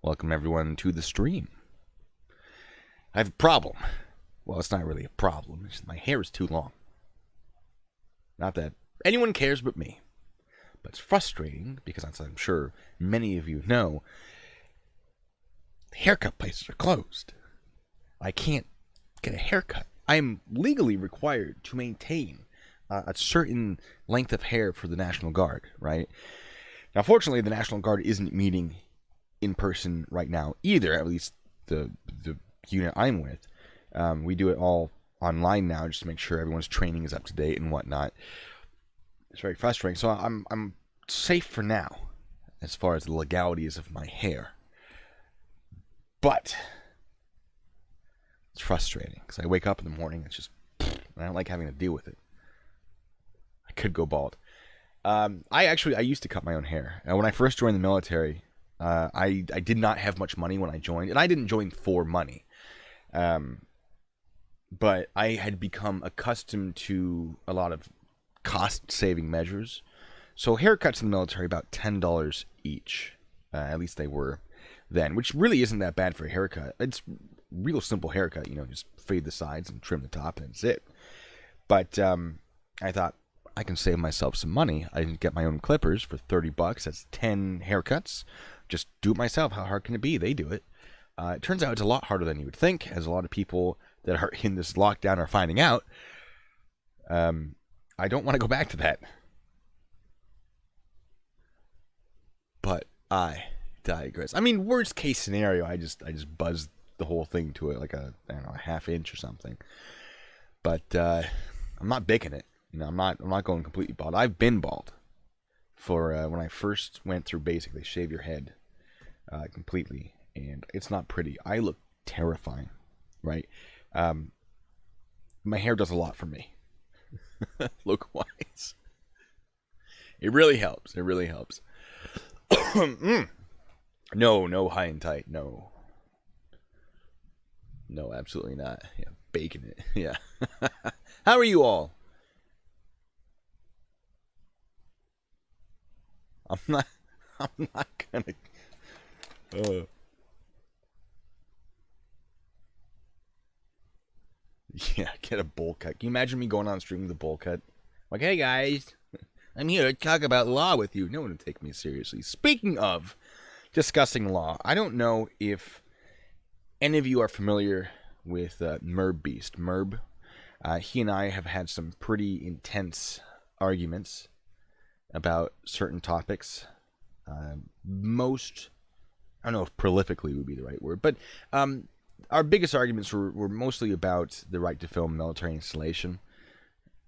Welcome everyone to the stream. I have a problem. Well, it's not really a problem. It's just my hair is too long. Not that anyone cares but me. But it's frustrating because, as I'm sure many of you know, the haircut places are closed. I can't get a haircut. I am legally required to maintain a certain length of hair for the National Guard, right? Now, fortunately, the National Guard isn't meeting in person right now either, at least the unit I'm with. We do it all online now just to make sure everyone's training is up to date and whatnot. It's very frustrating. So I'm safe for now as far as the legalities of my hair. But it's frustrating because I wake up in the morning, it's just, and I don't like having to deal with it. I could go bald. I used to cut my own hair. When I first joined the military, I did not have much money when I joined, and I didn't join for money. But I had become accustomed to a lot of cost-saving measures. So haircuts in the military, about $10 each. At least they were then, which really isn't that bad for a haircut. It's real simple haircut, just fade the sides and trim the top, and that's it. But I thought, I can save myself some money. I can get my own clippers for $30. That's 10 haircuts. Just do it myself. How hard can it be? They do it. It turns out it's a lot harder than you would think, as a lot of people that are in this lockdown are finding out. I don't want to go back to that. But I digress. I mean, worst case scenario, I just buzz the whole thing to it like a half inch or something. But I'm not baking it. I'm not going completely bald. I've been bald for when I first went through basic. They shave your head completely, and it's not pretty. I look terrifying, right? My hair does a lot for me, look-wise. It really helps. It really helps. No high and tight. No, absolutely not. Yeah, baking it. Yeah. How are you all? I'm not gonna. Yeah, get a bowl cut. Can you imagine me going on stream with a bowl cut? Like, hey guys, I'm here to talk about law with you. No one would take me seriously. Speaking of discussing law, I don't know if any of you are familiar with Merb Beast. Merb, he and I have had some pretty intense arguments about certain topics. I don't know if prolifically would be the right word, but our biggest arguments were mostly about the right to film military installation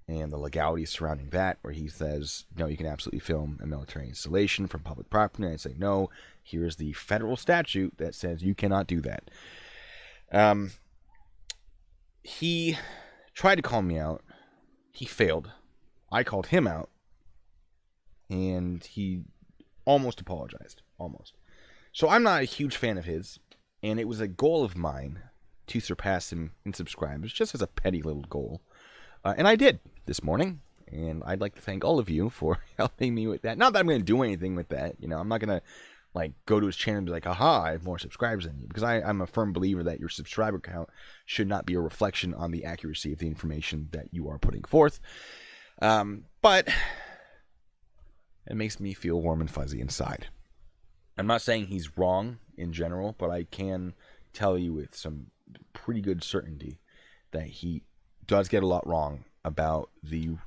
and the legalities surrounding that, where he says, no, you can absolutely film a military installation from public property. And I say, no, here's the federal statute that says you cannot do that. He tried to call me out. He failed. I called him out. And he almost apologized. Almost. So I'm not a huge fan of his. And it was a goal of mine to surpass him in subscribers, just as a petty little goal. And I did this morning. And I'd like to thank all of you for helping me with that. Not that I'm going to do anything with that. I'm not going to go to his channel and be like, aha, I have more subscribers than you. Because I'm a firm believer that your subscriber count should not be a reflection on the accuracy of the information that you are putting forth. But it makes me feel warm and fuzzy inside. I'm not saying he's wrong in general, but I can tell you with some pretty good certainty that he does get a lot wrong about the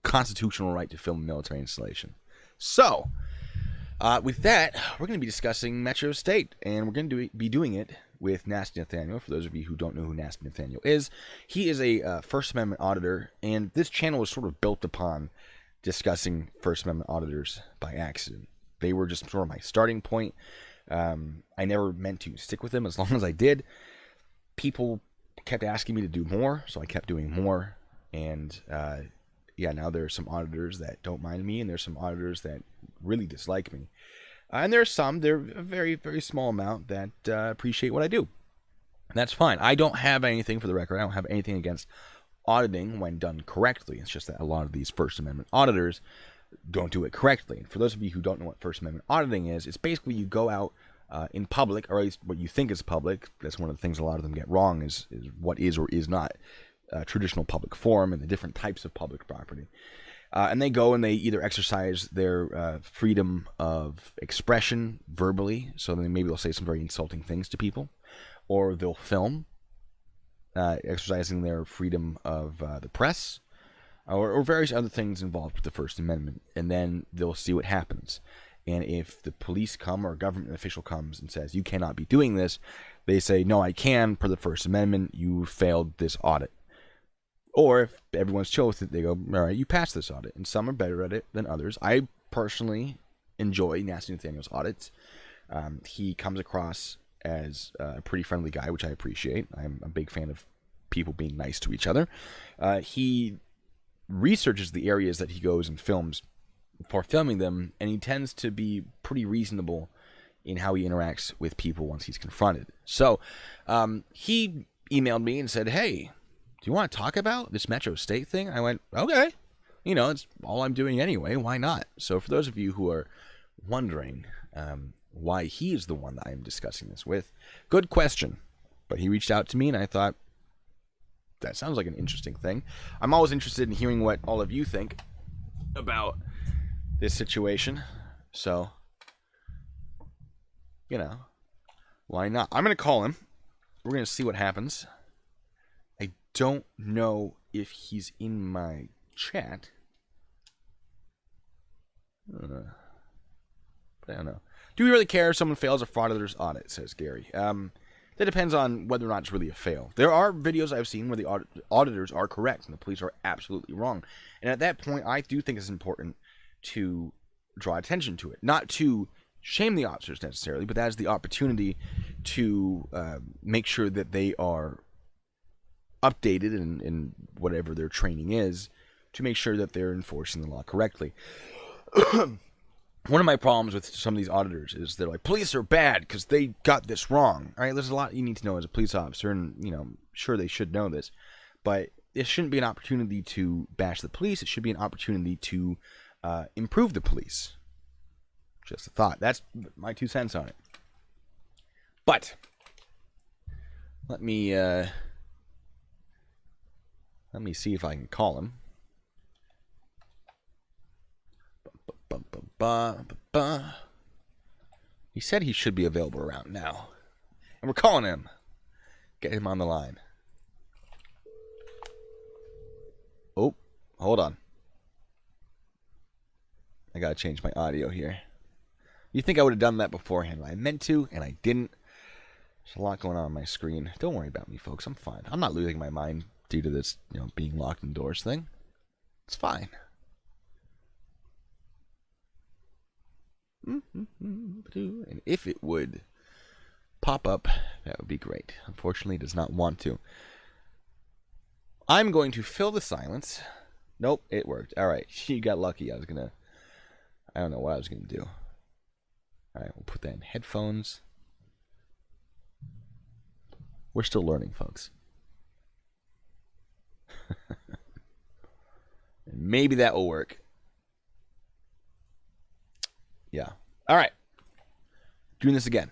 constitutional right to film a military installation. So, with that, we're going to be discussing Metro State, and we're going to be doing it with NastyNathanial. For those of you who don't know who NastyNathanial is, he is a First Amendment auditor, and this channel is sort of built upon discussing First Amendment auditors by accident. They were just sort of my starting point. I never meant to stick with them as long as I did. People kept asking me to do more, so I kept doing more. And now there are some auditors that don't mind me, and there's some auditors that really dislike me. And there are some, they're a very, very small amount that appreciate what I do. And that's fine. I don't have anything, for the record, I don't have anything against auditing when done correctly. It's just that a lot of these First Amendment auditors don't do it correctly. And for those of you who don't know what First Amendment auditing is, it's basically you go out in public, or at least what you think is public. That's one of the things a lot of them get wrong is what is or is not traditional public forum and the different types of public property. And they go and they either exercise their freedom of expression verbally, so then maybe they'll say some very insulting things to people, or they'll film, exercising their freedom of the press, or various other things involved with the First Amendment, and then they'll see what happens. And if the police come or a government official comes and says, you cannot be doing this, they say, no, I can, per the First Amendment, you failed this audit. Or if everyone's chill with it, they go, all right, you passed this audit. And some are better at it than others. I personally enjoy NastyNathanial's audits. He comes across as a pretty friendly guy, which I appreciate. I'm a big fan of people being nice to each other. He researches the areas that he goes and films for filming them, and he tends to be pretty reasonable in how he interacts with people once he's confronted. So he emailed me and said, hey, do you want to talk about this Metro State thing? I went, okay. You know, it's all I'm doing anyway. Why not? So for those of you who are wondering why he is the one that I'm discussing this with, good question. But he reached out to me, and I thought, that sounds like an interesting thing. I'm always interested in hearing what all of you think about this situation. So, you know, why not? I'm going to call him. We're going to see what happens. I don't know if he's in my chat. But I don't know. Do we really care if someone fails a frauditor's audit, says Gary. That depends on whether or not it's really a fail. There are videos I've seen where the auditors are correct and the police are absolutely wrong. And at that point, I do think it's important to draw attention to it. Not to shame the officers necessarily, but that is the opportunity to make sure that they are updated in whatever their training is, to make sure that they're enforcing the law correctly. One of my problems with some of these auditors is they're like, police are bad because they got this wrong. All right, there's a lot you need to know as a police officer, and, you know, sure, they should know this. But it shouldn't be an opportunity to bash the police. It should be an opportunity to improve the police. Just a thought. That's my 2 cents on it. But let me see if I can call him. He said he should be available around now. And we're calling him. Get him on the line. Oh, hold on. I gotta change my audio here. You think I would have done that beforehand? I meant to, and I didn't. There's a lot going on my screen. Don't worry about me, folks. I'm fine. I'm not losing my mind due to this, you know, being locked indoors thing. It's fine. And if it would pop up, that would be great. Unfortunately, it does not want to. I'm going to fill the silence. Nope, it worked. All right, you got lucky. I don't know what I was gonna do. All right, we'll put that in headphones. We're still learning, folks. And maybe that will work. Yeah. All right. Doing this again.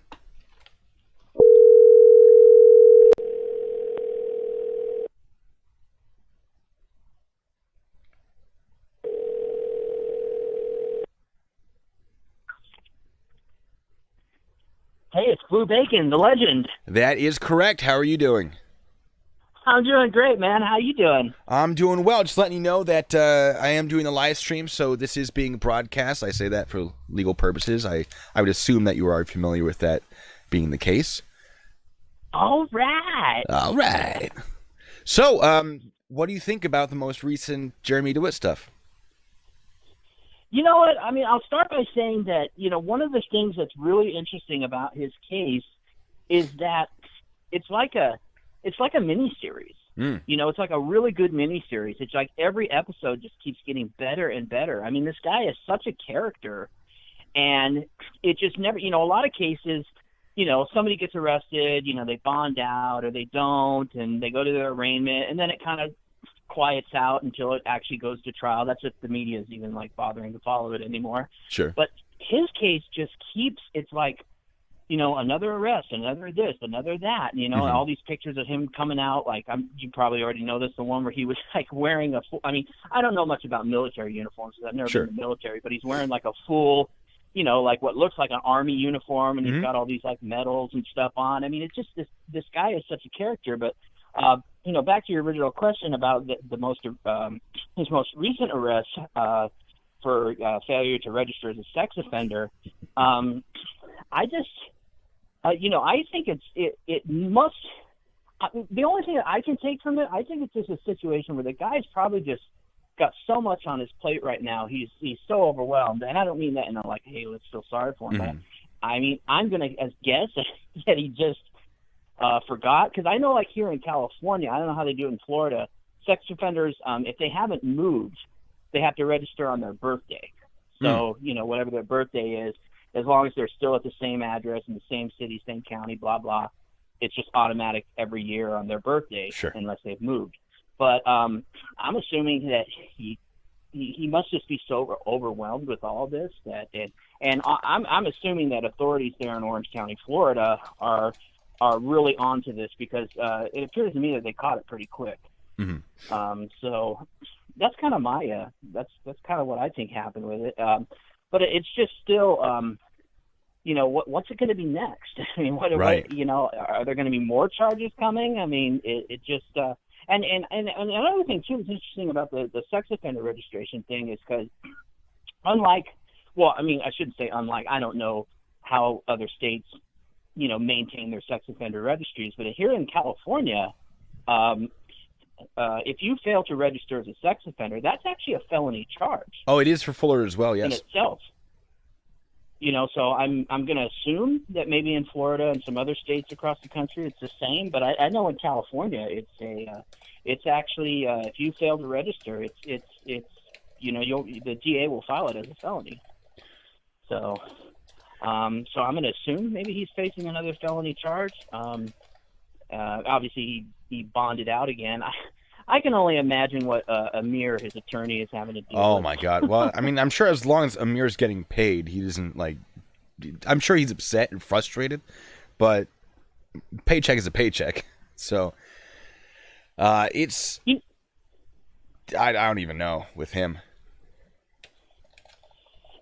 Hey, it's Blue Bacon, the legend. That is correct. How are you doing? I'm doing great, man. How you doing? I'm doing well. Just letting you know that I am doing a live stream, so this is being broadcast. I say that for legal purposes. I would assume that you are familiar with that being the case. All right. All right. So, what do you think about the most recent Jeremy DeWitt stuff? You know what? I mean, I'll start by saying that, you know, one of the things that's really interesting about his case is that it's like a mini-series. You know, it's like a really good mini-series. It's like every episode just keeps getting better and better. I mean, this guy is such a character, and it just never, you know, a lot of cases, you know, somebody gets arrested, you know, they bond out or they don't, and they go to their arraignment, and then it kind of quiets out until it actually goes to trial. That's if the media is even like bothering to follow it anymore. Sure. But his case just keeps, it's like, you know, another arrest, another this, another that, you know, all these pictures of him coming out, like, you probably already know this, the one where he was like wearing I mean, I don't know much about military uniforms because I've never been in the military, but he's wearing like a full, you know, like what looks like an army uniform, and he's got all these like medals and stuff on. I mean, it's just this guy is such a character. But you know, back to your original question about his most recent arrest for failure to register as a sex offender. You know, I think it must. The only thing that I can take from it, I think it's just a situation where the guy's probably just got so much on his plate right now. He's so overwhelmed, and I don't mean that in a like, hey, let's feel sorry for him. But I mean, I'm gonna guess that he just forgot, because I know, like here in California, I don't know how they do it in Florida. Sex offenders, if they haven't moved, they have to register on their birthday. So you know, whatever their birthday is, as long as they're still at the same address in the same city, same county, blah blah, it's just automatic every year on their birthday, unless they've moved. But I'm assuming that he must just be so overwhelmed with all this and I'm assuming that authorities there in Orange County, Florida, are really onto this, because it appears to me that they caught it pretty quick. So that's kind of my that's kind of what I think happened with it. But it's just still, you know, what's it going to be next? I mean, what you know, are there going to be more charges coming? I mean, it just and another thing too that's interesting about the sex offender registration thing is because unlike, well, I mean, I shouldn't say unlike, I don't know how other states, you know, maintain their sex offender registries, but here in California, if you fail to register as a sex offender, that's actually a felony charge. Oh, it is for Fuller as well, yes. In itself. You know, so I'm going to assume that maybe in Florida and some other states across the country it's the same, but I know in California it's actually if you fail to register, it's you know, the DA will file it as a felony. So I'm going to assume maybe he's facing another felony charge. Obviously he bonded out again. I can only imagine what Amir, his attorney, is having to deal with. Oh, my God. Well, I mean, I'm sure as long as Amir's getting paid, he doesn't, like... I'm sure he's upset and frustrated, but paycheck is a paycheck. So, it's... I don't even know with him.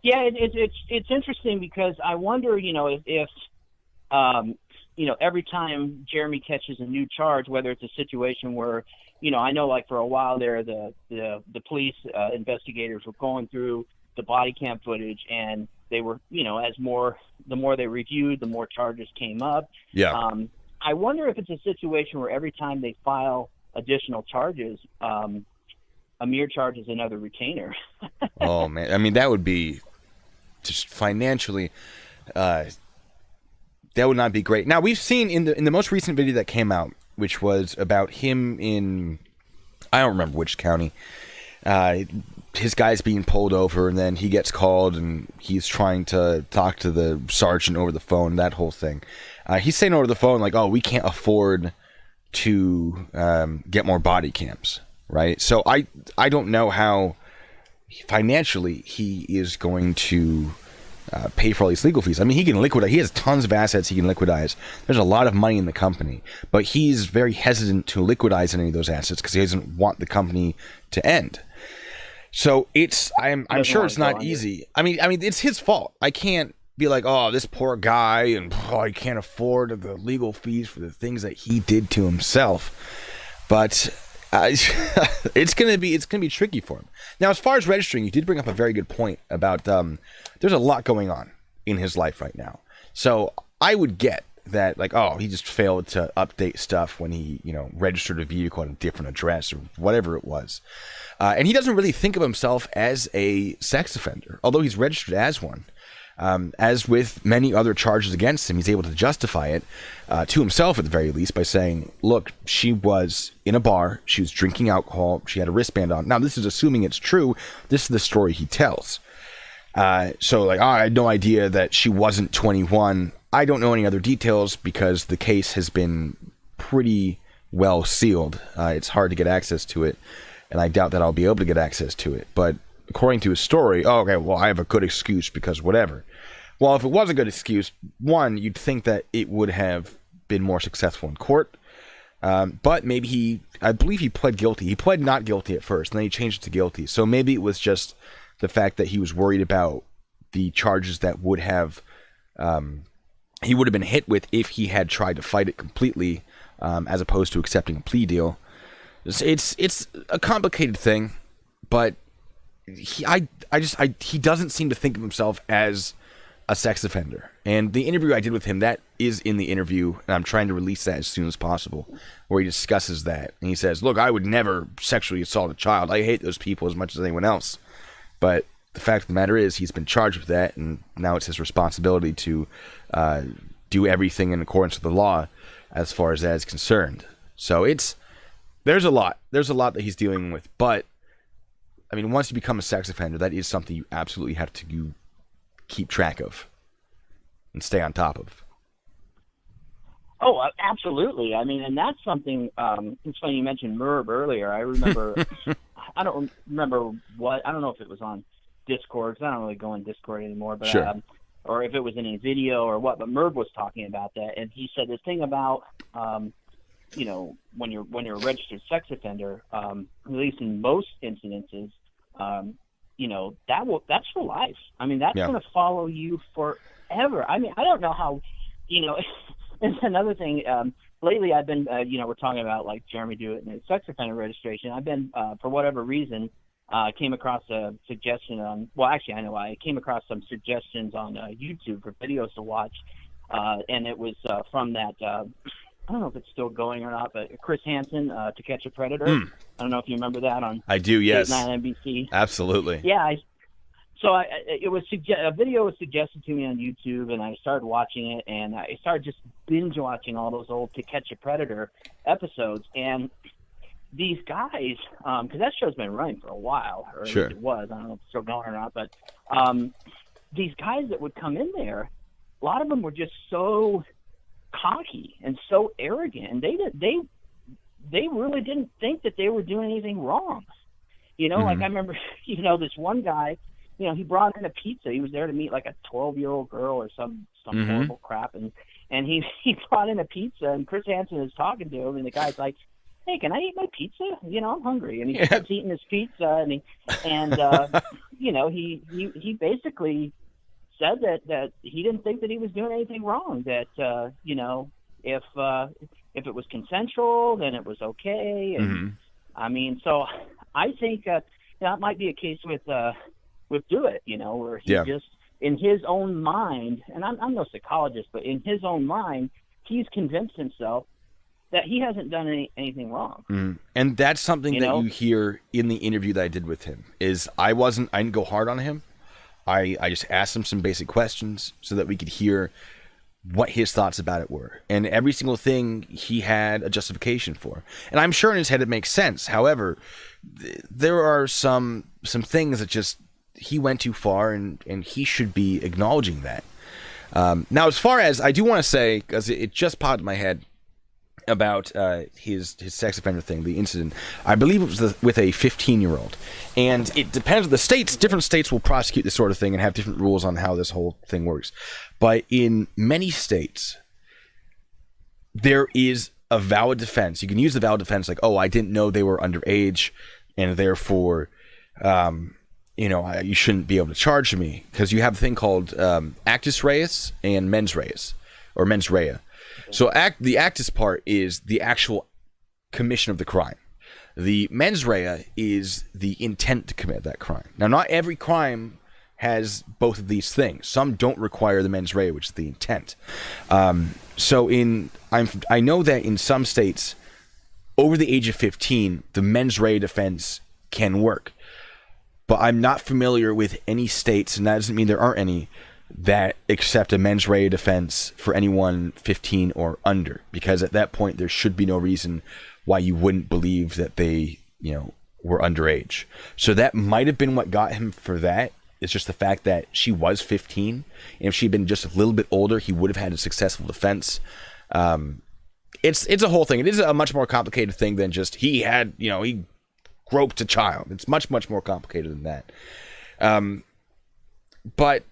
Yeah, it's interesting because I wonder, you know, if you know, every time Jeremy catches a new charge, whether it's a situation where, you know, I know like for a while there, the police investigators were going through the body cam footage, and they were, you know, the more they reviewed, the more charges came up. Yeah. I wonder if it's a situation where every time they file additional charges, Amir charges another retainer. Oh man, I mean that would be just financially. That would not be great. Now, we've seen in the most recent video that came out, which was about him in, I don't remember which county, his guy's being pulled over, and then he gets called, and he's trying to talk to the sergeant over the phone, that whole thing. He's saying over the phone, like, oh, we can't afford to get more body cams, right? So I don't know how financially he is going to... pay for all these legal fees. I mean, he can liquidate. He has tons of assets he can liquidize. There's a lot of money in the company, but he's very hesitant to liquidize any of those assets because he doesn't want the company to end. So I'm sure it's not easy. I mean, it's his fault. I can't be like, oh, this poor guy, and I can't afford the legal fees for the things that he did to himself. But it's gonna be tricky for him. Now, as far as registering, you did bring up a very good point about there's a lot going on in his life right now. So I would get that, like, oh, he just failed to update stuff when he, you know, registered a vehicle at a different address or whatever it was. And he doesn't really think of himself as a sex offender, although he's registered as one. As with many other charges against him, he's able to justify it to himself at the very least by saying, look, she was in a bar, she was drinking alcohol, she had a wristband on. Now, this is assuming it's true. This is the story he tells. So, like, oh, I had no idea that she wasn't 21. I don't know any other details because the case has been pretty well sealed. It's hard to get access to it. and I doubt that I'll be able to get access to it. But according to his story, oh, okay, well, I have a good excuse because whatever. Well, if it was a good excuse, one, you'd think that it would have been more successful in court. But maybe I believe he pled guilty. He pled not guilty at first, and then he changed it to guilty. So maybe it was just the fact that he was worried about the charges that would have, he would have been hit with if he had tried to fight it completely, as opposed to accepting a plea deal. It's a complicated thing, but he doesn't seem to think of himself as a sex offender. And the interview I did with him, that is in the interview, and I'm trying to release that as soon as possible, where he discusses that. And he says, look, I would never sexually assault a child. I hate those people as much as anyone else. But the fact of the matter is he's been charged with that, and now it's his responsibility to do everything in accordance with the law as far as that is concerned. So there's a lot that he's dealing with. But, I mean, once you become a sex offender, that is something you absolutely have to keep track of and stay on top of. Oh, absolutely. I mean, and that's something, it's funny you mentioned Merb earlier. I remember, I don't remember I don't know if it was on Discord, because I don't really go on Discord anymore, but sure. Or if it was in a video or what, but Merb was talking about that, and he said the thing about, you know, when you're a registered sex offender, at least in most incidences, you know, that's for life. I mean, that's going to follow you forever. I mean, I don't know how, you know, it's another thing. Lately, I've been, you know, we're talking about like Jeremy DeWitt and his sex offender registration. I've been, for whatever reason, came across a suggestion on, well, actually, I know I came across some suggestions on YouTube for videos to watch. And it was from that, I don't know if it's still going or not, but Chris Hansen, To Catch a Predator. I don't know if you remember that on I do, yes. 9 NBC. Absolutely. Yeah. A video was suggested to me on YouTube, and I started watching it, and I started just binge watching all those old To Catch a Predator episodes. And these guys, because that show's been running for a while, or at least it was. I don't know if it's still going or not, but these guys that would come in there, a lot of them were just so cocky and so arrogant, and they really didn't think that they were doing anything wrong. You know, like I remember, you know, this one guy, you know, he brought in a pizza. He was there to meet like a 12-year-old girl or some horrible crap, and he brought in a pizza, and Chris Hansen is talking to him, and the guy's like, hey, can I eat my pizza? You know, I'm hungry. And he starts eating his pizza, and you know, he basically said that he didn't think that he was doing anything wrong, that you know, if it was consensual, then it was okay. And I mean, so I think that might be a case with DeWitt, you know, where he just, in his own mind, and I'm no psychologist, but in his own mind, he's convinced himself that he hasn't done anything wrong. And that's something that you hear in the interview that I did with him, is I didn't go hard on him. I just asked him some basic questions so that we could hear what his thoughts about it were. And every single thing he had a justification for. And I'm sure in his head it makes sense. However, there are some things that just he went too far, and he should be acknowledging that. Now, as far as I do want to say, because it just popped in my head about his sex offender thing, the incident, I believe it was with a 15-year-old. And it depends on the states. Different states will prosecute this sort of thing and have different rules on how this whole thing works. But in many states, there is a valid defense. You can use the valid defense like, oh, I didn't know they were underage, and therefore, you know, you shouldn't be able to charge me. Because you have a thing called actus reus and mens reus, or mens rea. So the actus part is the actual commission of the crime. The mens rea is the intent to commit that crime. Now, not every crime has both of these things. Some don't require the mens rea, which is the intent. So I know that in some states, over the age of 15, the mens rea defense can work. But I'm not familiar with any states, and that doesn't mean there aren't any, that accept a mens rea defense for anyone 15 or under, because at that point there should be no reason why you wouldn't believe that they, you know, were underage. So that might have been what got him for that. It's just the fact that she was 15, and if she'd been just a little bit older, he would have had a successful defense. It's a whole thing. It is a much more complicated thing than just he groped a child. It's much, much more complicated than that. But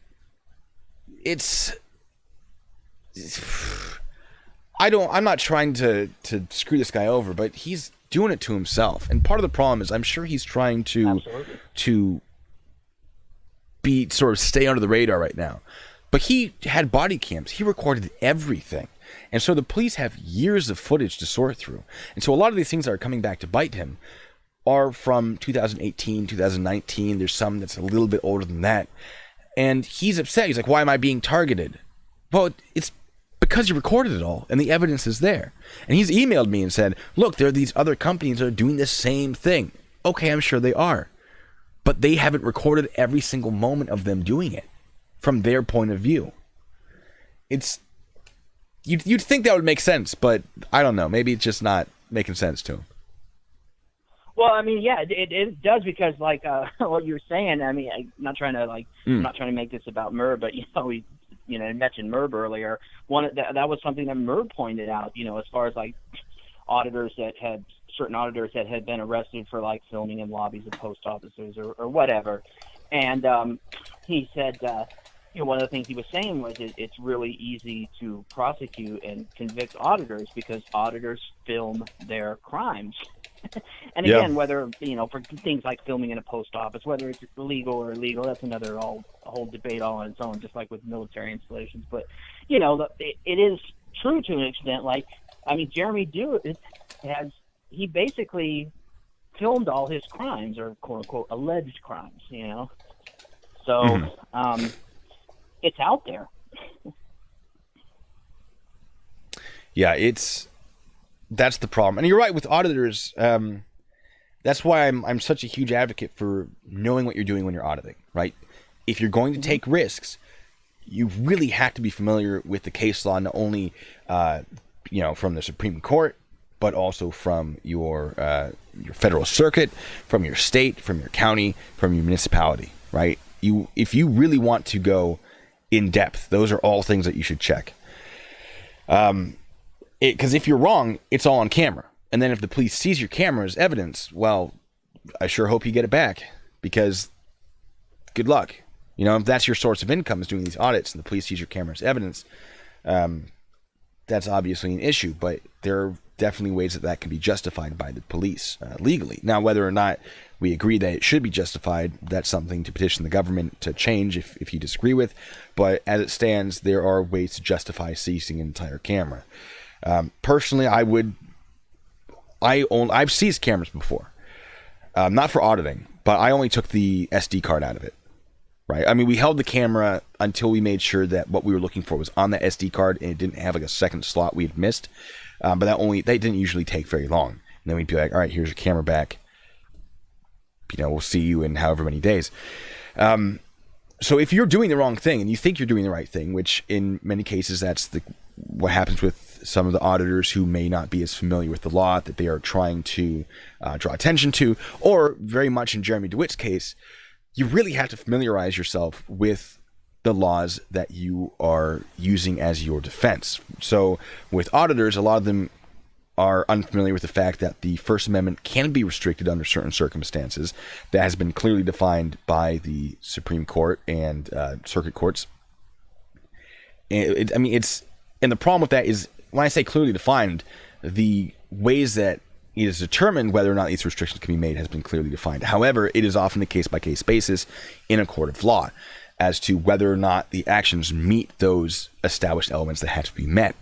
I'm not trying to screw this guy over, but he's doing it to himself. And part of the problem is I'm sure he's trying to be sort of stay under the radar right now. But he had body cams. He recorded everything. And so the police have years of footage to sort through. And so a lot of these things that are coming back to bite him are from 2018, 2019. There's some that's a little bit older than that. And he's upset. He's like, why am I being targeted? Well, it's because you recorded it all and the evidence is there. And he's emailed me and said, look, there are these other companies that are doing the same thing. Okay, I'm sure they are. But they haven't recorded every single moment of them doing it from their point of view. You'd think that would make sense, but I don't know. Maybe it's just not making sense to him. Well, I mean, yeah, it does because, like, what you were saying. I mean, I'm not trying to make this about Merv, but you mentioned Merv earlier. That was something that Merv pointed out. As far as like certain auditors that had been arrested for like filming in lobbies of post offices or whatever, and he said, one of the things he was saying was it's really easy to prosecute and convict auditors because auditors film their crimes. And again, whether, for things like filming in a post office, whether it's legal or illegal, that's another whole debate all on its own, just like with military installations. But, it is true to an extent. Like, I mean, Jeremy DeWitt he basically filmed all his crimes, or quote unquote alleged crimes, So, it's out there. Yeah, that's the problem. And you're right with auditors. That's why I'm such a huge advocate for knowing what you're doing when you're auditing, right? If you're going to take risks, you really have to be familiar with the case law, not only from the Supreme Court, but also from your federal circuit, from your state, from your county, from your municipality, right? If you really want to go in depth, those are all things that you should check. Because if you're wrong, it's all on camera. And then if the police sees your camera as evidence, well, I sure hope you get it back, because good luck. If that's your source of income is doing these audits and the police sees your camera as evidence, that's obviously an issue. But there are definitely ways that can be justified by the police legally. Now, whether or not we agree that it should be justified, that's something to petition the government to change if you disagree with. But as it stands, there are ways to justify seizing an entire camera. Personally, I've seized cameras before, not for auditing, but I only took the SD card out of it, right? I mean, we held the camera until we made sure that what we were looking for was on the SD card and it didn't have like a second slot we had missed. But they didn't usually take very long. And then we'd be like, all right, here's your camera back. We'll see you in however many days. So if you're doing the wrong thing and you think you're doing the right thing, which in many cases that's what happens with some of the auditors who may not be as familiar with the law that they are trying to draw attention to, or very much in Jeremy DeWitt's case, you really have to familiarize yourself with the laws that you are using as your defense. So with auditors, a lot of them are unfamiliar with the fact that the First Amendment can be restricted under certain circumstances. That has been clearly defined by the Supreme Court and circuit courts. And the problem with that is, when I say clearly defined, the ways that it is determined whether or not these restrictions can be made has been clearly defined. However, it is often a case-by-case basis in a court of law as to whether or not the actions meet those established elements that have to be met.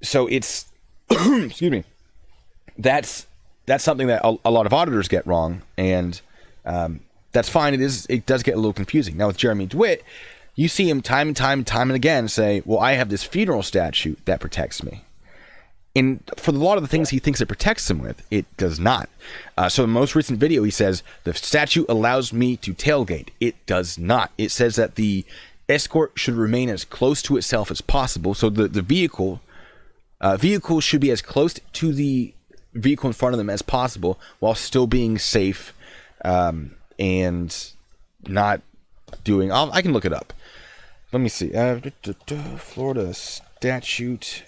So it's, excuse me, that's something that a lot of auditors get wrong, and that's fine. It does get a little confusing. Now with Jeremy DeWitt, you see him time and again say, well, I have this funeral statute that protects me. And for a lot of the things he thinks it protects him with, it does not. So in the most recent video, he says, the statute allows me to tailgate. It does not. It says that the escort should remain as close to itself as possible. So the vehicle should be as close to the vehicle in front of them as possible while still being safe and not doing... I can look it up. Let me see. Florida statute,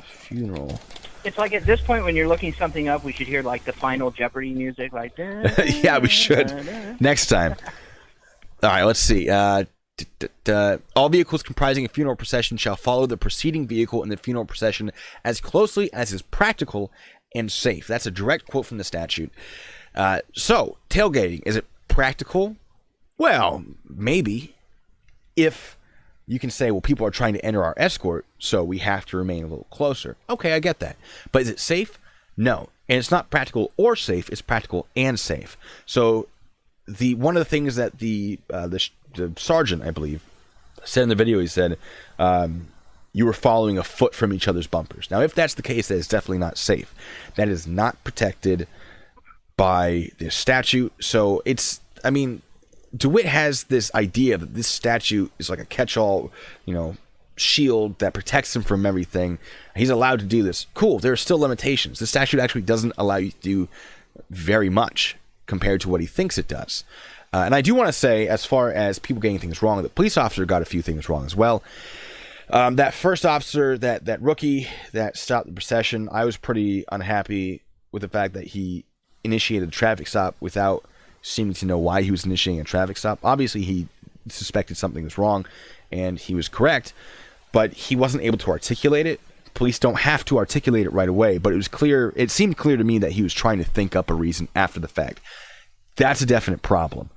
funeral. It's like at this point when you're looking something up, we should hear like the Final Jeopardy music, like. Yeah, we should. Next time. All right, let's see. All vehicles comprising a funeral procession shall follow the preceding vehicle in the funeral procession as closely as is practical and safe. That's a direct quote from the statute. So, tailgating, is it practical? Well, maybe. If you can say, well, people are trying to enter our escort, so we have to remain a little closer. Okay, I get that. But is it safe? No. And it's not practical or safe, it's practical and safe. So, one of the things that the sergeant, I believe, said in the video, he said, you were following a foot from each other's bumpers. Now, if that's the case, that is definitely not safe. That is not protected by the statute. So DeWitt has this idea that this statute is like a catch-all, shield that protects him from everything. He's allowed to do this. Cool. There are still limitations. The statute actually doesn't allow you to do very much compared to what he thinks it does. And I do want to say, as far as people getting things wrong, the police officer got a few things wrong as well. That first officer, that rookie that stopped the procession, I was pretty unhappy with the fact that he initiated a traffic stop without seeming to know why he was initiating a traffic stop. Obviously, he suspected something was wrong, and he was correct, but he wasn't able to articulate it. Police don't have to articulate it right away, but it seemed clear to me that he was trying to think up a reason after the fact. That's a definite problem.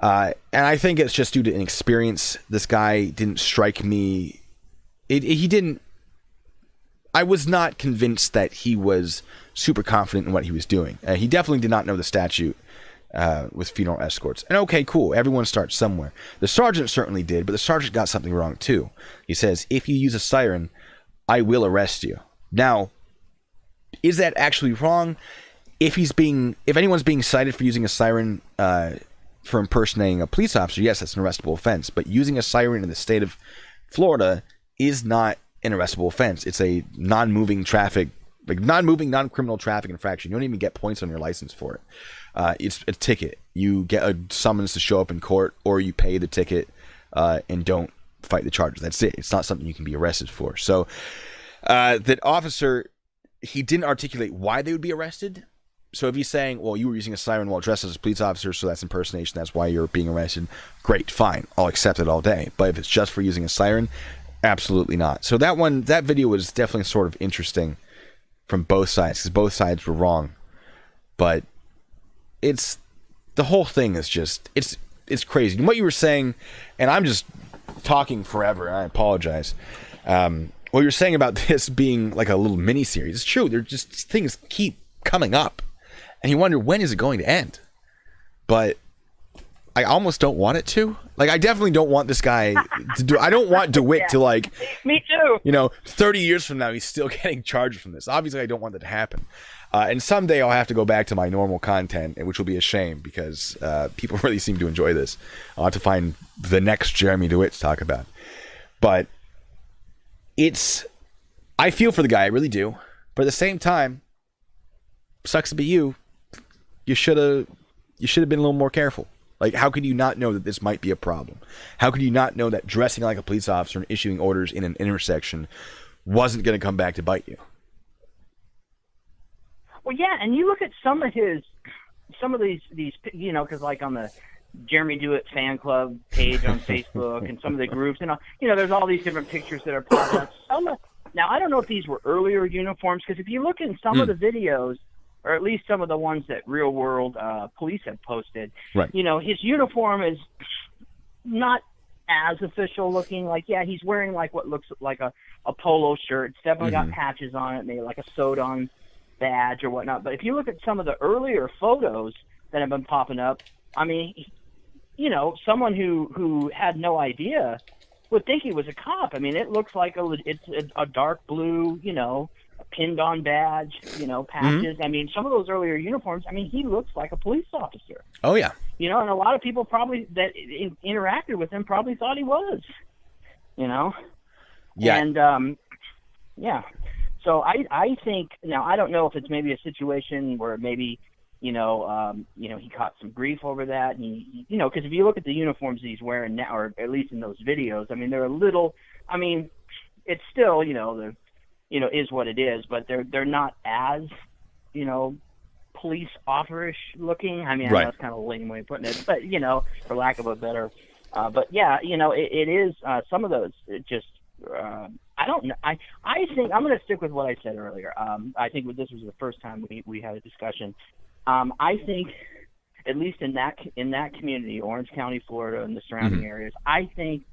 And I think it's just due to inexperience. This guy didn't strike me. I was not convinced that he was super confident in what he was doing. He definitely did not know the statute with funeral escorts. And okay, cool. Everyone starts somewhere. The sergeant certainly did, but the sergeant got something wrong too. He says, if you use a siren, I will arrest you. Now, is that actually wrong? If anyone's being cited for using a siren for impersonating a police officer, yes, that's an arrestable offense. But using a siren in the state of Florida is not an arrestable offense. It's a non-moving, non-criminal traffic infraction. You don't even get points on your license for it. It's a ticket. You get a summons to show up in court, or you pay the ticket and don't fight the charges. That's it. It's not something you can be arrested for. So that officer, he didn't articulate why they would be arrested. So if he's saying, well, you were using a siren while dressed as a police officer, so that's impersonation, that's why you're being arrested, great, fine, I'll accept it all day. But if it's just for using a siren, absolutely not. So that video was definitely sort of interesting from both sides, because both sides were wrong. But the whole thing is just, it's crazy. And what you were saying, and I'm just talking forever, I apologize. What you're saying about this being like a little mini series, it's true. They're just, things keep coming up, and you wonder, when is it going to end? But I almost don't want it to. Like, I definitely don't want this guy to do. I don't want DeWitt to, like, me too. 30 years from now, he's still getting charged from this. Obviously, I don't want that to happen. And someday I'll have to go back to my normal content, which will be a shame, because people really seem to enjoy this. I'll have to find the next Jeremy DeWitt to talk about. But I feel for the guy, I really do. But at the same time, sucks to be you. You should have been a little more careful. Like, how could you not know that this might be a problem? How could you not know that dressing like a police officer and issuing orders in an intersection wasn't going to come back to bite you? Well, yeah, and you look at some of these, because like on the Jeremy DeWitt fan club page on Facebook and some of the groups, there's all these different pictures that are popping up. Now, I don't know if these were earlier uniforms, because if you look in some of the videos, or at least some of the ones that Real World Police have posted, right, his uniform is not as official looking. Like, yeah, he's wearing like what looks like a polo shirt. It's definitely got patches on it, maybe like a sewed-on badge or whatnot. But if you look at some of the earlier photos that have been popping up, I mean, someone who had no idea would think he was a cop. I mean, it looks like it's a dark blue, a pinned-on badge, patches. I mean, some of those earlier uniforms, I mean, he looks like a police officer. Oh, yeah. And a lot of people probably that interacted with him probably thought he was, Yeah. And, yeah. So I think, now I don't know if it's maybe a situation where maybe, he caught some grief over that. And because if you look at the uniforms he's wearing now, or at least in those videos, I mean, they're a little, it's still, is what it is, but they're not as, police offerish looking. I mean, I know that's kind of a lame way of putting it, but, for lack of a better, but yeah, it is, some of those, it just, I don't know. I think I'm going to stick with what I said earlier. I think this was the first time we had a discussion. I think, at least in that community, Orange County, Florida, and the surrounding areas, I think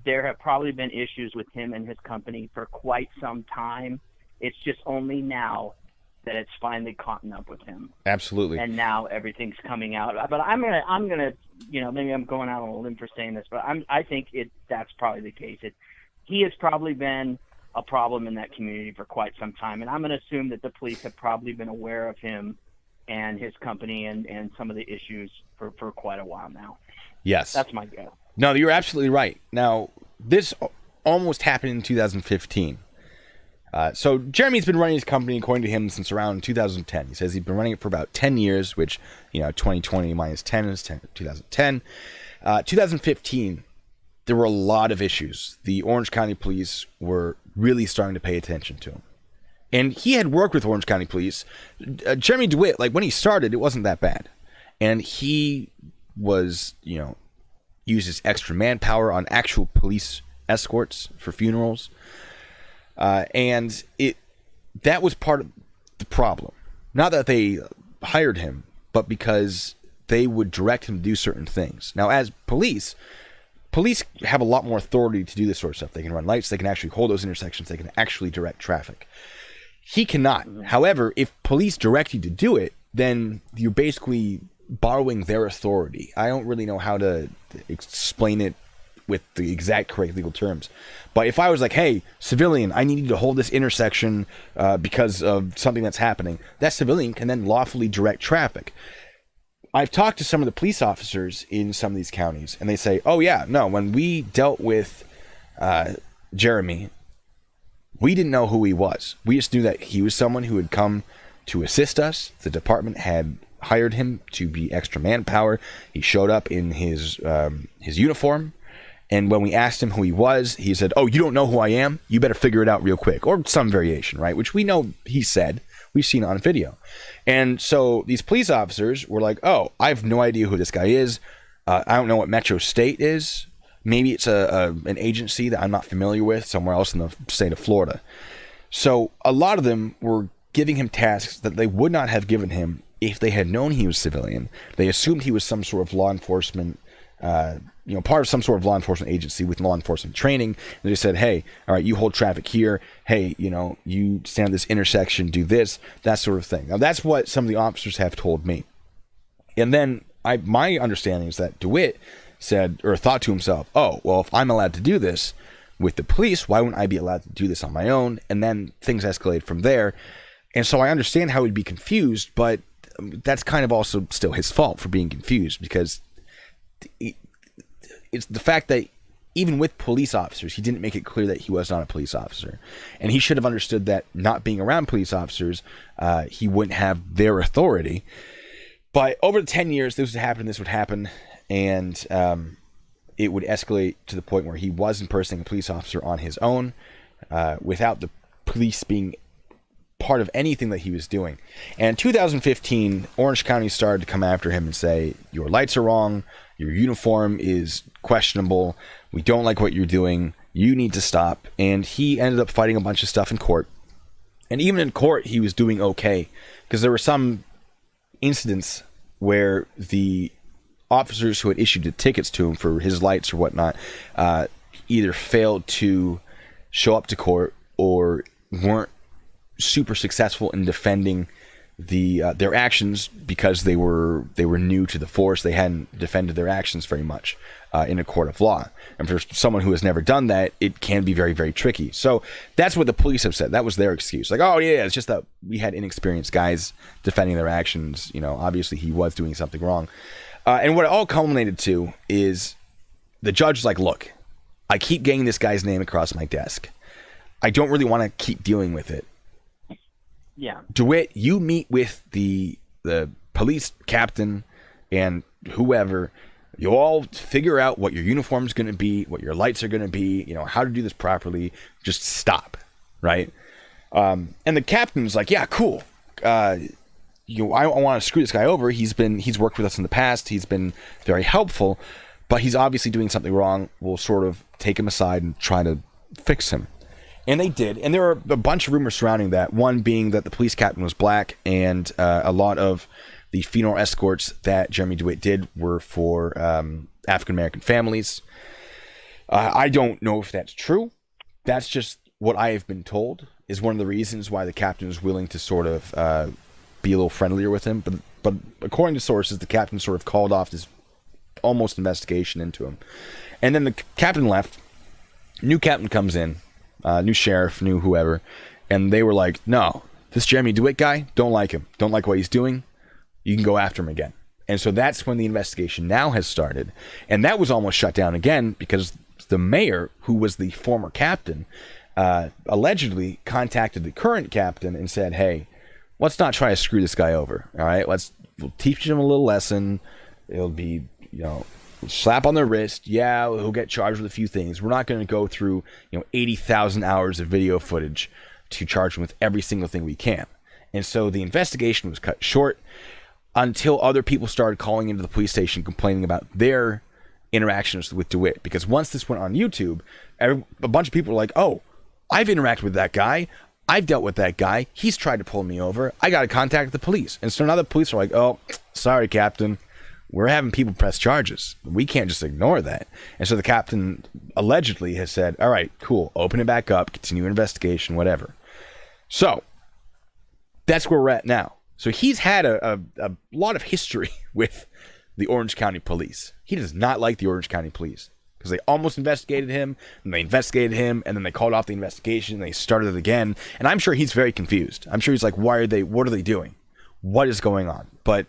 there have probably been issues with him and his company for quite some time. It's just only now that it's finally caught up with him. Absolutely. And now everything's coming out. But I'm gonna, maybe I'm going out on a limb for saying this, but I think that's probably the case. He has probably been a problem in that community for quite some time, and I'm going to assume that the police have probably been aware of him and his company and some of the issues for quite a while now. Yes. That's my guess. No, you're absolutely right. Now, this almost happened in 2015. So Jeremy's been running his company, according to him, since around 2010. He says he's been running it for about 10 years, which, 2020 minus 10 is 2010. 2015, there were a lot of issues. The Orange County Police were really starting to pay attention to him. And he had worked with Orange County Police. Jeremy DeWitt, when he started, it wasn't that bad. And he was, uses extra manpower on actual police escorts for funerals. And that was part of the problem. Not that they hired him, but because they would direct him to do certain things. Now, as police have a lot more authority to do this sort of stuff. They can run lights, they can actually hold those intersections, they can actually direct traffic. He cannot. However, if police direct you to do it, then you're basically borrowing their authority. I don't really know how to explain it with the exact correct legal terms. But if I was like, hey, civilian, I need you to hold this intersection because of something that's happening, that civilian can then lawfully direct traffic. I've talked to some of the police officers in some of these counties, and they say, oh yeah, no, when we dealt with Jeremy, we didn't know who he was. We just knew that he was someone who had come to assist us. The department had hired him to be extra manpower. He showed up in his uniform, and when we asked him who he was, he said, oh, you don't know who I am? You better figure it out real quick. Or some variation, right? Which we know he said. We've seen it on video. And so these police officers were like, oh, I have no idea who this guy is. I don't know what Metro State is. Maybe it's an agency that I'm not familiar with somewhere else in the state of Florida. So a lot of them were giving him tasks that they would not have given him if they had known he was civilian. They assumed he was some sort of law enforcement, part of some sort of law enforcement agency with law enforcement training. And they said, hey, all right, you hold traffic here. Hey, you stand at this intersection, do this, that sort of thing. Now, that's what some of the officers have told me. And then my understanding is that DeWitt said, or thought to himself, oh, well, if I'm allowed to do this with the police, why wouldn't I be allowed to do this on my own? And then things escalate from there. And so I understand how he'd be confused, but that's kind of also still his fault for being confused, because it's the fact that even with police officers, he didn't make it clear that he was not a police officer. And he should have understood that not being around police officers, he wouldn't have their authority. But over the 10 years, this would happen, and it would escalate to the point where he was impersonating a police officer on his own, without the police being part of anything that he was doing. And in 2015, Orange County started to come after him and say, your lights are wrong, your uniform is questionable, we don't like what you're doing, you need to stop. And he ended up fighting a bunch of stuff in court. And even in court, he was doing okay, because there were some incidents where the officers who had issued the tickets to him for his lights or whatnot either failed to show up to court or weren't super successful in defending their actions, because they were new to the force. They hadn't defended their actions very much in a court of law. And for someone who has never done that, it can be very, very tricky. So that's what the police have said. That was their excuse. Like, oh yeah, it's just that we had inexperienced guys defending their actions. Obviously he was doing something wrong. And what it all culminated to is the judge was like, look, I keep getting this guy's name across my desk. I don't really want to keep dealing with it. Yeah. DeWitt, you meet with the police captain and whoever, You all figure out what your uniform's going to be, what your lights are going to be, how to do this properly. Just stop, right? And the captain's like, yeah, cool. I want to screw this guy over. He's worked with us in the past. He's been very helpful, but he's obviously doing something wrong. We'll sort of take him aside and try to fix him. And they did. And there are a bunch of rumors surrounding that. One being that the police captain was black, and a lot of the funeral escorts that Jeremy DeWitt did were for African-American families. I don't know if that's true. That's just what I have been told is one of the reasons why the captain was willing to sort of be a little friendlier with him. But according to sources, the captain sort of called off this almost investigation into him. And then the captain left. New captain comes in. New sheriff, new whoever. And they were like, no, this Jeremy DeWitt guy, don't like him. Don't like what he's doing. You can go after him again. And so that's when the investigation now has started. And that was almost shut down again because the mayor, who was the former captain, allegedly contacted the current captain and said, hey, let's not try to screw this guy over. All right, we'll teach him a little lesson. It'll be, slap on the wrist. Yeah, he'll get charged with a few things. We're not going to go through, 80,000 hours of video footage to charge him with every single thing we can. And so the investigation was cut short until other people started calling into the police station complaining about their interactions with DeWitt. Because once this went on YouTube, a bunch of people were like, oh, I've interacted with that guy. I've dealt with that guy. He's tried to pull me over. I got to contact the police. And so now the police are like, oh, sorry, Captain. We're having people press charges. We can't just ignore that. And so the captain allegedly has said, all right, cool. Open it back up. Continue investigation, whatever. So that's where we're at now. So he's had a lot of history with the Orange County Police. He does not like the Orange County Police because they almost investigated him, and they investigated him, and then they called off the investigation, and they started it again. And I'm sure he's very confused. I'm sure he's like, what are they doing? What is going on? But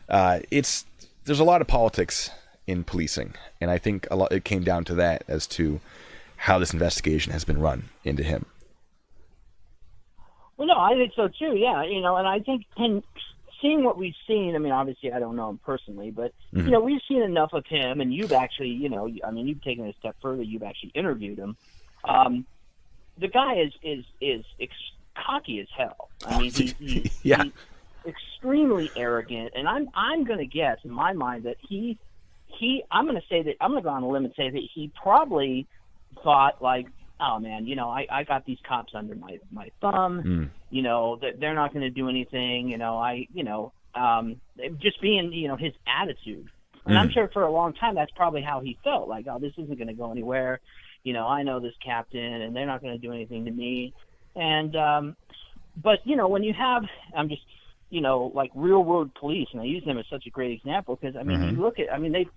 there's a lot of politics in policing, and I think it came down to that as to how this investigation has been run into him. Well, no, I think so too. Yeah, and I think seeing what we've seen. I mean, obviously, I don't know him personally, but we've seen enough of him, and you've actually, you've taken it a step further. You've actually interviewed him. The guy is cocky as hell. I mean, he's extremely arrogant, and I'm going to guess in my mind that I'm going to go on a limb and say that he probably thought like, oh man, I got these cops under my thumb, that they're not going to do anything, just being, his attitude. And I'm sure for a long time that's probably how he felt, like, oh, this isn't going to go anywhere. I know this captain and they're not going to do anything to me. And, but when you have, I'm just, like real world police, and I use them as such a great example because, I mean, you look at, I mean, they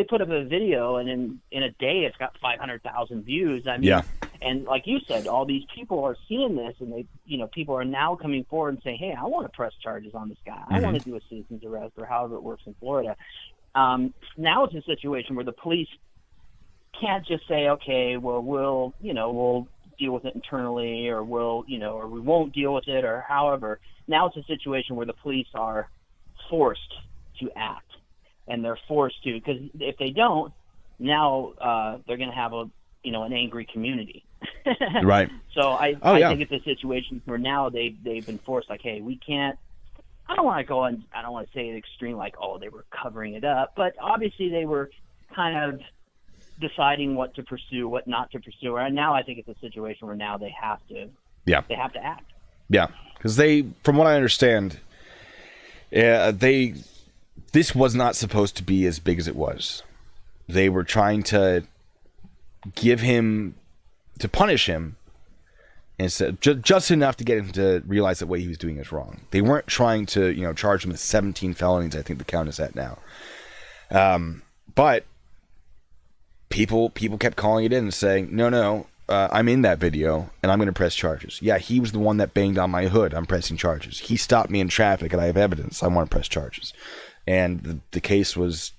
put up a video and in a day it's got 500,000 views. I mean, and like you said, all these people are seeing this, and they, people are now coming forward and saying, hey, I want to press charges on this guy. I want to do a citizen's arrest, or however it works in Florida. Now it's a situation where the police can't just say, okay, well, we'll deal with it internally, or or we won't deal with it, or however. Now it's a situation where the police are forced to act. And they're forced to, because if they don't, now they're going to have an angry community. Right. So I think it's a situation where now they've been forced, like, hey, we can't. I don't want to say it extreme, like, oh, they were covering it up, but obviously they were kind of deciding what to pursue, what not to pursue. And now I think it's a situation where now they have to. Yeah. They have to act. Yeah, because from what I understand, this was not supposed to be as big as it was. They were trying to punish him, and said just enough to get him to realize that what he was doing is wrong. They weren't trying to, charge him with 17 felonies. I think the count is at now. But people kept calling it in and saying, no, I'm in that video and I'm going to press charges. Yeah, he was the one that banged on my hood. I'm pressing charges. He stopped me in traffic and I have evidence. I want to press charges. And the case was,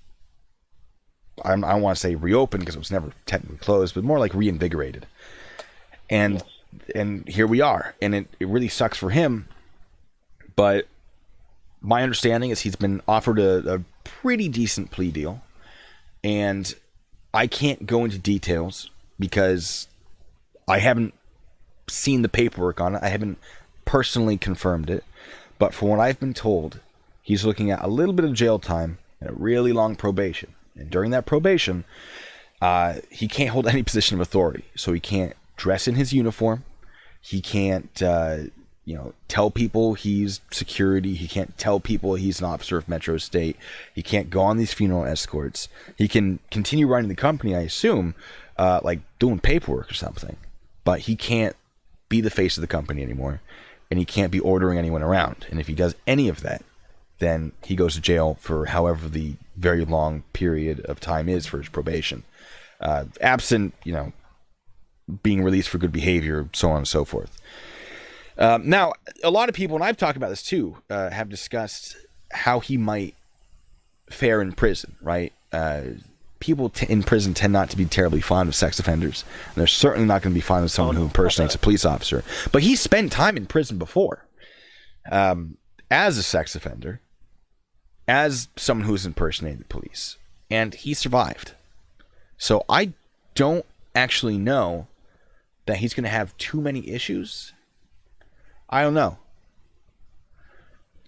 I don't want to say reopened because it was never technically closed, but more like reinvigorated. And here we are. And it really sucks for him. But my understanding is he's been offered a pretty decent plea deal. And I can't go into details because I haven't seen the paperwork on it. I haven't personally confirmed it. But from what I've been told, he's looking at a little bit of jail time and a really long probation. And during that probation, he can't hold any position of authority. So he can't dress in his uniform. He can't, tell people he's security. He can't tell people he's an officer of Metro State. He can't go on these funeral escorts. He can continue running the company, I assume, like doing paperwork or something. But he can't be the face of the company anymore. And he can't be ordering anyone around. And if he does any of that, then he goes to jail for however the very long period of time is for his probation. Absent, being released for good behavior, so on and so forth. Now, a lot of people, and I've talked about this too, have discussed how he might fare in prison, right? People in prison tend not to be terribly fond of sex offenders. And they're certainly not going to be fond of someone who impersonates a police officer. But he spent time in prison before as a sex offender, as someone who's impersonated the police. And he survived. So I don't actually know that he's going to have too many issues. I don't know.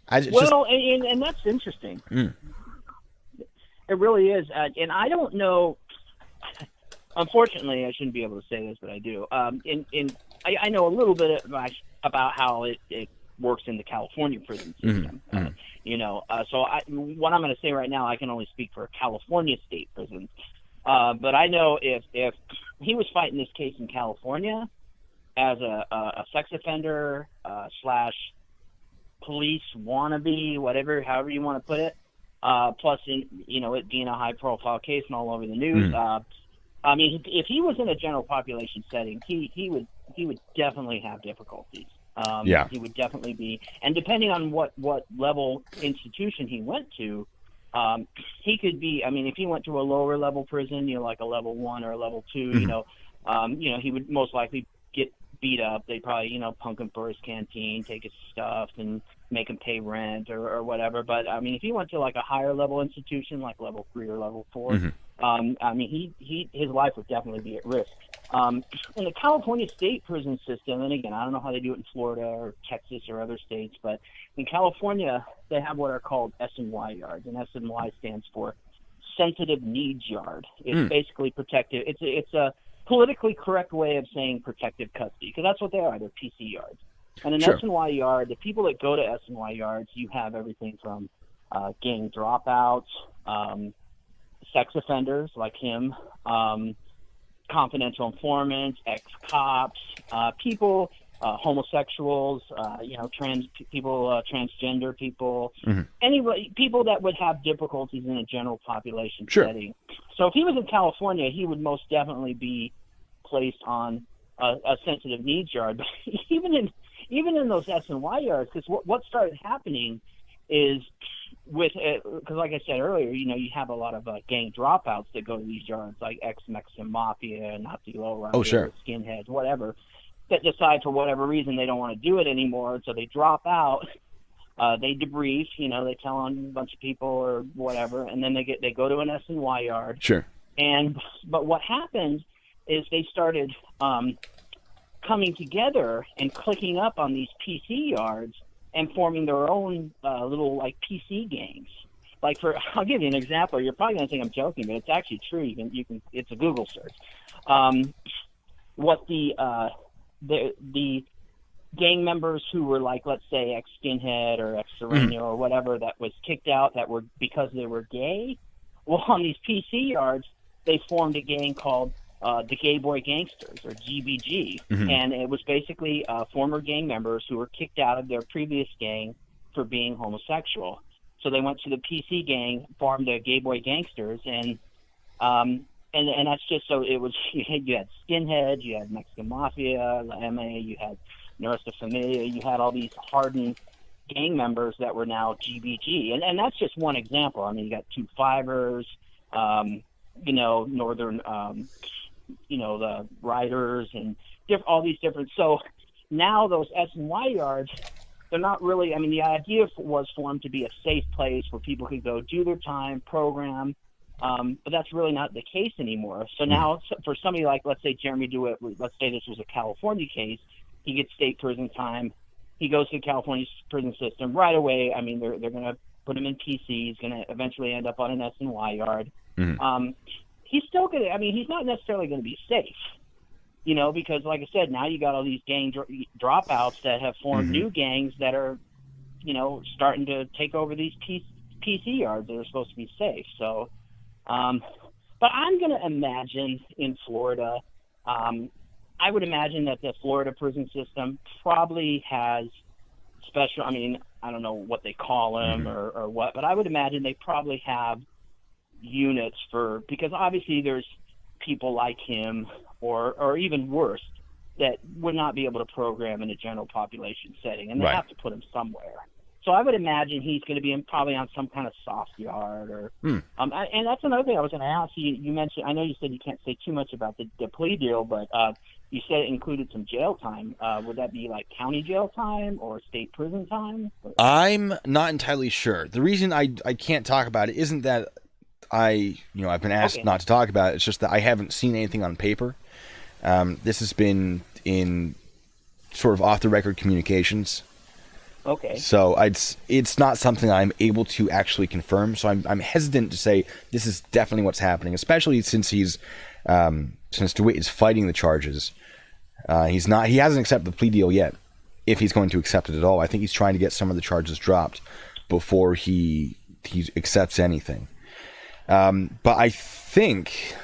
And that's interesting. It really is. And I don't know. Unfortunately, I shouldn't be able to say this, but I do. I know a little bit about how it works in the California prison system. So what I'm going to say right now, I can only speak for California state prisons. But I know if he was fighting this case in California as a sex offender / police wannabe, however you want to put it, plus it being a high profile case and all over the news. If he was in a general population setting, he would definitely have difficulties. He would definitely be, and depending on what level institution he went to, he could be. If he went to a lower level prison, like a level 1 or a level 2, he would most likely get beat up. They probably, punk him for his canteen, take his stuff, and make him pay rent or whatever. But if he went to like a higher level institution, like level 3 or level 4, his life would definitely be at risk. In the California state prison system, and again, I don't know how they do it in Florida or Texas or other states, but in California, they have what are called S&Y yards, and S&Y stands for sensitive needs yard. It's basically protective. It's a politically correct way of saying protective custody, because that's what they are. They're PC yards. And in S&Y yard, the people that go to S&Y yards, you have everything from gang dropouts, sex offenders like him, confidential informants, ex-cops, people, homosexuals, transgender people, anybody, people that would have difficulties in a general population setting. So if he was in California, he would most definitely be placed on a sensitive needs yard. But even in those S&Y yards, because what started happening is because like I said earlier, you have a lot of gang dropouts that go to these yards, like ex-Mexican mafia, Nazi lowriders, skinheads, whatever, that decide for whatever reason they don't want to do it anymore, so they drop out. They debrief, they tell on a bunch of people or whatever, and then they go to an S&Y yard. But what happened is they started coming together and clicking up on these PC yards and forming their own little like PC gangs. Like I'll give you an example. You're probably going to think I'm joking, but it's actually true. You can it's a Google search. What the gang members who were like, let's say, ex-skinhead or ex-Sereno or whatever that was kicked out that were because they were gay. Well, on these PC yards, they formed a gang called the Gay Boy Gangsters, or GBG, and it was basically former gang members who were kicked out of their previous gang for being homosexual. So they went to the PC gang, formed the Gay Boy Gangsters, and that's just so it was. You had skinheads, you had Mexican Mafia, La MA, you had Nuestra Familia, you had all these hardened gang members that were now GBG, and that's just one example. You got 2-5ers, Northern. The riders and all these different. So now those S&Y yards, they're not really. The idea was for them to be a safe place where people could go do their time, program, But that's really not the case anymore. So now, for somebody like, let's say Jeremy DeWitt, let's say this was a California case, he gets state prison time. He goes to the California prison system right away. I mean, they're going to put him in PC. He's going to eventually end up on an S&Y yard. He's still going to, I mean, he's not necessarily going to be safe, you know, because like I said, now you got all these gang dropouts that have formed new gangs that are, you know, starting to take over these PC yards that are supposed to be safe. So, but I'm going to imagine in Florida, I would imagine that the Florida prison system probably has special, I mean, I don't know what they call them or what, but I would imagine they probably have units for, because obviously there's people like him or even worse that would not be able to program in a general population setting, and they have to put him somewhere. So I would imagine he's going to be probably on some kind of soft yard, or and that's another thing I was going to ask you. You mentioned, I know you said you can't say too much about the plea deal, but you said it included some jail time. Would that be like county jail time or state prison time? I'm not entirely sure. The reason I can't talk about it isn't that I've been asked not to talk about it. It's just that I haven't seen anything on paper. This has been in sort of off the record communications. Okay. So it's not something I'm able to actually confirm. So I'm hesitant to say this is definitely what's happening, especially since since DeWitt is fighting the charges. He hasn't accepted the plea deal yet, if he's going to accept it at all. I think he's trying to get some of the charges dropped before he accepts anything. But I think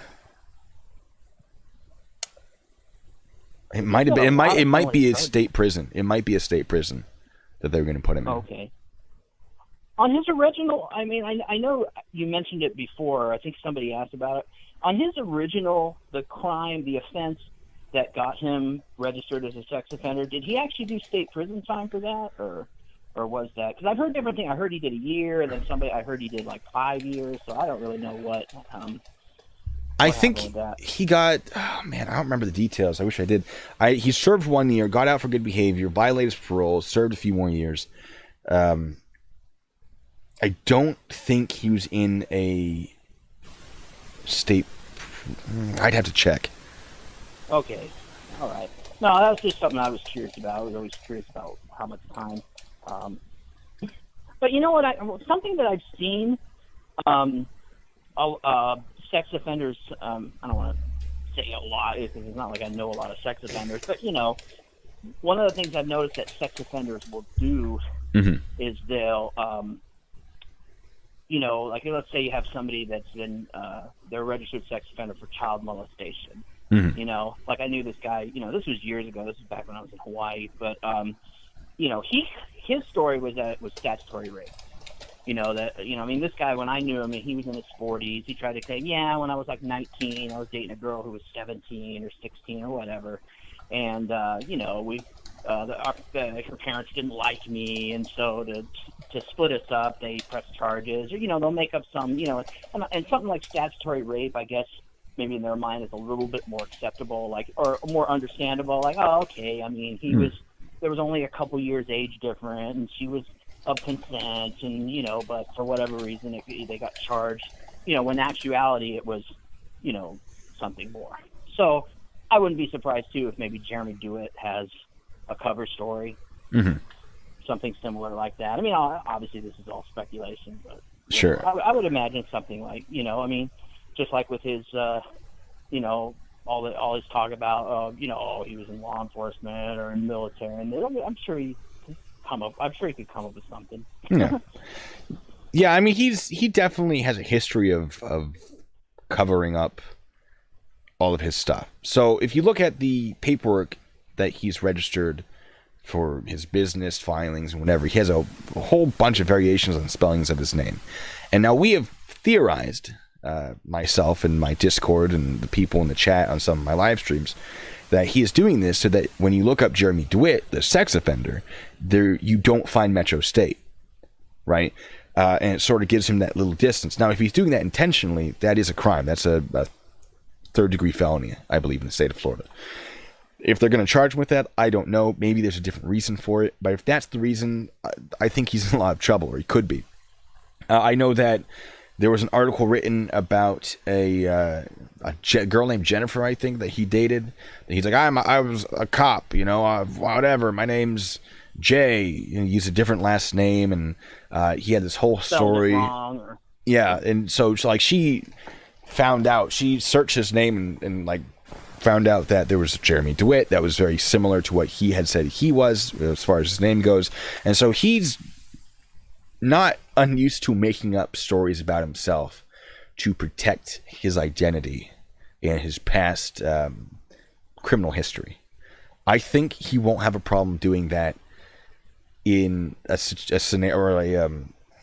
it might be a state prison. It might be a state prison that they're going to put him in. Okay. On his original, I mean, I know you mentioned it before. I think somebody asked about it. On his original, the crime, the offense that got him registered as a sex offender, did he actually do state prison time for that, or was that? Because I've heard different things. I heard he did a year, and then I heard he did like 5 years. So I don't really know what. I think he got. Oh man, I don't remember the details. I wish I did. He served 1 year, got out for good behavior, violated his parole, served a few more years. I don't think he was in a state. I'd have to check. Okay, all right. No, that was just something I was curious about. I was always curious about how much time. But you know what? Something that I've seen. Sex offenders, I don't want to say a lot because it's not like I know a lot of sex offenders, but, you know, one of the things I've noticed that sex offenders will do is they'll, you know, like let's say you have somebody that's been, they're a registered sex offender for child molestation. You know, like I knew this guy, you know, this was years ago. This was back when I was in Hawaii, but, you know, his story was that it was statutory rape. You know, I mean, this guy, when I knew him, he was in his 40s. He tried to say, yeah, when I was like 19, I was dating a girl who was 17 or 16 or whatever. And, you know, her parents didn't like me. And so to split us up, they press charges. Or, you know, they'll make up some, you know, and something like statutory rape, I guess, maybe in their mind is a little bit more acceptable, like, or more understandable. Like, oh, okay, I mean, there was only a couple years age difference, and she was of consent, and, you know, but for whatever reason they got charged, you know, when in actuality it was, you know, something more. So I wouldn't be surprised too if maybe Jeremy DeWitt has a cover story, something similar like that. I mean, obviously this is all speculation, but sure, know, I would imagine something like, you know, I mean, just like with his, you know, all his talk about, you know, he was in law enforcement or in military, and I'm sure he could come up with something. Yeah. I mean, he definitely has a history of covering up all of his stuff. So if you look at the paperwork that he's registered for his business filings and whatever, he has a whole bunch of variations on spellings of his name. And now we have theorized, myself and my Discord and the people in the chat on some of my live streams, that he is doing this so that when you look up Jeremy DeWitt, the sex offender, there you don't find Metro State, right? And it sort of gives him that little distance. Now, if he's doing that intentionally, that is a crime. That's a third-degree felony, I believe, in the state of Florida. If they're going to charge him with that, I don't know. Maybe there's a different reason for it. But if that's the reason, I think he's in a lot of trouble, or he could be. I know that There was an article written about a girl named Jennifer, I think, that he dated. And he's like, I was a cop, you know, whatever. My name's Jay. And he used a different last name, and he had this whole story. Yeah, and so like she found out, she searched his name and like found out that there was Jeremy DeWitt that was very similar to what he had said he was as far as his name goes. And so he's not unused to making up stories about himself to protect his identity and his past criminal history. I think he won't have a problem doing that in a scenario, or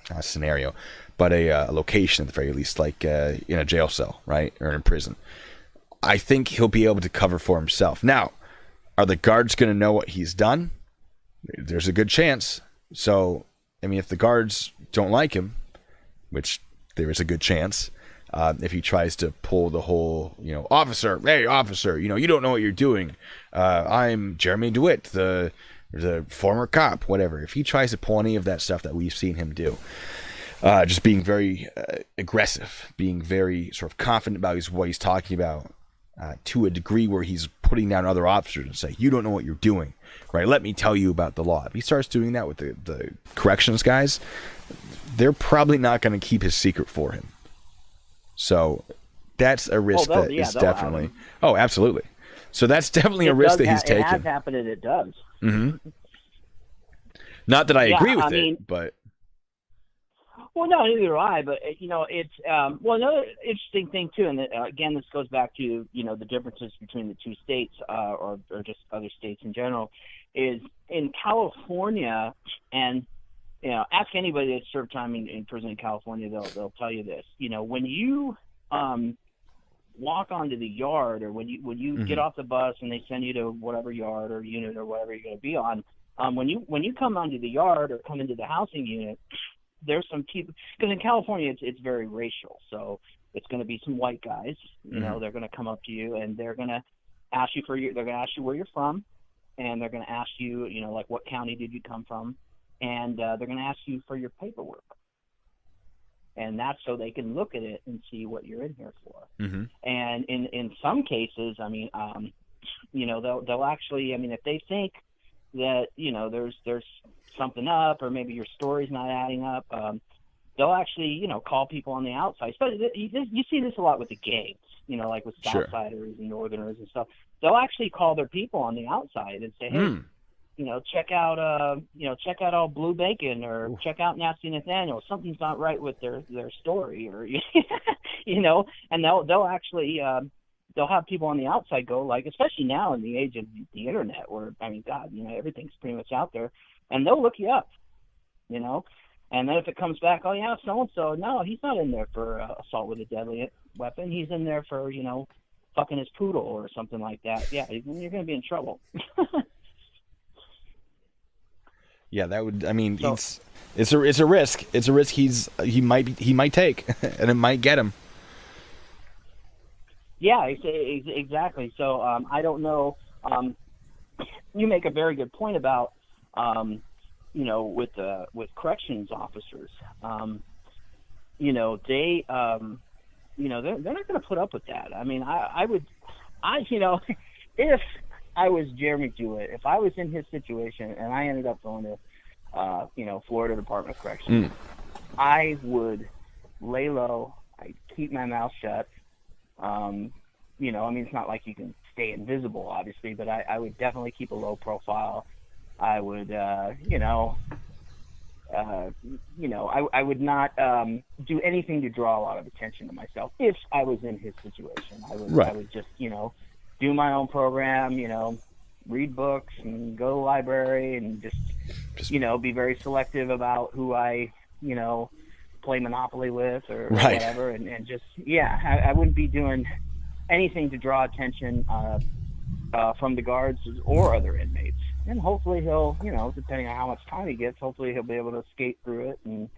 not a scenario, but a location at the very least, like in a jail cell, right, or in prison. I think he'll be able to cover for himself. Now, are the guards going to know what he's done? There's a good chance. So, I mean, if the guards don't like him, which there is a good chance, if he tries to pull the whole, you know, hey, officer, you know, you don't know what you're doing. I'm Jeremy DeWitt, the former cop, whatever. If he tries to pull any of that stuff that we've seen him do, just being very aggressive, being very sort of confident about what he's talking about, to a degree where he's putting down other officers and say, you don't know what you're doing, right? Let me tell you about the law. If he starts doing that with the corrections guys, they're probably not going to keep his secret for him. So that's a risk that is definitely... Oh, absolutely. So that's definitely a risk that he's taking. It has happened and it does. Mm-hmm. Not that I agree with it, but... Well, no, neither do I. But you know, it's another interesting thing too, and again, this goes back to, you know, the differences between the two states, or just other states in general, is in California, and you know, ask anybody that served time in prison in California, they'll tell you this. You know, when you walk onto the yard, or when you mm-hmm. get off the bus and they send you to whatever yard or unit or whatever you're going to be on, when you come onto the yard or come into the housing unit, there's some people, because in California it's very racial, so it's going to be some white guys, you know, they're going to come up to you and they're going to ask you where you're from, and they're going to ask you, you know, like, what county did you come from, and they're going to ask you for your paperwork, and that's so they can look at it and see what you're in here for. Mm-hmm. And in some cases, I mean, you know, they'll actually, I mean, if they think that, you know, there's something up, or maybe your story's not adding up, they'll actually, you know, call people on the outside. But you see this a lot with the gangs, you know, like with Southsiders and Northerners and stuff. They'll actually call their people on the outside and say, hey, you know, check out all Blue Bacon, or check out NastyNathanial. Something's not right with their story, or you know, and they'll actually they'll have people on the outside go, like, especially now in the age of the internet, where, I mean, God, you know, everything's pretty much out there. And they'll look you up, you know. And then if it comes back, oh, yeah, so-and-so, no, he's not in there for assault with a deadly weapon. He's in there for, you know, fucking his poodle or something like that. Yeah, you're going to be in trouble. Yeah, that would, I mean, so, it's a risk. It's a risk he might take, and it might get him. Yeah, exactly. So I don't know. You make a very good point about, you know, with corrections officers, you know, they, you know, they're not going to put up with that. I mean, I would, you know, if I was Jeremy DeWitt, if I was in his situation and I ended up going to, you know, Florida Department of Corrections, I would lay low. I'd keep my mouth shut. You know, I mean, it's not like you can stay invisible, obviously, but I would definitely keep a low profile. I would, you know, I would not do anything to draw a lot of attention to myself if I was in his situation. I would just, you know, do my own program, you know, read books and go to the library, and just you know, be very selective about who I, you know, play Monopoly with or whatever, and just, yeah, I wouldn't be doing anything to draw attention from the guards or other inmates. And hopefully he'll, you know, depending on how much time he gets, hopefully he'll be able to skate through it and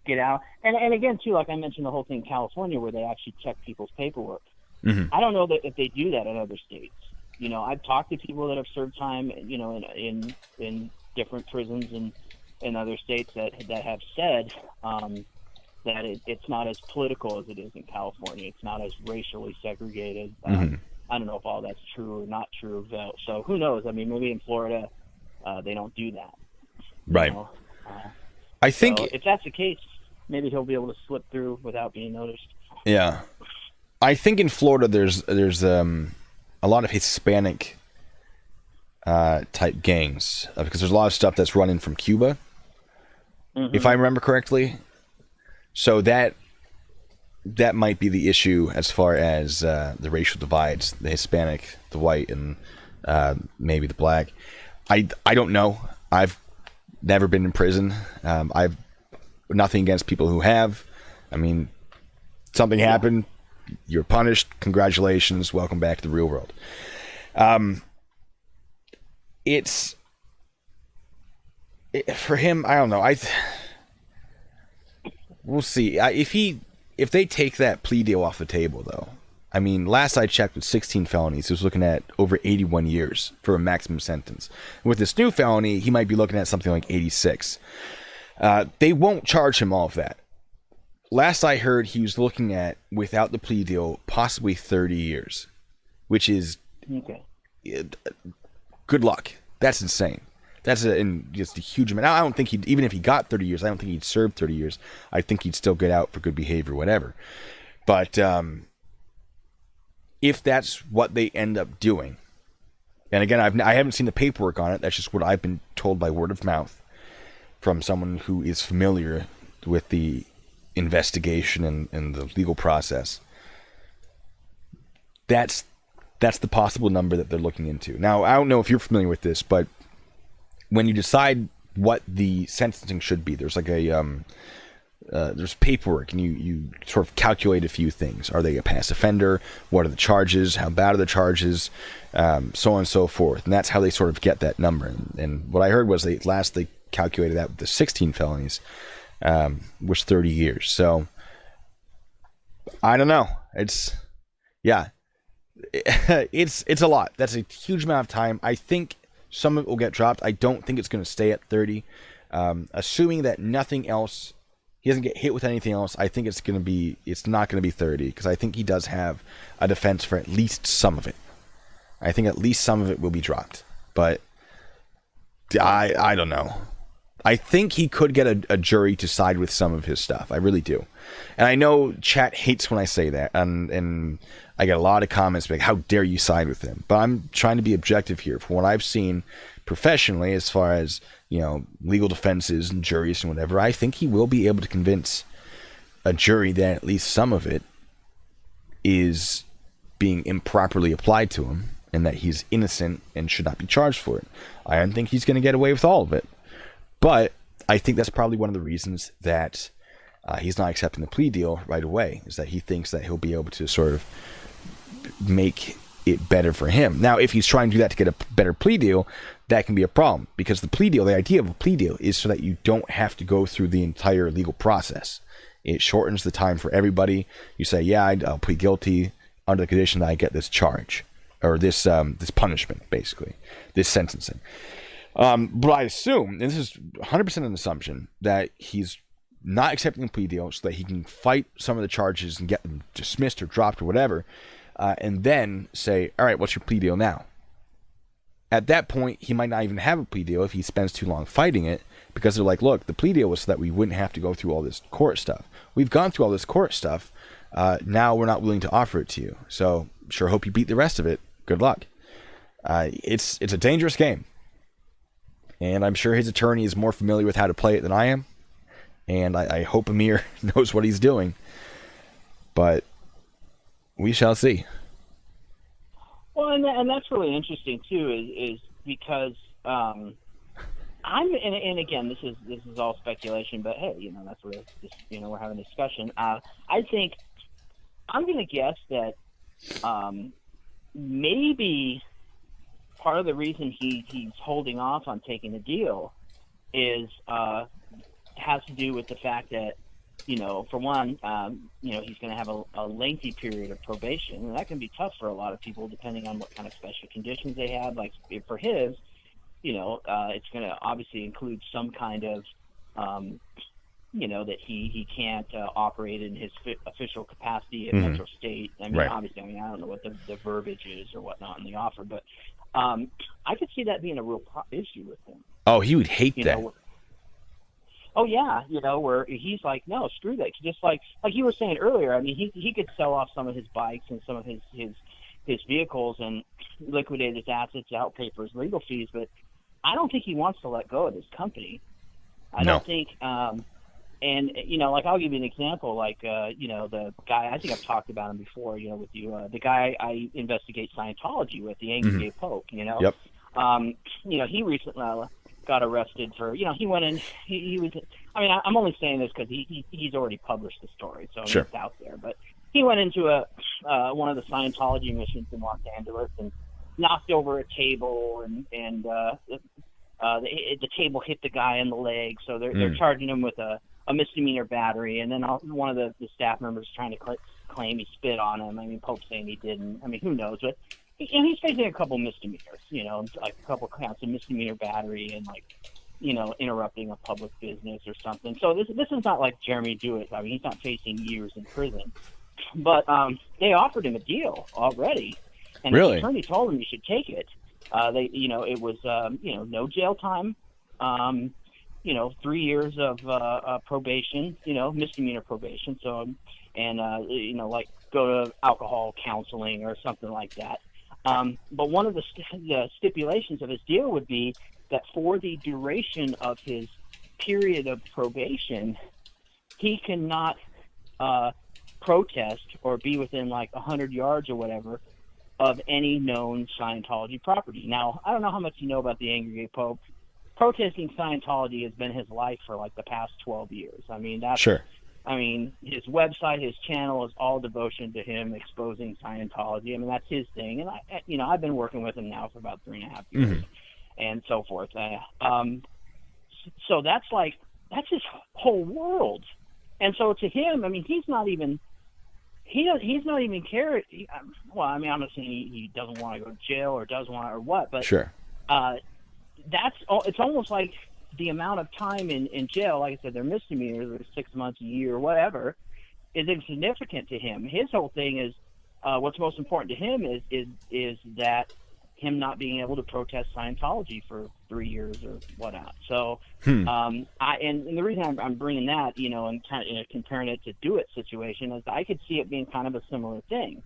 get out. And again, too, like I mentioned, the whole thing in California where they actually check people's paperwork. Mm-hmm. I don't know that if they do that in other states. You know, I've talked to people that have served time, you know, in different prisons in other states that have said that it's not as political as it is in California. It's not as racially segregated. I don't know if all that's true or not true. So who knows? I mean, maybe in Florida they don't do that. Right. I think if that's the case, maybe he'll be able to slip through without being noticed. Yeah, I think in Florida there's a lot of Hispanic type gangs because there's a lot of stuff that's running from Cuba, if I remember correctly. So that might be the issue as far as the racial divides: the Hispanic, the white, and maybe the black. I don't know. I've never been in prison. I've nothing against people who have. I mean, something happened. You're punished. Congratulations. Welcome back to the real world. For him, I don't know. We'll see. If they take that plea deal off the table, though, I mean, last I checked, with 16 felonies, he was looking at over 81 years for a maximum sentence. With this new felony, he might be looking at something like 86. They won't charge him all of that. Last I heard, he was looking at, without the plea deal, possibly 30 years, which is good luck. That's insane. That's just a huge amount. I don't think even if he got 30 years, I don't think he'd serve 30 years. I think he'd still get out for good behavior, whatever. But if that's what they end up doing, and again, I haven't seen the paperwork on it. That's just what I've been told by word of mouth from someone who is familiar with the investigation and the legal process. That's the possible number that they're looking into. Now, I don't know if you're familiar with this, but when you decide what the sentencing should be, there's like there's paperwork, and you sort of calculate a few things. Are they a past offender? What are the charges? How bad are the charges? So on and so forth. And that's how they sort of get that number. And what I heard was they calculated that with the 16 felonies, was 30 years. So I don't know. It's a lot. That's a huge amount of time. I think some of it will get dropped. I don't think it's going to stay at 30. Assuming that nothing else, he doesn't get hit with anything else, I think it's not going to be 30, because I think he does have a defense for at least some of it. I think at least some of it will be dropped. But I don't know. I think he could get a jury to side with some of his stuff. I really do. And I know chat hates when I say that. And I get a lot of comments like, how dare you side with him? But I'm trying to be objective here. From what I've seen professionally, as far as, legal defenses and juries and whatever, I think he will be able to convince a jury that at least some of it is being improperly applied to him and that he's innocent and should not be charged for it. I don't think he's going to get away with all of it. But I think that's probably one of the reasons that he's not accepting the plea deal right away, is that he thinks that he'll be able to sort of make it better for him. Now, if he's trying to do that to get a better plea deal, that can be a problem, because the idea of a plea deal is so that you don't have to go through the entire legal process. It shortens the time for everybody. You say, yeah, I'll plead guilty under the condition that I get this charge, or this punishment, basically, this sentencing. But I assume, and this is 100% an assumption, that he's not accepting a plea deal so that he can fight some of the charges and get them dismissed or dropped or whatever, and then say, all right, what's your plea deal now? At that point, he might not even have a plea deal if he spends too long fighting it, because they're like, look, the plea deal was so that we wouldn't have to go through all this court stuff. We've gone through all this court stuff. Now we're not willing to offer it to you. So sure hope you beat the rest of it. Good luck. It's a dangerous game. And I'm sure his attorney is more familiar with how to play it than I am. And I hope Amir knows what he's doing. But we shall see. Well, and that's really interesting too, is because and again, this is all speculation, but hey, that's what we're having a discussion. I think I'm going to guess that maybe part of the reason he's holding off on taking the deal has to do with the fact that, for one, he's going to have a lengthy period of probation, and that can be tough for a lot of people depending on what kind of special conditions they have. Like for his, it's going to obviously include some kind of that he can't operate in his official capacity at Mhm. Metro State. I mean, Right. obviously, I don't know what the verbiage is or whatnot in the offer, but I could see that being a real issue with him. Oh, he would hate that. Oh yeah, where he's like, no, screw that. Just like you were saying earlier, I mean, he could sell off some of his bikes and some of his vehicles and liquidate his assets, outpay for his legal fees, but I don't think he wants to let go of his company. I No. don't think, and like I'll give you an example, like the guy, I think I've talked about him before, with you, the guy I investigate Scientology with, the angry gay Pope, Yep. he recently got arrested for, he went in, he was, I mean, I'm only saying this because he's already published the story, so Sure. it's out there, but he went into one of the Scientology missions in Los Angeles and knocked over a table, and the table hit the guy in the leg, so they're charging him with a misdemeanor battery, and then one of the staff members trying to claim he spit on him. I mean, Pope's saying he didn't. I mean, who knows? But he's facing a couple misdemeanors, like a couple counts of misdemeanor battery and interrupting a public business or something. So this is not like Jeremy DeWitt. I mean, he's not facing years in prison. But they offered him a deal already, and Really? the attorney told him you should take it. It was no jail time, 3 years of probation, misdemeanor probation. So, and like go to alcohol counseling or something like that. But one of the stipulations of his deal would be that for the duration of his period of probation, he cannot protest or be within like 100 yards or whatever of any known Scientology property. Now, I don't know how much you know about the Angry Gay Pope. Protesting Scientology has been his life for like the past 12 years. I mean, that's Sure. I mean, his website, his channel is all devotion to him exposing Scientology. I mean, that's his thing. And I've been working with him now for about 3.5 years and so forth. So that's his whole world. And so to him, I mean, he's not even caring. Well, I mean, I'm not saying he doesn't want to go to jail or doesn't want or what, but Sure. It's almost like the amount of time in jail, like I said, they're misdemeanors, or 6 months, a year, or whatever, is insignificant to him. His whole thing is, what's most important to him is that him not being able to protest Scientology for 3 years or whatnot. So, and the reason I'm bringing that, and kind of comparing it to DeWitt's situation is I could see it being kind of a similar thing,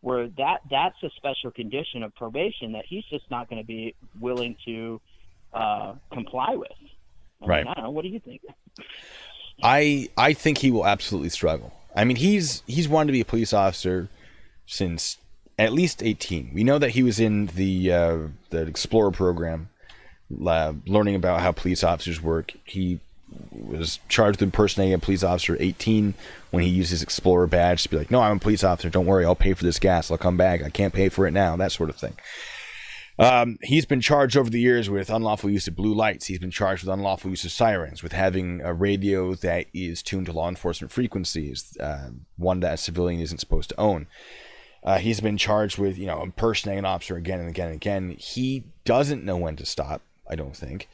where that's a special condition of probation that he's just not going to be willing to comply with. Right. I don't know. What do you think? I think he will absolutely struggle. I mean, he's wanted to be a police officer since at least 18. We know that he was in the Explorer program, learning about how police officers work. He was charged with impersonating a police officer at 18 when he used his Explorer badge to be like, no, I'm a police officer. Don't worry. I'll pay for this gas. I'll come back. I can't pay for it now. That sort of thing. He's been charged over the years with unlawful use of blue lights. He's been charged with unlawful use of sirens, with having a radio that is tuned to law enforcement frequencies, one that a civilian isn't supposed to own. He's been charged with, impersonating an officer again and again and again. He doesn't know when to stop, I don't think.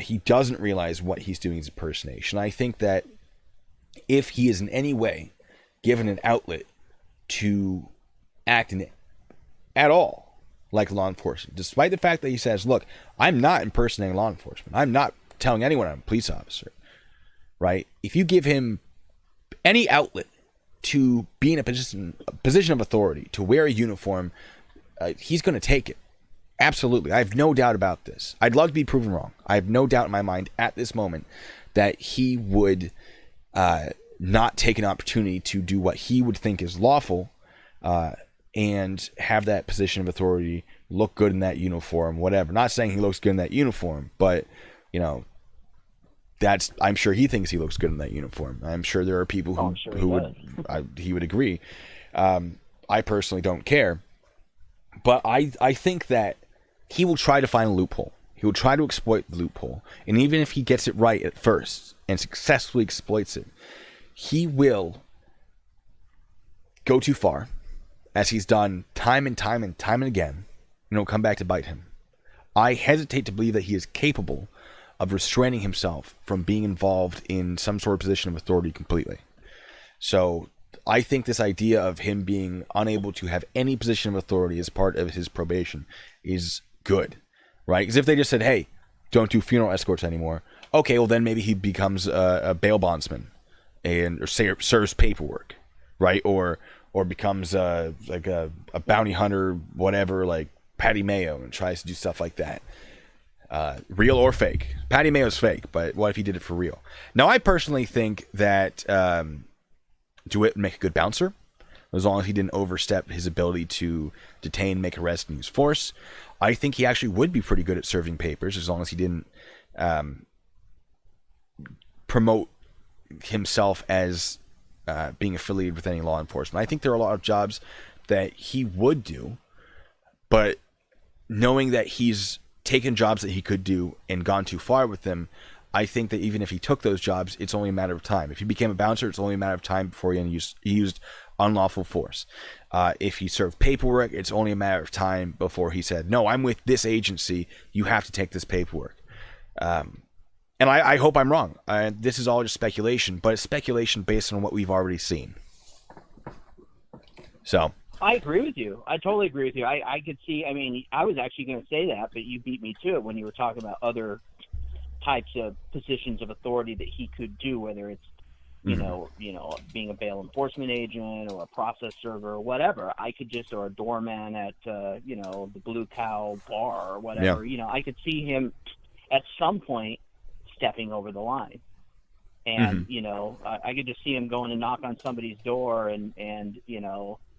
He doesn't realize what he's doing is impersonation. I think that if he is in any way given an outlet to act in at all like law enforcement, despite the fact that he says, look, I'm not impersonating law enforcement. I'm not telling anyone I'm a police officer, right? If you give him any outlet to be in a position of authority, to wear a uniform, he's going to take it. Absolutely. I have no doubt about this. I'd love to be proven wrong. I have no doubt in my mind at this moment that he would not take an opportunity to do what he would think is lawful, and have that position of authority, look good in that uniform, whatever. Not saying he looks good in that uniform, but, I'm sure he thinks he looks good in that uniform. I'm sure there are people he would agree. I personally don't care, but I think that he will try to find a loophole. He will try to exploit the loophole. And even if he gets it right at first and successfully exploits it, he will go too far, as he's done time and time and time and again, and it'll come back to bite him. I hesitate to believe that he is capable of restraining himself from being involved in some sort of position of authority completely. So I think this idea of him being unable to have any position of authority as part of his probation is good, right? Because if they just said, hey, don't do funeral escorts anymore, okay, well then maybe he becomes a bail bondsman or serves paperwork, right? Or becomes like a bounty hunter, whatever, like Patty Mayo, and tries to do stuff like that. Real or fake. Patty Mayo's fake, but what if he did it for real? Now, I personally think that DeWitt would make a good bouncer, as long as he didn't overstep his ability to detain, make arrests, and use force. I think he actually would be pretty good at serving papers, as long as he didn't promote himself as being affiliated with any law enforcement. I think there are a lot of jobs that he would do, but knowing that he's taken jobs that he could do and gone too far with them, I think that even if he took those jobs, it's only a matter of time. If he became a bouncer, it's only a matter of time before he used unlawful force. If he served paperwork, it's only a matter of time before he said, no, I'm with this agency, you have to take this paperwork. And I hope I'm wrong. This is all just speculation, but it's speculation based on what we've already seen. So I agree with you. I totally agree with you. I could see, I mean, I was actually going to say that, but you beat me to it when you were talking about other types of positions of authority that he could do, whether it's, you know, being a bail enforcement agent or a process server or whatever. I could just, or a doorman at, the Blue Cow bar or whatever. Yeah. You know, I could see him at some point stepping over the line. And, I could just see him going to knock on somebody's door and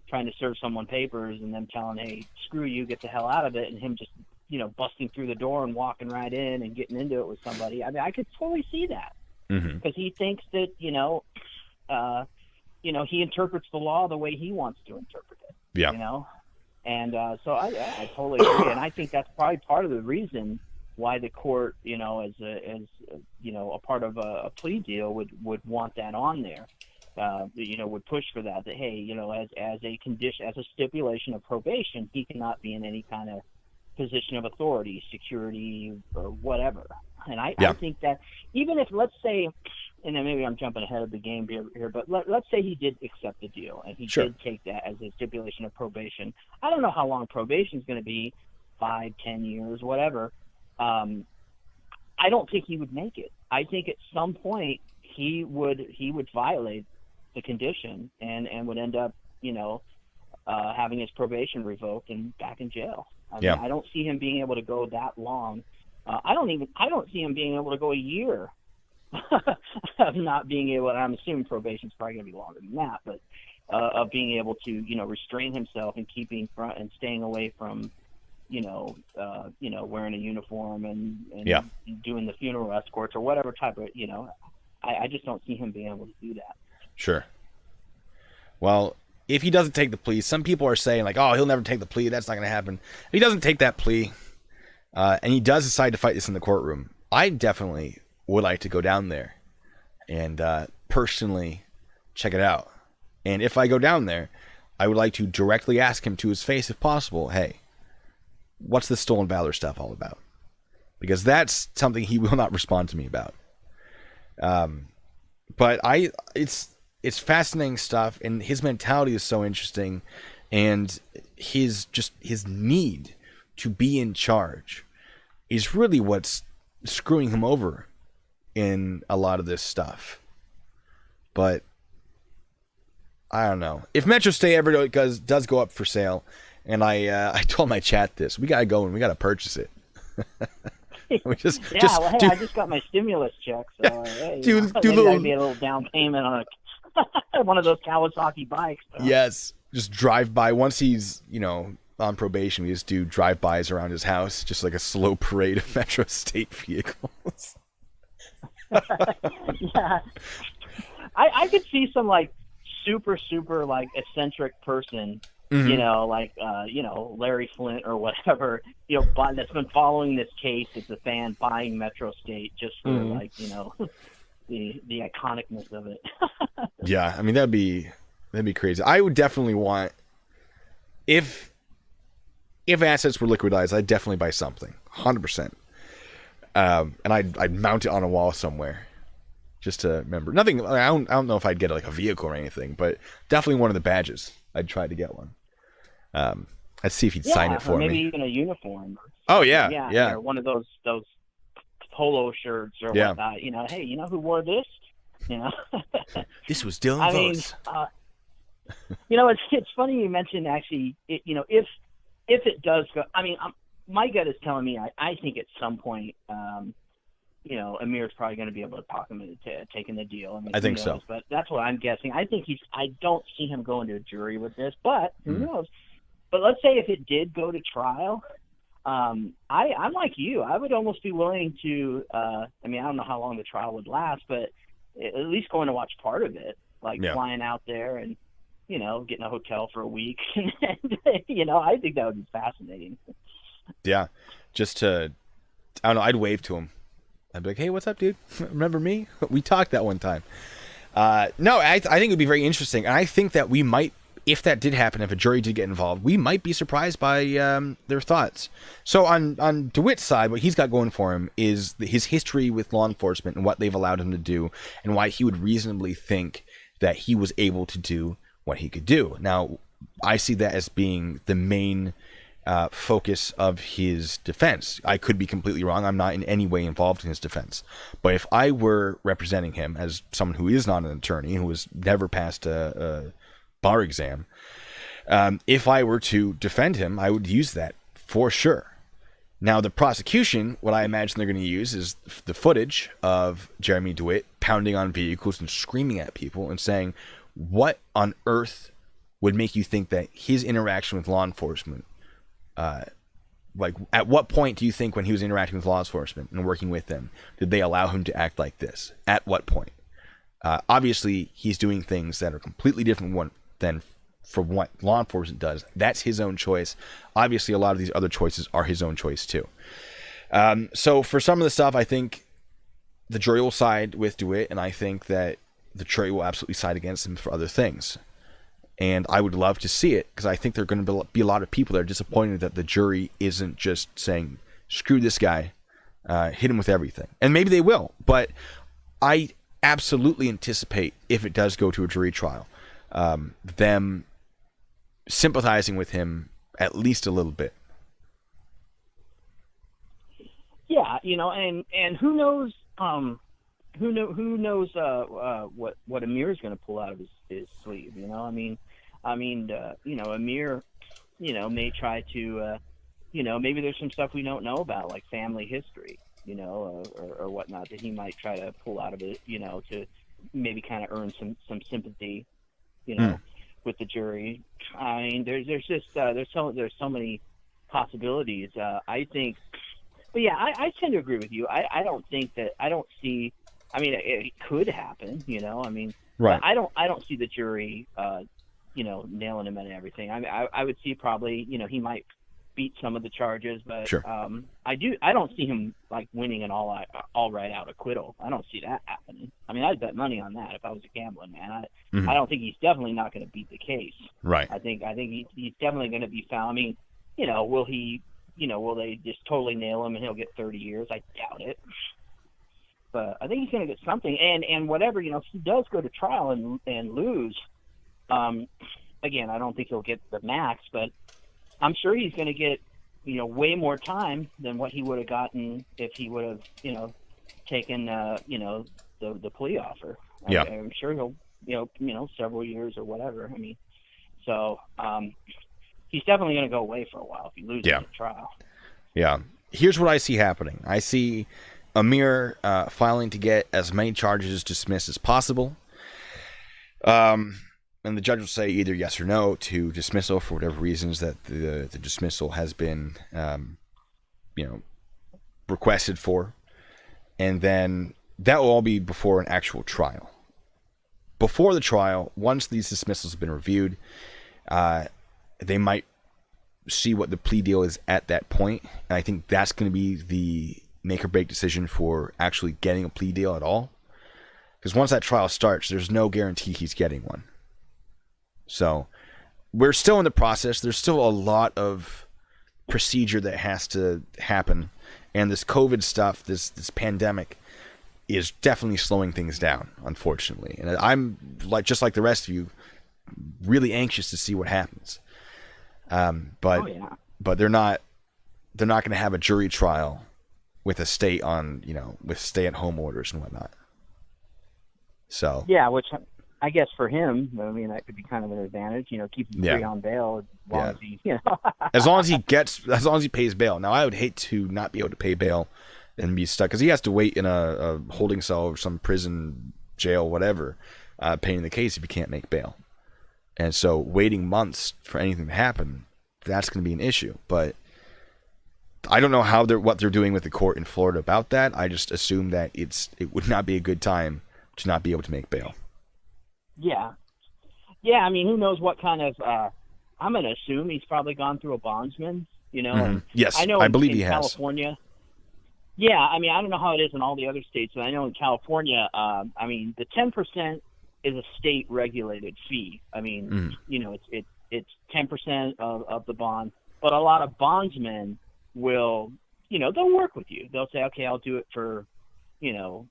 trying to serve someone papers and them telling, hey, screw you, get the hell out of it. And him just, busting through the door and walking right in and getting into it with somebody. I mean, I could totally see that because he thinks that, he interprets the law the way he wants to interpret it. Yeah. And so I totally agree. And I think that's probably part of the reason why the court, as a part of a plea deal would want that on there. Would push for that, hey, as a condition, as a stipulation of probation, he cannot be in any kind of position of authority, security, or whatever. And I think that even if, let's say, and then maybe I'm jumping ahead of the game here, but let's say he did accept the deal and he did take that as a stipulation of probation. I don't know how long probation is going to be, 5, 10 years, whatever. I don't think he would make it. I think at some point he would violate the condition and would end up, having his probation revoked and back in jail. I mean, I don't see him being able to go that long. I don't see him being able to go a year of not being able, and I'm assuming probation is probably going to be longer than that, but of being able to, restrain himself and keeping front and staying away from, wearing a uniform and doing the funeral escorts or whatever type of, I just don't see him being able to do that. Sure. Well, if he doesn't take the plea, some people are saying like, oh, he'll never take the plea. That's not going to happen. If he doesn't take that plea, and he does decide to fight this in the courtroom, I definitely would like to go down there and personally check it out. And if I go down there, I would like to directly ask him to his face, if possible, hey, what's this stolen valor stuff all about? Because that's something he will not respond to me about. But it's fascinating stuff, and his mentality is so interesting, and his need to be in charge is really what's screwing him over in a lot of this stuff. But I don't know. If Metro State ever does go up for sale, and I told my chat this, we gotta go and we gotta purchase it. I just got my stimulus check, so hey, do I be a little down payment on one of those Kawasaki bikes. So. Yes, just drive by. Once he's on probation, we just do drive-bys around his house, just like a slow parade of Metro State vehicles. Yeah, I could see some like super like eccentric person. Larry Flint or whatever, that's been following this case as a fan, buying Metro State just for the iconicness of it. Yeah, I mean that'd be crazy. I would definitely want, if assets were liquidized, I'd definitely buy something, 100%. And I'd mount it on a wall somewhere just to remember. Nothing. I don't know if I'd get like a vehicle or anything, but definitely one of the badges. I'd try to get one. I'd see if he'd sign it for maybe me. even a uniform. Oh yeah. Or one of those polo shirts or whatnot. You know, hey, you know who wore this? You know, this was Dylan Vos. You know, it's funny you mentioned actually. You know, if it does go, I mean, my gut is telling me I think at some point, you know, Amir's probably going to be able to talk him into taking the deal. I mean, I think so, but that's what I'm guessing. I don't see him going to a jury with this, but who knows? But let's say if it did go to trial, I'm like you. I would almost be willing to. I mean, I don't know how long the trial would last, but at least going to watch part of it, like flying out there and, you know, getting a hotel for a week. And, you know, I think that would be fascinating. Yeah, just to, I don't know. I'd wave to him. I'd be like, "Hey, what's up, dude? Remember me? We talked that one time." No, I think it would be very interesting, and I think that we might. If that did happen, if a jury did get involved, we might be surprised by their thoughts. So on DeWitt's side, what he's got going for him is his history with law enforcement and what they've allowed him to do and why he would reasonably think that he was able to do what he could do. Now, I see that as being the main focus of his defense. I could be completely wrong. I'm not in any way involved in his defense. But if I were representing him as someone who is not an attorney, who has never passed a bar exam, if I were to defend him, I would use that for sure. Now, the prosecution, what I imagine they're going to use is the footage of Jeremy DeWitt pounding on vehicles and screaming at people and saying, what on earth would make you think that his interaction with law enforcement, like at what point do you think when he was interacting with law enforcement and working with them, did they allow him to act like this? At what point? Obviously, he's doing things that are completely different than from what law enforcement does. That's his own choice. Obviously, a lot of these other choices are his own choice too. So for some of the stuff, I think the jury will side with DeWitt, and I think that the jury will absolutely side against him for other things. And I would love to see it, because I think there are going to be a lot of people that are disappointed that the jury isn't just saying, screw this guy, hit him with everything. And maybe they will, but I absolutely anticipate, if it does go to a jury trial, them sympathizing with him at least a little bit. Yeah, you know, and who knows what Amir is going to pull out of his sleeve, you know? I mean, you know, Amir, you know, may try to, you know, maybe there's some stuff we don't know about, like family history, you know, or whatnot, that he might try to pull out of it, you know, to maybe kind of earn some sympathy, you know, with the jury. I mean, there's just there's so many possibilities. I think, but yeah, I tend to agree with you. I don't see. I mean, it could happen, you know. I mean, right. I don't see the jury, you know, nailing him and everything. I mean, I would see probably, you know, he might beat some of the charges, but sure. I don't see him like winning an all right out acquittal. I don't see that happening. I mean, I'd bet money on that if I was a gambling man. I don't think he's definitely not going to beat the case. Right. I think he's definitely going to be found. I mean, you know, will they just totally nail him and he'll get 30 years? I doubt it. But I think he's going to get something. And whatever, you know, if he does go to trial and lose, again, I don't think he'll get the max, but I'm sure he's going to get, you know, way more time than what he would have gotten if he would have, you know, taken, you know, the plea offer. Yeah. I'm sure he'll, you know, several years or whatever. I mean, so he's definitely going to go away for a while if he loses the trial. Yeah. Here's what I see happening. I see Amir filing to get as many charges dismissed as possible. And the judge will say either yes or no to dismissal for whatever reasons that the dismissal has been, you know, requested for. And then that will all be before an actual trial. Before the trial, once these dismissals have been reviewed, they might see what the plea deal is at that point. And I think that's going to be the make or break decision for actually getting a plea deal at all. Because once that trial starts, there's no guarantee he's getting one. So we're still in the process. There's still a lot of procedure that has to happen. And this COVID stuff, this pandemic, is definitely slowing things down, unfortunately. And I'm just like the rest of you, really anxious to see what happens. But they're not going to have a jury trial with a state on, with stay-at-home orders and whatnot. So yeah, which I guess for him, I mean, that could be kind of an advantage. Keep him free on bail as long as he, as long as he pays bail. Now, I would hate to not be able to pay bail and be stuck, because he has to wait in a holding cell or some prison, jail, whatever, paying the case if he can't make bail. And so waiting months for anything to happen, that's going to be an issue. But I don't know what they're doing with the court in Florida about that. I just assume that it would not be a good time to not be able to make bail. Yeah. Yeah, I mean, who knows what kind of I'm going to assume he's probably gone through a bondsman, And yes, I know I believe in he has. California. Yeah, I mean, I don't know how it is in all the other states, but I know in California, I mean, the 10% is a state-regulated fee. I mean, it's 10% of the bond, but a lot of bondsmen will, they'll work with you. They'll say, okay, I'll do it for, 6%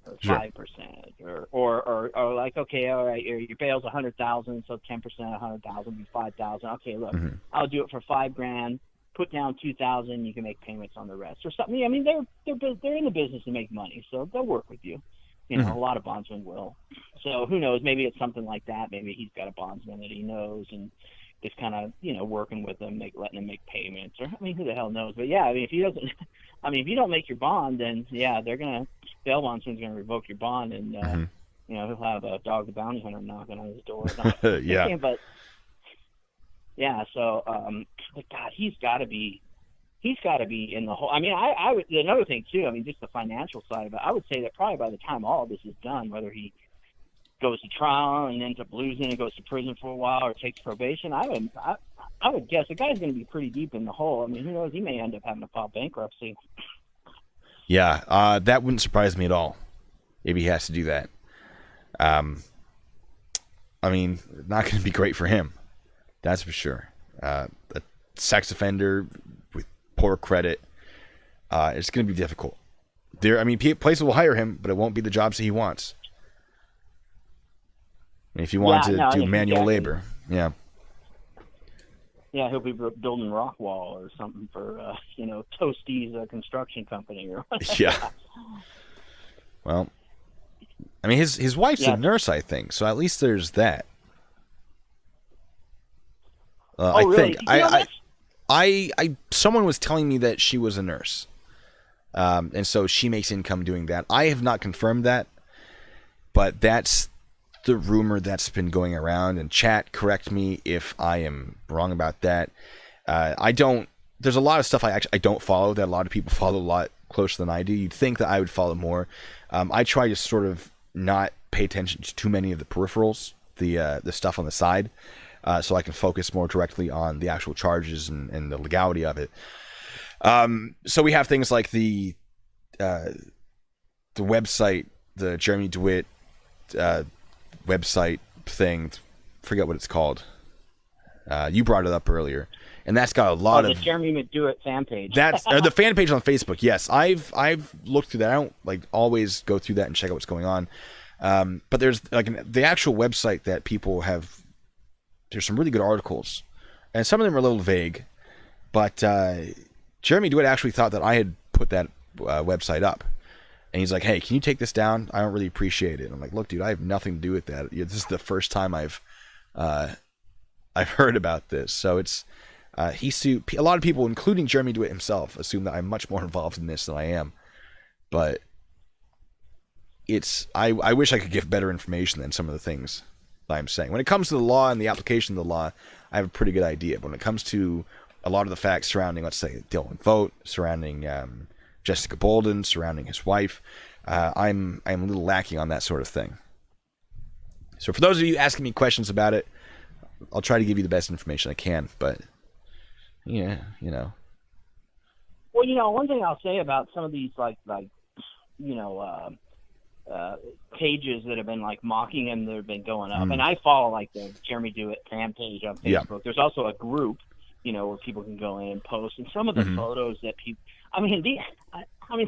or 5%, or like, okay, all right, your bail's $100,000, so 10% of $100,000 would be $5,000. Okay, look, I'll do it for $5,000. Put down $2,000. You can make payments on the rest, or something. I mean, they're in the business to make money, so they'll work with you. A lot of bondsmen will. So who knows? Maybe it's something like that. Maybe he's got a bondsman that he knows and is kind of working with them, letting them make payments. Or I mean, who the hell knows? But yeah, I mean, if he doesn't, if you don't make your bond, then yeah, bail bondsman's gonna revoke your bond, and he'll have a Dog the Bounty Hunter knocking on his door. Yeah. But yeah, so but God, he's got to be in the whole. I mean, I would. Another thing too. I mean, just the financial side of it. I would say that probably by the time all of this is done, whether he goes to trial and ends up losing and goes to prison for a while or takes probation, I would guess the guy's going to be pretty deep in the hole. I mean, who knows? He may end up having to file bankruptcy. Yeah, that wouldn't surprise me at all if he has to do that. I mean, not going to be great for him. That's for sure. A sex offender with poor credit, it's going to be difficult. Places will hire him, but it won't be the jobs that he wants. I mean, if you want to do manual labor, yeah. Yeah, he'll be building rock wall or something for, Toastie's construction company or whatever. Yeah. Well, I mean, his wife's a nurse, I think, so at least there's that. I really? think someone was telling me that she was a nurse, and so she makes income doing that. I have not confirmed that, but that's the rumor that's been going around. And chat, correct me if I am wrong about that. There's a lot of stuff I don't follow that a lot of people follow a lot closer than I do. You'd think that I would follow more. I try to sort of not pay attention to too many of the peripherals, the stuff on the side. So I can focus more directly on the actual charges and the legality of it. So we have things like the website, the Jeremy DeWitt website thing. Forget what it's called. You brought it up earlier, and that's got a lot of the Jeremy DeWitt fan page. That's the fan page on Facebook. Yes, I've looked through that. I don't always go through that and check out what's going on. But there's the actual website that people have. There's some really good articles, and some of them are a little vague, but Jeremy DeWitt actually thought that I had put that website up, and he's like, hey, can you take this down? I don't really appreciate it. I'm like, look, dude, I have nothing to do with that. This is the first time I've heard about this. So it's he sued a lot of people, including Jeremy DeWitt himself, assume that I'm much more involved in this than I am, but I wish I could give better information than some of the things I'm saying. When it comes to the law and the application of the law, I have a pretty good idea. But when it comes to a lot of the facts surrounding, let's say, Dylan Vogt, surrounding Jessica Bolden, surrounding his wife, I'm a little lacking on that sort of thing. So for those of you asking me questions about it, I'll try to give you the best information I can. But yeah, Well, one thing I'll say about some of these pages that have been mocking him that have been going up, and I follow the Jeremy DeWitt fan page on Facebook. Yeah. There's also a group where people can go in and post. And some of the photos that people, I mean,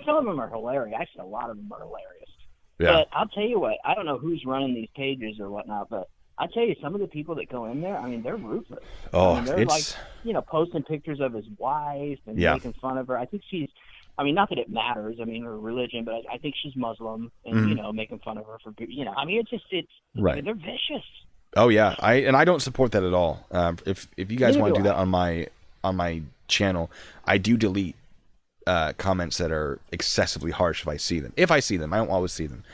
some of them are hilarious. Actually, a lot of them are hilarious. Yeah. But I'll tell you what, I don't know who's running these pages or whatnot, but I tell you, some of the people that go in there, I mean, they're ruthless. Oh, I mean, they're like, posting pictures of his wife and making fun of her. I think she's, I mean, not that it matters, I mean, her religion, but I think she's Muslim and, making fun of her for, I mean, right. I mean, they're vicious. Oh yeah, I don't support that at all. If you guys want to do that on my channel, I do delete comments that are excessively harsh if I see them. If I see them, I don't always see them.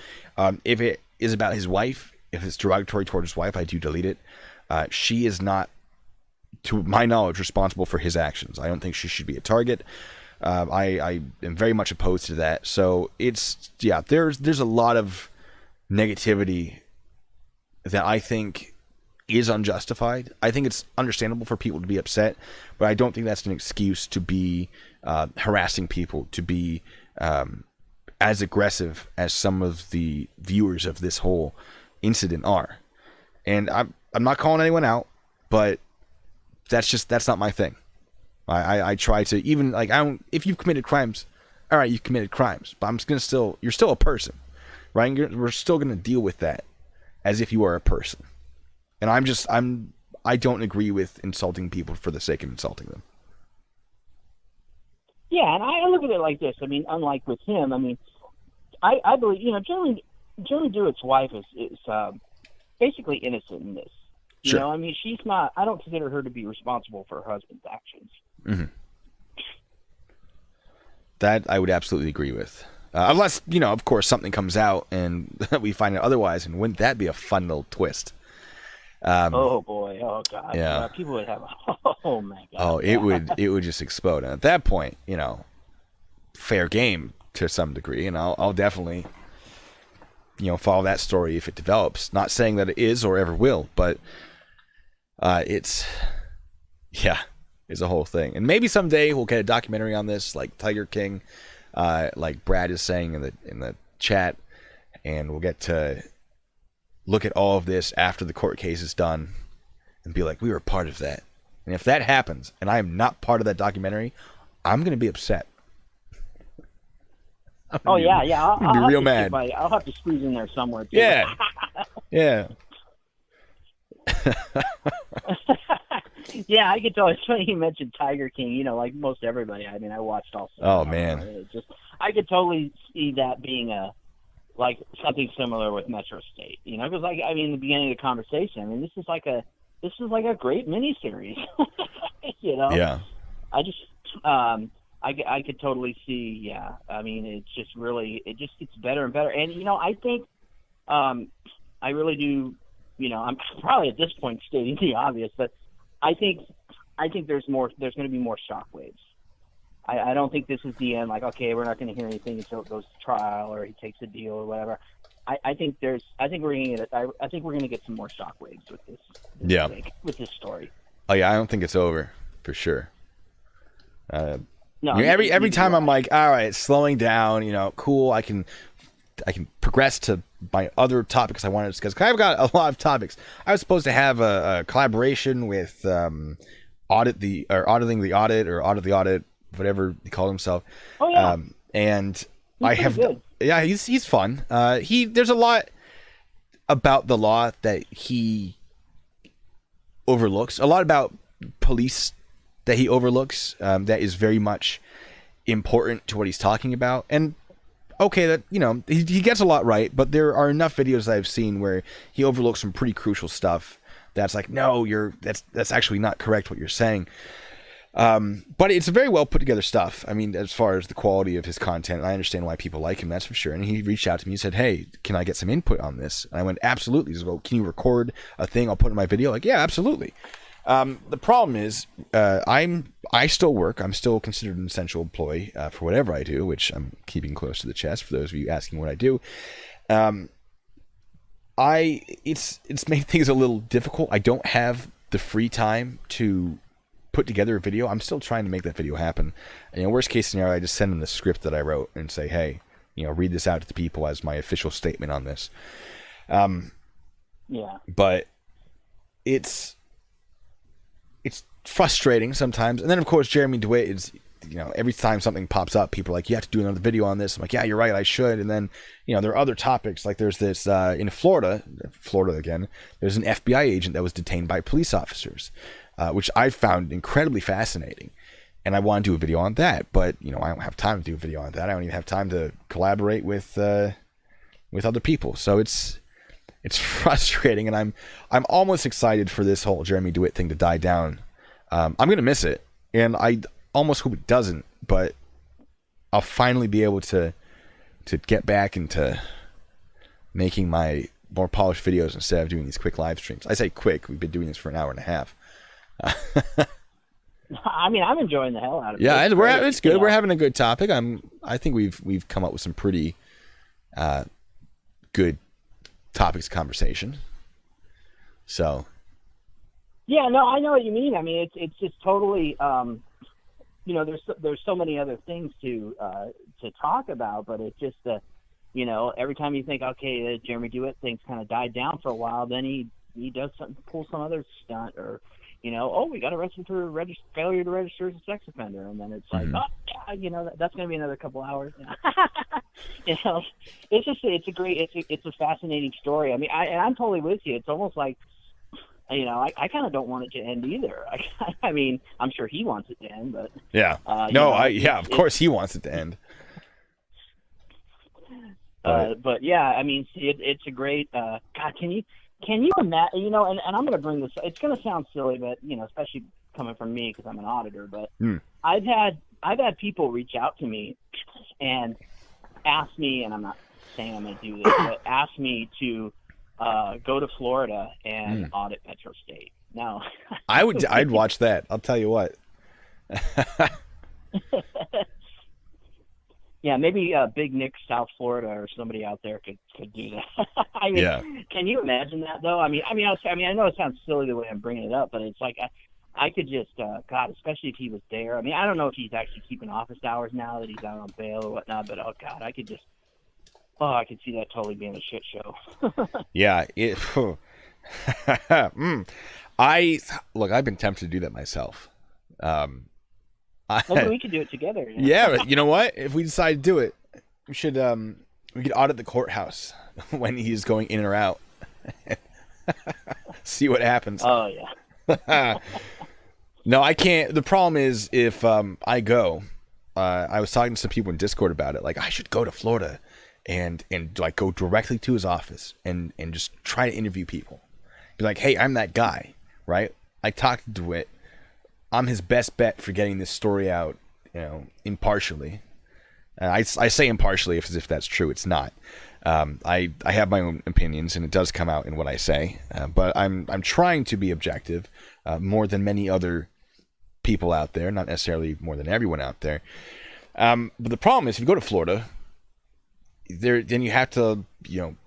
If it is about his wife, if it's derogatory toward his wife, I do delete it. She is not, to my knowledge, responsible for his actions. I don't think she should be a target. I am very much opposed to that. So there's a lot of negativity that I think is unjustified. I think it's understandable for people to be upset, but I don't think that's an excuse to be harassing people, to be as aggressive as some of the viewers of this whole incident are. And I'm not calling anyone out, but that's not my thing. I try to, even like, if you've committed crimes, all right, you've committed crimes, but you're still a person, right? We're still going to deal with that as if you are a person. And I don't agree with insulting people for the sake of insulting them. Yeah, and I look at it like this. I mean, unlike with him, I mean, I believe, Jeremy DeWitt's wife is basically innocent in this. You know, I mean, she's not, I don't consider her to be responsible for her husband's actions. Mm-hmm. That I would absolutely agree with. Unless, of course, something comes out and we find out otherwise, and wouldn't that be a fun little twist? Oh boy! Oh god! Yeah. People would have. Oh my god! Oh, it would just explode. And at that point, fair game to some degree, and I'll definitely, follow that story if it develops. Not saying that it is or ever will, but it's a whole thing. And maybe someday we'll get a documentary on this, like Tiger King, like Brad is saying in the chat, and we'll get to look at all of this after the court case is done and be like, we were part of that. And if that happens and I am not part of that documentary, I'm going to be upset. I'll be real mad. I'll have to squeeze in there somewhere too. Yeah. Yeah. Yeah, I could tell. It's funny you mentioned Tiger King. Like most everybody. I mean, I watched all. Oh man. I could totally see that being like something similar with Metro State, because in the beginning of the conversation, I mean, this is like a great miniseries, Yeah. I just, I could totally see, yeah. I mean, it's just really, it just gets better and better. And, I think, I really do, I'm probably at this point stating the obvious, but I think there's going to be more shockwaves. I don't think this is the end. Like, okay, we're not going to hear anything until it goes to trial or he takes a deal or whatever. I think we're going to get some more shockwaves with this. With this story. Oh yeah, I don't think it's over for sure. No, every time I'm like, all right, it's slowing down. Cool. I can progress to my other topics I wanted to discuss. 'Cause I've got a lot of topics. I was supposed to have a collaboration with Auditing the Audit or Audit the Audit, whatever he called himself. Oh yeah. And he's I have, good. yeah, he's fun. There's a lot about the law that he overlooks. A lot about police that he overlooks. That is very much important to what he's talking about. And okay, that he gets a lot right, but there are enough videos that I've seen where he overlooks some pretty crucial stuff. That's like, no, that's actually not correct what you're saying. But it's very well put together stuff. I mean, as far as the quality of his content, I understand why people like him, that's for sure. And he reached out to me and said, hey, can I get some input on this? And I went, absolutely. He said, well, can you record a thing I'll put in my video? Like, yeah, absolutely. The problem is, I still work. I'm still considered an essential employee, for whatever I do, which I'm keeping close to the chest for those of you asking what I do. It's made things a little difficult. I don't have the free time to put together a video. I'm still trying to make that video happen. And worst case scenario, I just send them the script that I wrote and say, hey, read this out to the people as my official statement on this. Yeah. But it's it's frustrating sometimes. And then of course Jeremy DeWitt is, every time something pops up, people are like, you have to do another video on this. I'm like, yeah, you're right, I should. And then, there are other topics, like there's this, in Florida again, there's an FBI agent that was detained by police officers, which I found incredibly fascinating. And I want to do a video on that, but, I don't have time to do a video on that. I don't even have time to collaborate with other people. So it's frustrating, and I'm almost excited for this whole Jeremy DeWitt thing to die down. I'm going to miss it, and I almost hope it doesn't, but I'll finally be able to get back into making my more polished videos instead of doing these quick live streams. I say quick, we've been doing this for an hour and a half. I mean, I'm enjoying the hell out of it. Yeah, it's good. We're having a good topic. I think we've come up with some pretty good topics of conversation. So. Yeah, no, I know what you mean. I mean, it's just totally. There's so many other things to talk about, but it's just every time you think, okay, the Jeremy DeWitt thing's kind of died down for a while, then he does something, pull some other stunt, or we got arrested for failure to register as a sex offender, and then it's like, that's going to be another couple hours. It's a fascinating story. I mean, I'm totally with you. It's almost like, I kind of don't want it to end either. I mean, I'm sure he wants it to end, but yeah, of course he wants it to end. But yeah, I mean, it's a great. God, can you imagine? And I'm going to bring this. It's going to sound silly, but especially coming from me because I'm an auditor. But I've had people reach out to me and ask me, and I'm not saying I'm going to do this, but ask me to go to Florida and audit Metro State. No, I'd watch that. I'll tell you what. Yeah, maybe Big Nick, South Florida, or somebody out there could do that. I mean, Can you imagine that though? I know it sounds silly the way I'm bringing it up, but it's like I could just, God, especially if he was there. I mean, I don't know if he's actually keeping office hours now that he's out on bail or whatnot, but oh God, I could see that totally being a shit show. Yeah. I've been tempted to do that myself. Maybe we could do it together. Yeah, you know what? If we decide to do it, we could audit the courthouse when he's going in or out. See what happens. Oh yeah. No, I can't. The problem is if I go, I was talking to some people in Discord about it. Like, I should go to Florida and like go directly to his office and just try to interview people. Be like, hey, I'm that guy, right? I talked to DeWitt. I'm his best bet for getting this story out, impartially. I say impartially as if that's true. It's not. I have my own opinions, and it does come out in what I say. But I'm trying to be objective, more than many other people out there, not necessarily more than everyone out there. But the problem is, if you go to Florida, then you have to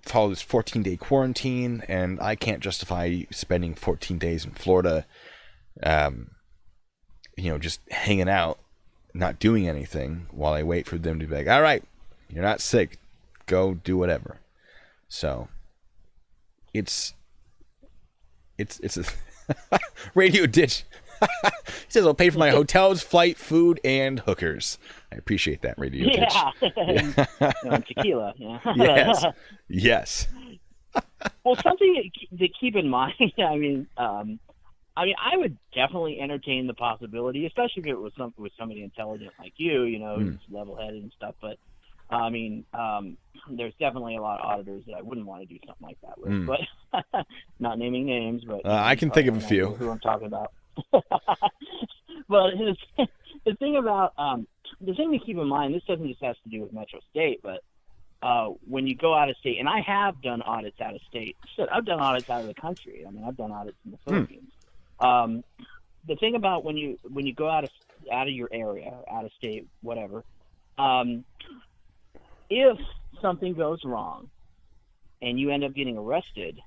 follow this 14-day quarantine, and I can't justify spending 14 days in Florida. Just hanging out, not doing anything while I wait for them to be like, all right, you're not sick, go do whatever. So it's a Radio Ditch. He says I'll pay for my hotels, flight, food, and hookers. I appreciate that, Radio Ditch. Yeah. Tequila. Yeah. Yes. Well, something to keep in mind. I would definitely entertain the possibility, especially if it was with somebody intelligent like you, who's level-headed and stuff. But there's definitely a lot of auditors that I wouldn't want to do something like that with. But not naming names, but I can think of a few who I'm talking about. But the thing to keep in mind, this doesn't just have to do with Metro State, but when you go out of state, and I have done audits out of state. Shit, I've done audits out of the country. I mean, I've done audits in the Philippines. The thing about when you go out of your area, out of state, whatever, if something goes wrong and you end up getting arrested,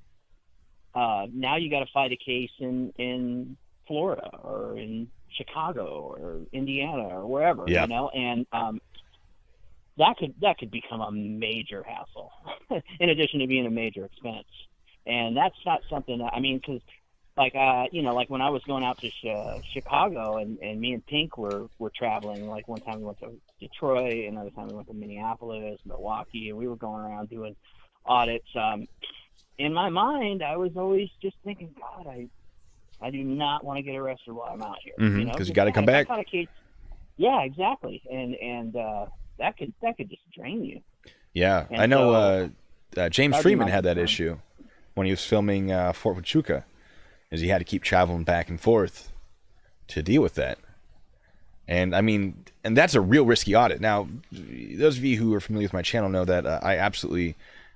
now you got to fight a case in Florida or in Chicago or Indiana or wherever, and that could become a major hassle in addition to being a major expense. And that's not something that, because like when I was going out to Chicago, and me and Pink were traveling. Like one time we went to Detroit, another time we went to Minneapolis, Milwaukee, and we were going around doing audits. In my mind, I was always just thinking, God, I do not want to get arrested while I'm out here. Mm-hmm, 'cause you got to come back. Yeah, exactly, and that could just drain you. Yeah, and I know James Freeman had that issue when he was filming Fort Huachuca, is he had to keep traveling back and forth to deal with that. And I mean, and that's a real risky audit. Now, those of you who are familiar with my channel know that I absolutely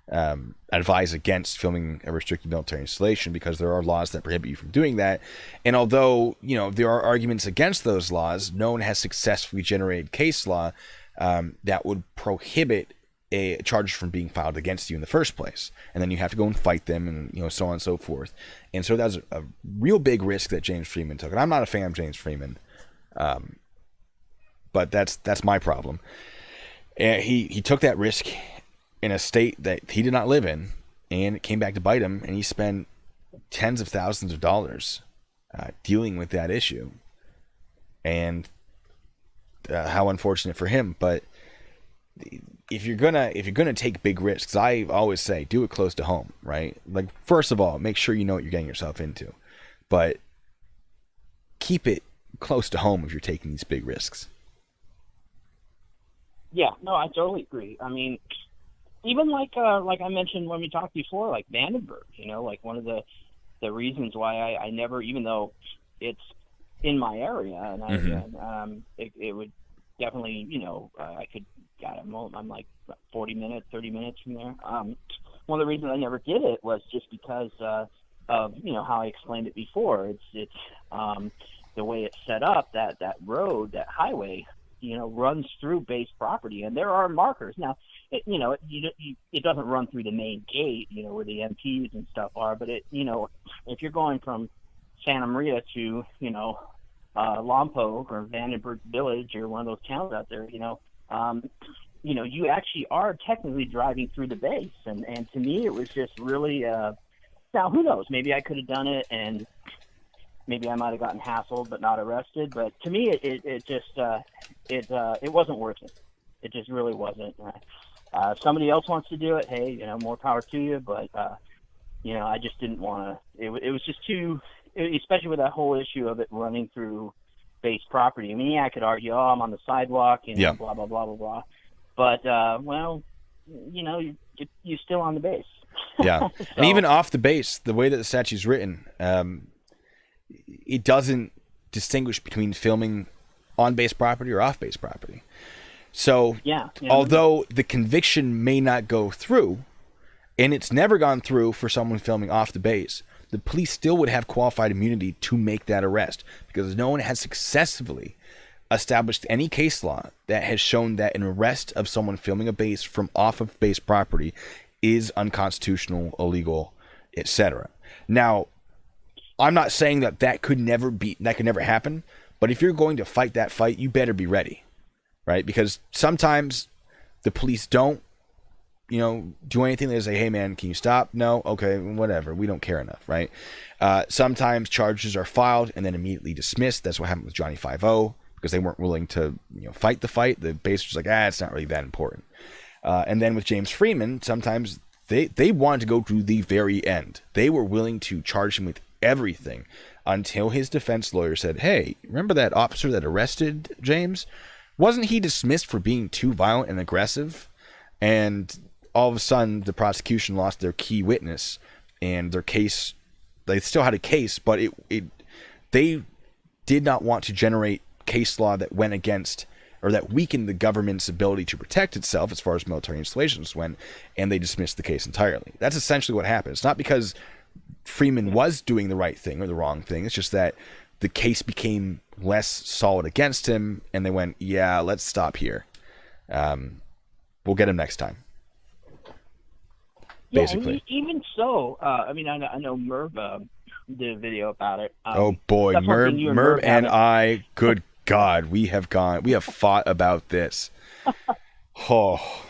advise against filming a restricted military installation, because there are laws that prohibit you from doing that. And although, you know, there are arguments against those laws, no one has successfully generated case law that would prohibit a charge from being filed against you in the first place. And then you have to go and fight them, and, you know, so on and so forth. And so that's a real big risk that James Freeman took. And I'm not a fan of James Freeman, but that's my problem. And he took that risk in a state that he did not live in, and it came back to bite him, and he spent tens of thousands of dollars dealing with that issue. And how unfortunate for him. But if you're gonna take big risks, I always say do it close to home, right? Like, first of all, make sure you know what you're getting yourself into, but keep it close to home if you're taking these big risks. Yeah, no, I totally agree. I mean, even like I mentioned when we talked before, like Vandenberg, you know, like one of the reasons why I never, even though it's in my area, and it would definitely, you know, I could, God, I'm like 40 minutes, 30 minutes from there. One of the reasons I never did it was just because of, you know, how I explained it before. It's the way it's set up, that road, that highway, you know, runs through base property, and there are markers. Now, it doesn't run through the main gate, you know, where the MPs and stuff are, but it, you know, if you're going from Santa Maria to, you know, Lompoc or Vandenberg Village or one of those towns out there, you know, you actually are technically driving through the base, and to me it was just really now who knows, maybe I could have done it and maybe I might have gotten hassled but not arrested, but to me it just it wasn't worth it. It just really wasn't. If somebody else wants to do it, hey, you know, more power to you, but you know, I just didn't want to. It was just too, especially with that whole issue of it running through base property. I mean, yeah, I could argue, I'm on the sidewalk, and blah blah blah blah blah, but well, you know, you're still on the base. Yeah, so, and even off the base, the way that the statute's written, it doesn't distinguish between filming on base property or off base property. So, although the conviction may not go through, and it's never gone through for someone filming off the base, the police still would have qualified immunity to make that arrest, because no one has successfully established any case law that has shown that an arrest of someone filming a base from off of base property is unconstitutional, illegal, etc. Now, I'm not saying that could never happen, but if you're going to fight that fight, you better be ready, right? Because sometimes the police don't, you know, do anything. They say, hey man, can you stop? No? Okay, whatever. We don't care enough, right? Sometimes charges are filed and then immediately dismissed. That's what happened with Johnny 5-0, because they weren't willing to, you know, fight the fight. The base was like, it's not really that important. And then with James Freeman, sometimes they wanted to go to the very end. They were willing to charge him with everything until his defense lawyer said, hey, remember that officer that arrested James? Wasn't he dismissed for being too violent and aggressive? And all of a sudden, the prosecution lost their key witness, and their case, they still had a case, but they did not want to generate case law that went against, or that weakened the government's ability to protect itself as far as military installations went, and they dismissed the case entirely. That's essentially what happened. It's not because Freeman was doing the right thing or the wrong thing. It's just that the case became less solid against him, and they went, yeah, let's stop here. We'll get him next time. Basically. Yeah, even so, I mean, I know Merv did a video about it. Oh boy, Merv and I, good God, we have fought about this. Oh.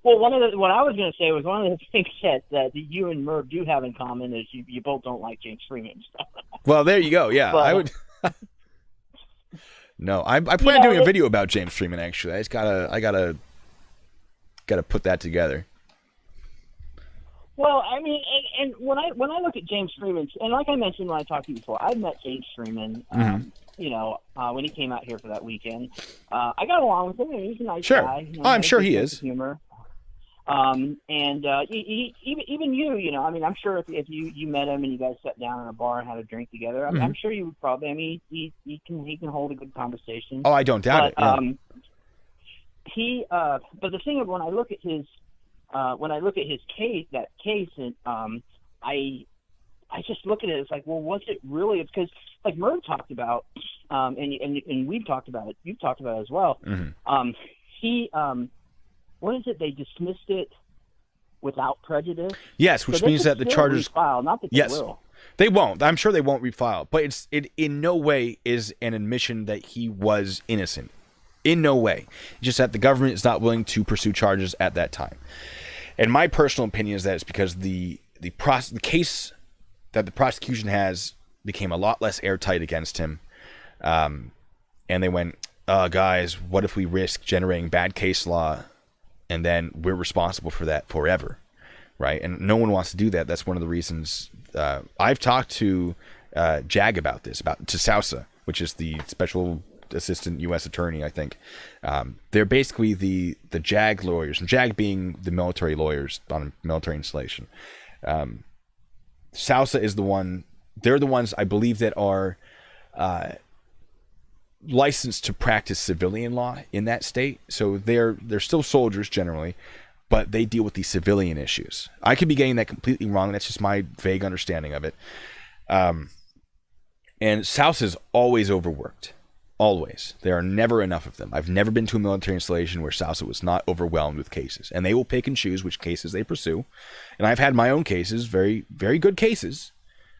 Well, what I was going to say was one of the things that you and Merv do have in common is you both don't like James Freeman. Well, there you go. Yeah, But, I would. No, I plan on doing a video about James Freeman. Actually, I gotta put that together. Well, I mean, and when I look at James Freeman, and like I mentioned when I talked to you before, I've met James Freeman. When he came out here for that weekend, I got along with him. He's a nice guy. I'm sure he is. Humor. Even you, I mean, I'm sure if you met him and you guys sat down in a bar and had a drink together, I'm sure you would probably. I mean, he can hold a good conversation. Oh, I don't doubt it. Yeah. But the thing of when I look at his case, and I just look at it. It's like, well, was it really? It's because, like Merv talked about, and we've talked about it. You've talked about it as well. What is it? They dismissed it without prejudice. Yes, which means that the charges refile, not that they will. They won't. I'm sure they won't refile. But it in no way is an admission that he was innocent. In no way. Just that the government is not willing to pursue charges at that time. And my personal opinion is that it's because the case that the prosecution has became a lot less airtight against him. And they went, guys, what if we risk generating bad case law and then we're responsible for that forever, right? And no one wants to do that. That's one of the reasons I've talked to JAG about this, to Sousa, which is the special assistant U.S. attorney, I think. They're basically the JAG lawyers, and JAG being the military lawyers on a military installation. Sousa is the one. They're the ones, I believe, that are licensed to practice civilian law in that state. So they're still soldiers generally, but they deal with these civilian issues. I could be getting that completely wrong. That's just my vague understanding of it. And Sousa is always overworked. Always. There are never enough of them. I've never been to a military installation where Sousa was not overwhelmed with cases. And they will pick and choose which cases they pursue. And I've had my own cases, very, very good cases,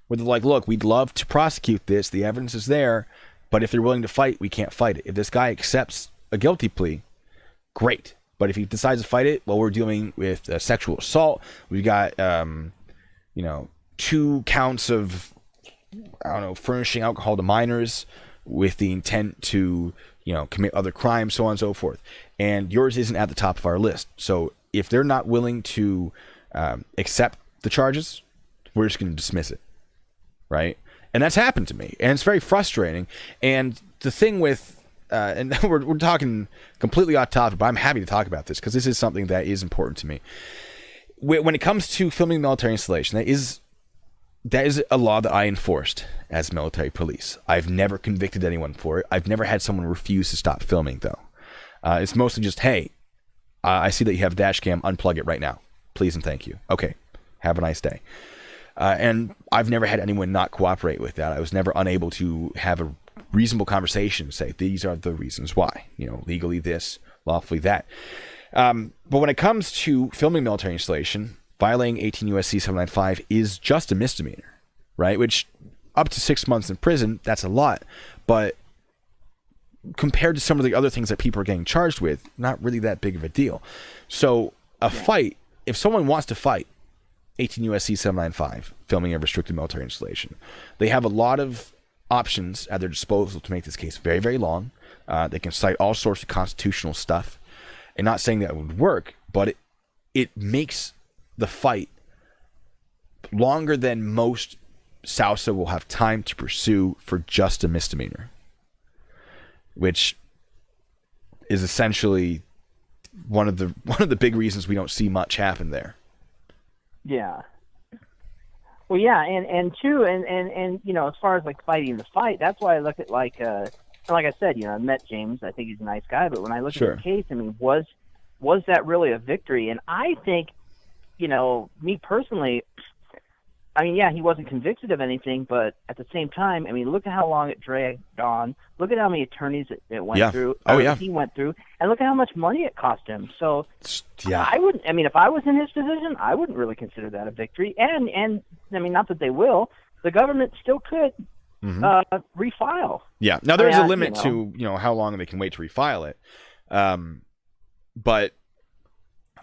where they're like, look, we'd love to prosecute this. The evidence is there. But if they're willing to fight, we can't fight it. If this guy accepts a guilty plea, great. But if he decides to fight it, well, we're dealing with sexual assault. We've got, 2 counts of, furnishing alcohol to minors with the intent to, commit other crimes, so on and so forth. And yours isn't at the top of our list. So if they're not willing to accept the charges, we're just going to dismiss it, right? And that's happened to me, and it's very frustrating. And the thing with, and we're talking completely off topic, but I'm happy to talk about this because this is something that is important to me. When it comes to filming military installation, that is a law that I enforced as military police. I've never convicted anyone for it. I've never had someone refuse to stop filming, though. It's mostly just, hey, I see that you have a dash cam. Unplug it right now. Please and thank you. Okay, have a nice day. And I've never had anyone not cooperate with that. I was never unable to have a reasonable conversation, say, these are the reasons why, legally this, lawfully that. But when it comes to filming military installation, violating 18 U.S.C. 795 is just a misdemeanor, right? Which up to 6 months in prison, that's a lot. But compared to some of the other things that people are getting charged with, not really that big of a deal. So fight, if someone wants to fight 18 U.S.C. 795, filming a restricted military installation, they have a lot of options at their disposal to make this case very, very long. They can cite all sorts of constitutional stuff. And not saying that it would work, but it makes the fight longer than most Sousa will have time to pursue for just a misdemeanor, which is essentially one of the big reasons we don't see much happen there. Yeah. Well, yeah, and too, and as far as like fighting the fight, that's why I look at like I said, I met James. I think he's a nice guy, but when I look at the case, I mean, was that really a victory? And I think, me personally, I mean, yeah, he wasn't convicted of anything, but at the same time, I mean, look at how long it dragged on. Look at how many attorneys it went through. He went through, and look at how much money it cost him. So, I wouldn't. I mean, if I was in his position, I wouldn't really consider that a victory. And I mean, not that they will. The government still could refile. Yeah. Now there's a limit to how long they can wait to refile it. But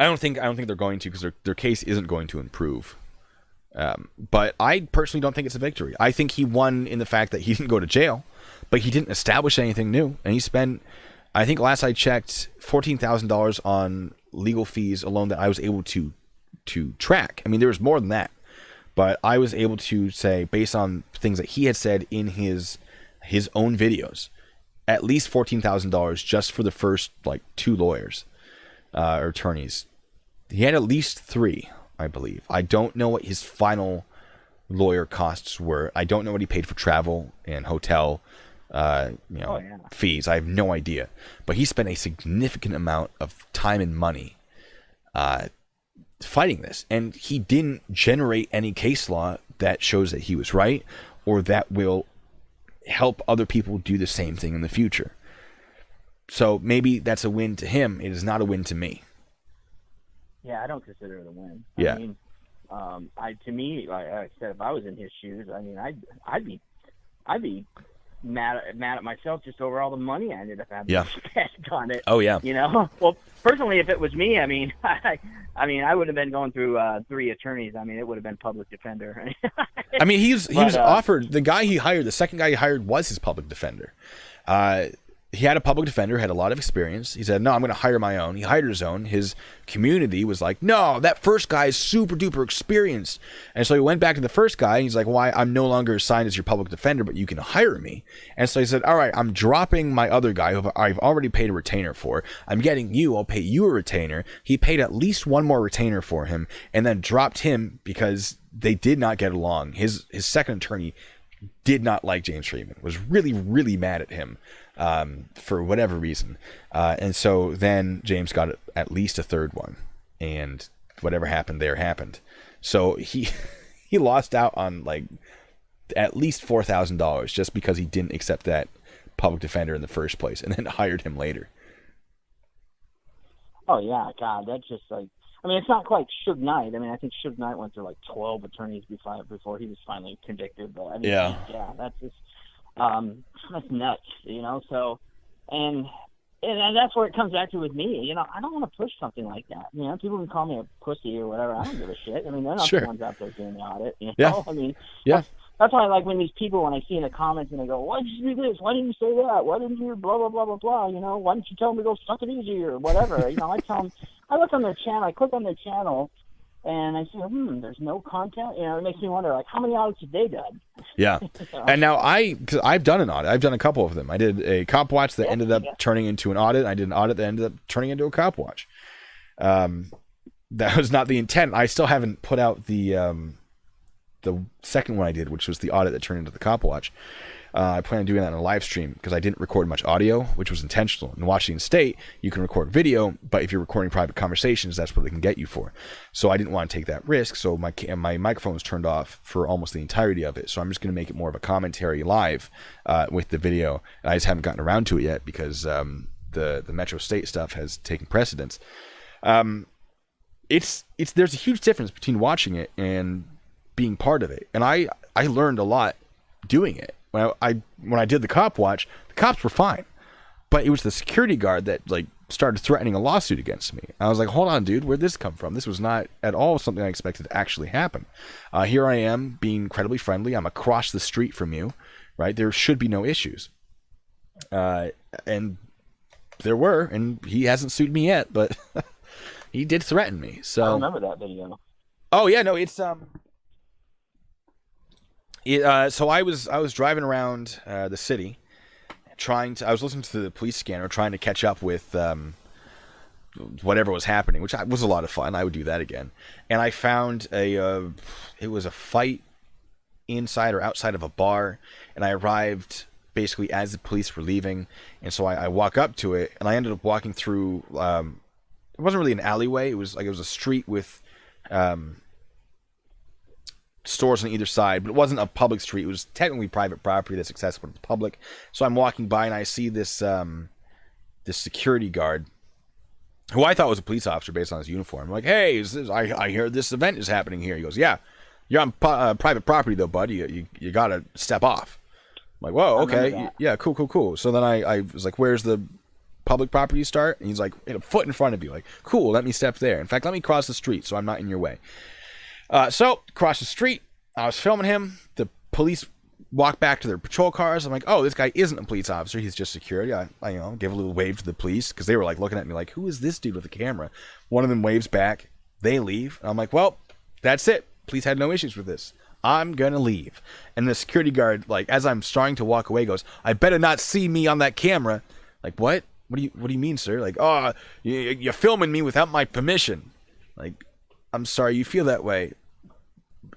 I don't think they're going to, because their case isn't going to improve. But I personally don't think it's a victory. I think he won in the fact that he didn't go to jail, but he didn't establish anything new, and he spent, I think last I checked, $14,000 on legal fees alone that I was able to track. I mean, there was more than that, but I was able to say, based on things that he had said in his own videos, at least $14,000 just for the first like 2 lawyers or attorneys. He had at least 3, I believe. I don't know what his final lawyer costs were. I don't know what he paid for travel and hotel, fees. I have no idea. But he spent a significant amount of time and money fighting this, and he didn't generate any case law that shows that he was right or that will help other people do the same thing in the future. So maybe that's a win to him. It is not a win to me. Yeah, I don't consider it a win. Yeah. I mean, to me, like I said, if I was in his shoes, I mean, I'd be mad at myself just over all the money I ended up having to spend on it. Oh yeah. You know, well, personally, if it was me, I mean, I would have been going through 3 attorneys. I mean, it would have been public defender. I mean, he was offered, the guy he hired, the second guy he hired was his public defender. He had a public defender, had a lot of experience. He said, no, I'm going to hire my own. He hired his own. His community was like, no, that first guy is super duper experienced. And so he went back to the first guy, and he's like, why? I'm no longer assigned as your public defender, but you can hire me. And so he said, all right, I'm dropping my other guy who I've already paid a retainer for. I'm getting you. I'll pay you a retainer. He paid at least 1 more retainer for him, and then dropped him because they did not get along. His second attorney did not like James Freeman, was really, really mad at him. For whatever reason. And so then James got at least a 3rd one, and whatever happened there happened. So he lost out on like at least $4,000 just because he didn't accept that public defender in the first place and then hired him later. Oh yeah, God, that's just like, I mean, it's not quite Suge Knight. I mean, I think Suge Knight went through like 12 attorneys before he was finally convicted. But I mean, yeah, that's just that's nuts, you know. So, and that's where it comes back to with me. You know, I don't want to push something like that. You know, people can call me a pussy or whatever. I don't give a shit. I mean, they're not the ones out there doing the audit. You know? Yeah. I mean, that's why I like when these people, when I see in the comments and they go, why did you do this? Why didn't you say that? Why didn't you blah, blah, blah, blah, blah? You know, why didn't you tell them to go suck it easy or whatever? You know, I tell them, I look on their channel, I click on their channel, and I see, there's no content. You know, it makes me wonder, like, how many audits have they done? Yeah. And now because I've done an audit. I've done a couple of them. I did a cop watch that ended up turning into an audit. I did an audit that ended up turning into a cop watch. That was not the intent. I still haven't put out the second one I did, which was the audit that turned into the cop watch. I plan on doing that on a live stream because I didn't record much audio, which was intentional. In Washington State, you can record video, but if you're recording private conversations, that's what they can get you for. So I didn't want to take that risk, so my microphone was turned off for almost the entirety of it. So I'm just going to make it more of a commentary live with the video. I just haven't gotten around to it yet because the Metro State stuff has taken precedence. There's a huge difference between watching it and being part of it, and I learned a lot doing it. When I did the cop watch, the cops were fine, but it was the security guard that like started threatening a lawsuit against me. I was like, hold on, dude, where'd this come from? This was not at all something I expected to actually happen. Here I am being incredibly friendly. I'm across the street from you, right? There should be no issues. And there were, and he hasn't sued me yet, but he did threaten me. So I remember that video. Oh yeah, no, it's so I was driving around the city, I was listening to the police scanner, trying to catch up with whatever was happening, which was a lot of fun. I would do that again. And I found it was a fight inside or outside of a bar, and I arrived basically as the police were leaving, and so I walk up to it, and I ended up walking through. It wasn't really an alleyway. It was a street with stores on either side, but it wasn't a public street. It was technically private property that's accessible to the public. So I'm walking by and I see this this security guard, who I thought was a police officer based on his uniform. I'm like, hey, I hear this event is happening here. He goes, yeah, you're on private property though, buddy. You gotta step off. I'm like, whoa, okay, yeah, cool. So then I was like, where's the public property start? And he's like, a foot in front of you. Like, cool, let me step there. In fact, let me cross the street so I'm not in your way. So, cross the street. I was filming him. The police walk back to their patrol cars. I'm like, oh, this guy isn't a police officer. He's just security. I give a little wave to the police because they were like looking at me like, who is this dude with a camera? One of them waves back. They leave. And I'm like, well, that's it. Police had no issues with this. I'm going to leave. And the security guard, like, as I'm starting to walk away, goes, I better not see me on that camera. Like, what? What do you mean, sir? Like, oh, you're filming me without my permission. Like, I'm sorry you feel that way.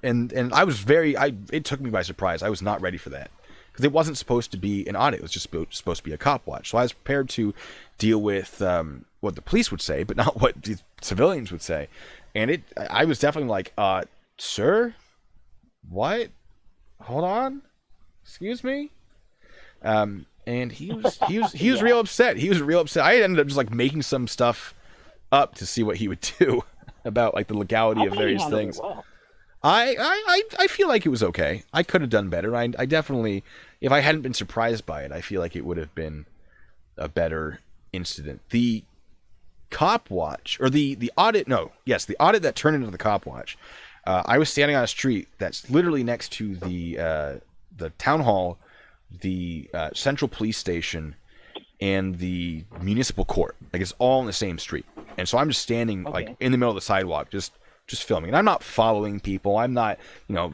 And I was it took me by surprise. I was not ready for that. Because it wasn't supposed to be an audit. It was just supposed to be a cop watch. So I was prepared to deal with what the police would say, but not what the civilians would say. And I was definitely like, sir? What? Hold on. Excuse me? And he was real upset. He was real upset. I ended up just like making some stuff up to see what he would do about like the legality of various things. Well. I feel like it was okay. I could have done better. I definitely, if I hadn't been surprised by it, I feel like it would have been a better incident. The cop watch, or the audit, the audit that turned into the cop watch. I was standing on a street that's literally next to the town hall, the central police station, and the municipal court. Like, it's all in the same street. And so I'm just standing like in the middle of the sidewalk, just filming. And I'm not following people. I'm not,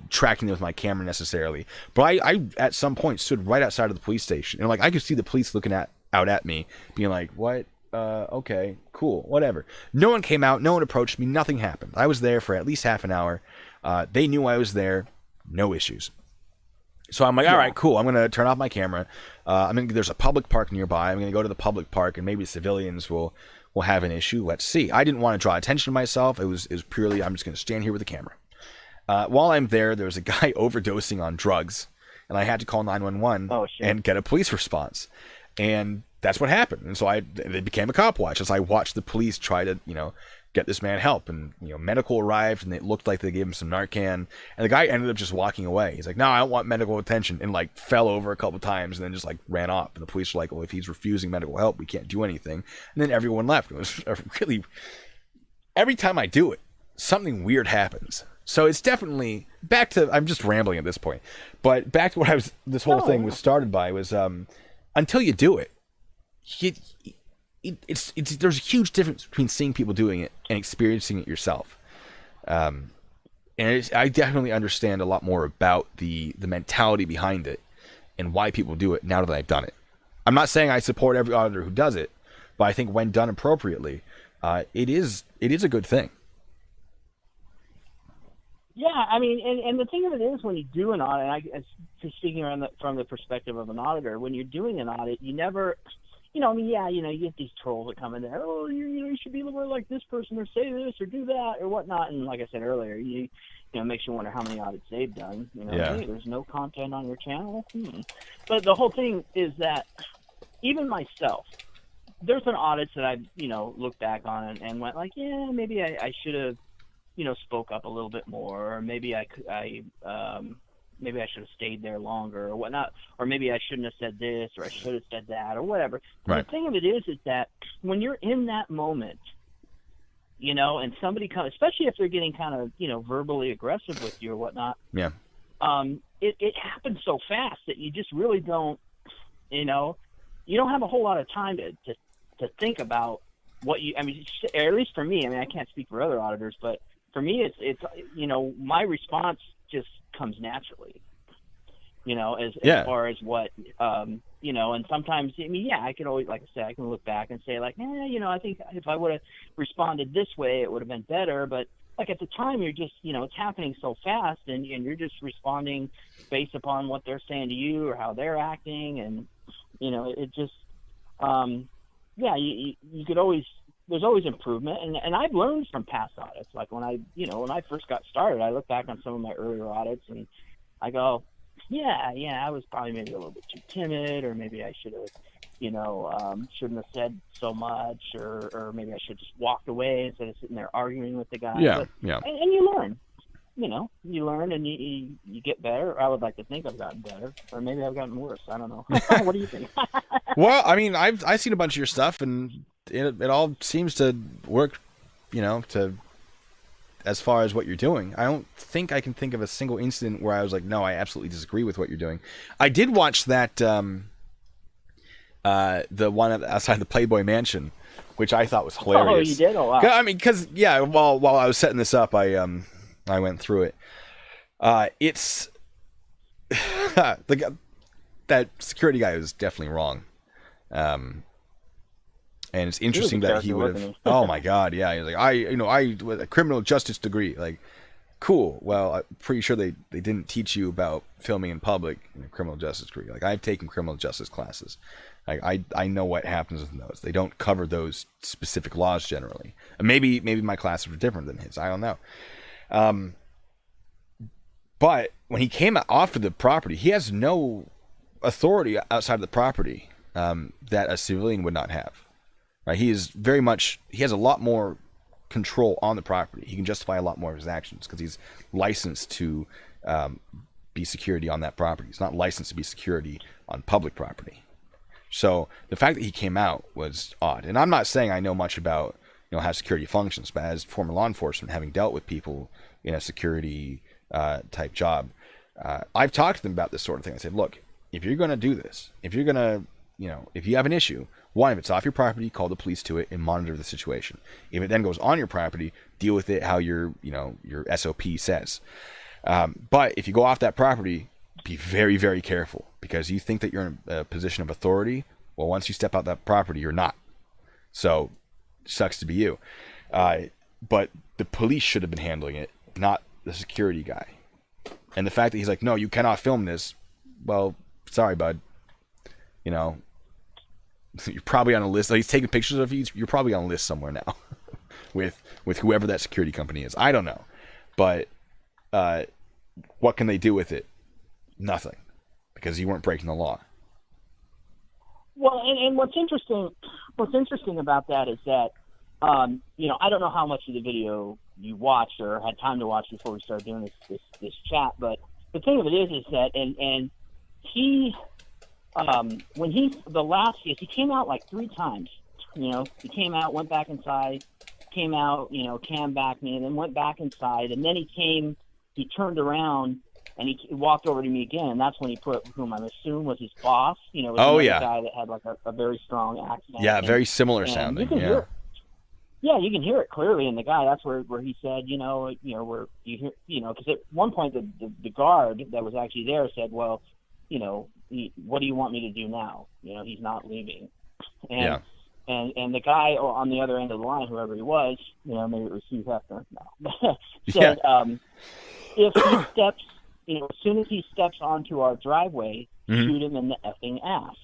tracking them with my camera necessarily. But I at some point stood right outside of the police station, and like I could see the police looking out at me, being like, "What? Okay, cool, whatever." No one came out. No one approached me. Nothing happened. I was there for at least half an hour. They knew I was there. No issues. So I'm like, all right, cool. I'm gonna turn off my camera. There's a public park nearby. I'm gonna go to the public park, and maybe civilians will have an issue. Let's see. I didn't want to draw attention to myself. It was purely, I'm just going to stand here with a camera. While I'm there was a guy overdosing on drugs, and I had to call 911 and get a police response. And that's what happened. And so it became a cop watch as I watched the police try to, get this man help. And, medical arrived, and it looked like they gave him some Narcan. And the guy ended up just walking away. He's like, no, I don't want medical attention. And like fell over a couple times and then just like ran off. And the police were like, well, if he's refusing medical help, we can't do anything. And then everyone left. It was really, every time I do it, something weird happens. So it's definitely back to, I'm just rambling at this point, but back to what this whole thing was started by was, until you do it, there's a huge difference between seeing people doing it and experiencing it yourself. And I definitely understand a lot more about the mentality behind it and why people do it now that I've done it. I'm not saying I support every auditor who does it, but I think when done appropriately, it is a good thing. Yeah, I mean, and the thing of it is, when you do an audit, speaking from the perspective of an auditor, when you're doing an audit, you never, you get these trolls that come in there. Oh, you should be more like this person, or say this, or do that, or whatnot. And like I said earlier, it makes you wonder how many audits they've done. Hey, there's no content on your channel. But the whole thing is that even myself, there's been audits that I've looked back on and went like, yeah, maybe I should have spoke up a little bit more, or maybe maybe I should have stayed there longer, or whatnot, or maybe I shouldn't have said this, or I should have said that, or whatever. Right. The thing of it is that when you're in that moment, and somebody comes, especially if they're getting kind of, verbally aggressive with you or whatnot. Yeah. It happens so fast that you just really don't, you don't have a whole lot of time to think about what or at least for me, I can't speak for other auditors, but for me, it's my response just comes naturally, as far as what, and sometimes, I could always, like I said, I can look back and say like, I think if I would have responded this way, it would have been better. But like at the time, you're just, it's happening so fast, and you're just responding based upon what they're saying to you or how they're acting. And, it just, you could always, there's always improvement, and I've learned from past audits. Like when I first got started, I look back on some of my earlier audits and I go, I was probably maybe a little bit too timid, or maybe I should have, shouldn't have said so much, or maybe I should have just walked away instead of sitting there arguing with the guy. And you learn. You learn and you get better. I would like to think I've gotten better, or maybe I've gotten worse. I don't know. What do you think? Well, I mean, I've seen a bunch of your stuff, and it all seems to work, to as far as what you're doing. I don't think I can think of a single incident where I was like, no, I absolutely disagree with what you're doing. I did watch that the one outside the Playboy Mansion, which I thought was hilarious. Oh, you did? Oh, wow. I mean, because yeah, while I was setting this up, I went through it. It's that security guy was definitely wrong. And it's interesting that he would have. Oh my God, yeah. He's like, I with a criminal justice degree. Like, cool. Well, I'm pretty sure they didn't teach you about filming in public in a criminal justice degree. Like, I've taken criminal justice classes. Like, I know what happens with those. They don't cover those specific laws generally. And maybe my classes were different than his. I don't know. But when he came off of the property, he has no authority outside of the property that a civilian would not have. Right? He has a lot more control on the property. He can justify a lot more of his actions because he's licensed to be security on that property. He's not licensed to be security on public property. So the fact that he came out was odd. And I'm not saying I know much about how security functions, but as former law enforcement, having dealt with people in a security type job, I've talked to them about this sort of thing. I said, look, if you're going to do this, if you're going to, if you have an issue, one, if it's off your property, call the police to it and monitor the situation. If it then goes on your property, deal with it how your SOP says. But if you go off that property, be very, very careful, because you think that you're in a position of authority. Well, once you step out that property, you're not. So, sucks to be you. But the police should have been handling it, not the security guy. And the fact that he's like, no, you cannot film this. Well, sorry, bud. You're probably on a list. He's taking pictures of you. You're probably on a list somewhere now with whoever that security company is. I don't know. But what can they do with it? Nothing, because you weren't breaking the law. Well, and what's interesting about that is that, I don't know how much of the video you watched or had time to watch before we started doing this chat, but the thing of it is that, and he, when the last case, he came out like 3 times. He came out, went back inside, came out, came back me, and then went back inside, and then he turned around. And he walked over to me again, and that's when he put whom I assume was his boss. Was a guy that had like a very strong accent. Yeah, very similar sounding. You can hear it. Yeah, you can hear it clearly in the guy. That's where he said, where you hear, because at one point the guard that was actually there said, well, what do you want me to do now? He's not leaving. And the guy on the other end of the line, whoever he was, maybe it was Hugh Hefner, said, if he steps. As soon as he steps onto our driveway, shoot him in the effing ass.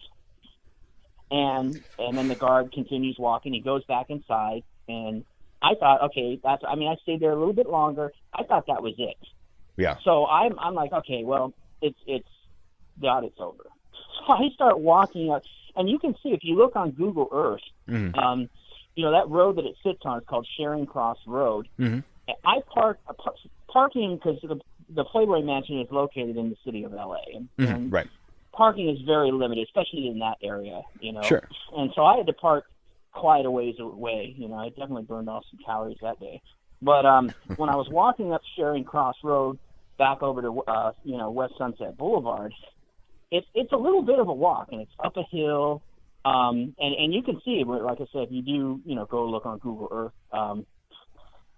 And then the guard continues walking. He goes back inside, and I thought, okay, I stayed there a little bit longer. I thought that was it. Yeah. So I'm like, okay, well, it's the audit's over. So I start walking up, and you can see if you look on Google Earth, that road that it sits on is called Charing Cross Road. Mm-hmm. I parking because the Playboy Mansion is located in the city of LA, and right. Parking is very limited, especially in that area, Sure. And so I had to park quite a ways away. I definitely burned off some calories that day. But when I was walking up Charing Cross Road back over to West Sunset Boulevard, it's a little bit of a walk, and it's up a hill, and you can see, like I said, if you do go look on Google Earth,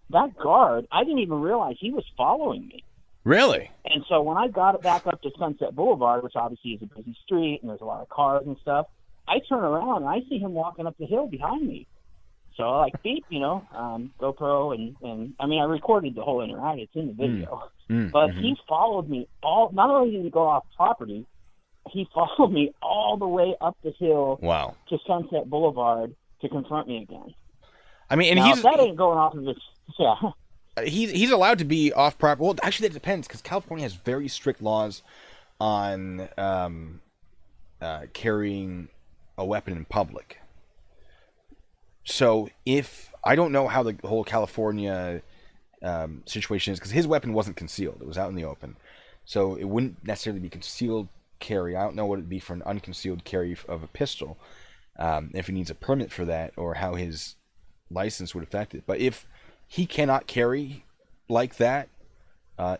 that guard, I didn't even realize he was following me. Really? And so when I got back up to Sunset Boulevard, which obviously is a busy street and there's a lot of cars and stuff, I turn around and I see him walking up the hill behind me. So I like beep, GoPro, and I recorded the whole interaction. It's in the video. But he followed me not only did he go off property, he followed me all the way up the hill to Sunset Boulevard to confront me again. That ain't going off of his, yeah. He's allowed to be off property. Well, actually, that depends, because California has very strict laws on carrying a weapon in public. So I don't know how the whole California situation is, because his weapon wasn't concealed. It was out in the open. So it wouldn't necessarily be concealed carry. I don't know what it'd be for an unconcealed carry of a pistol, if he needs a permit for that, or how his license would affect it. But if he cannot carry like that,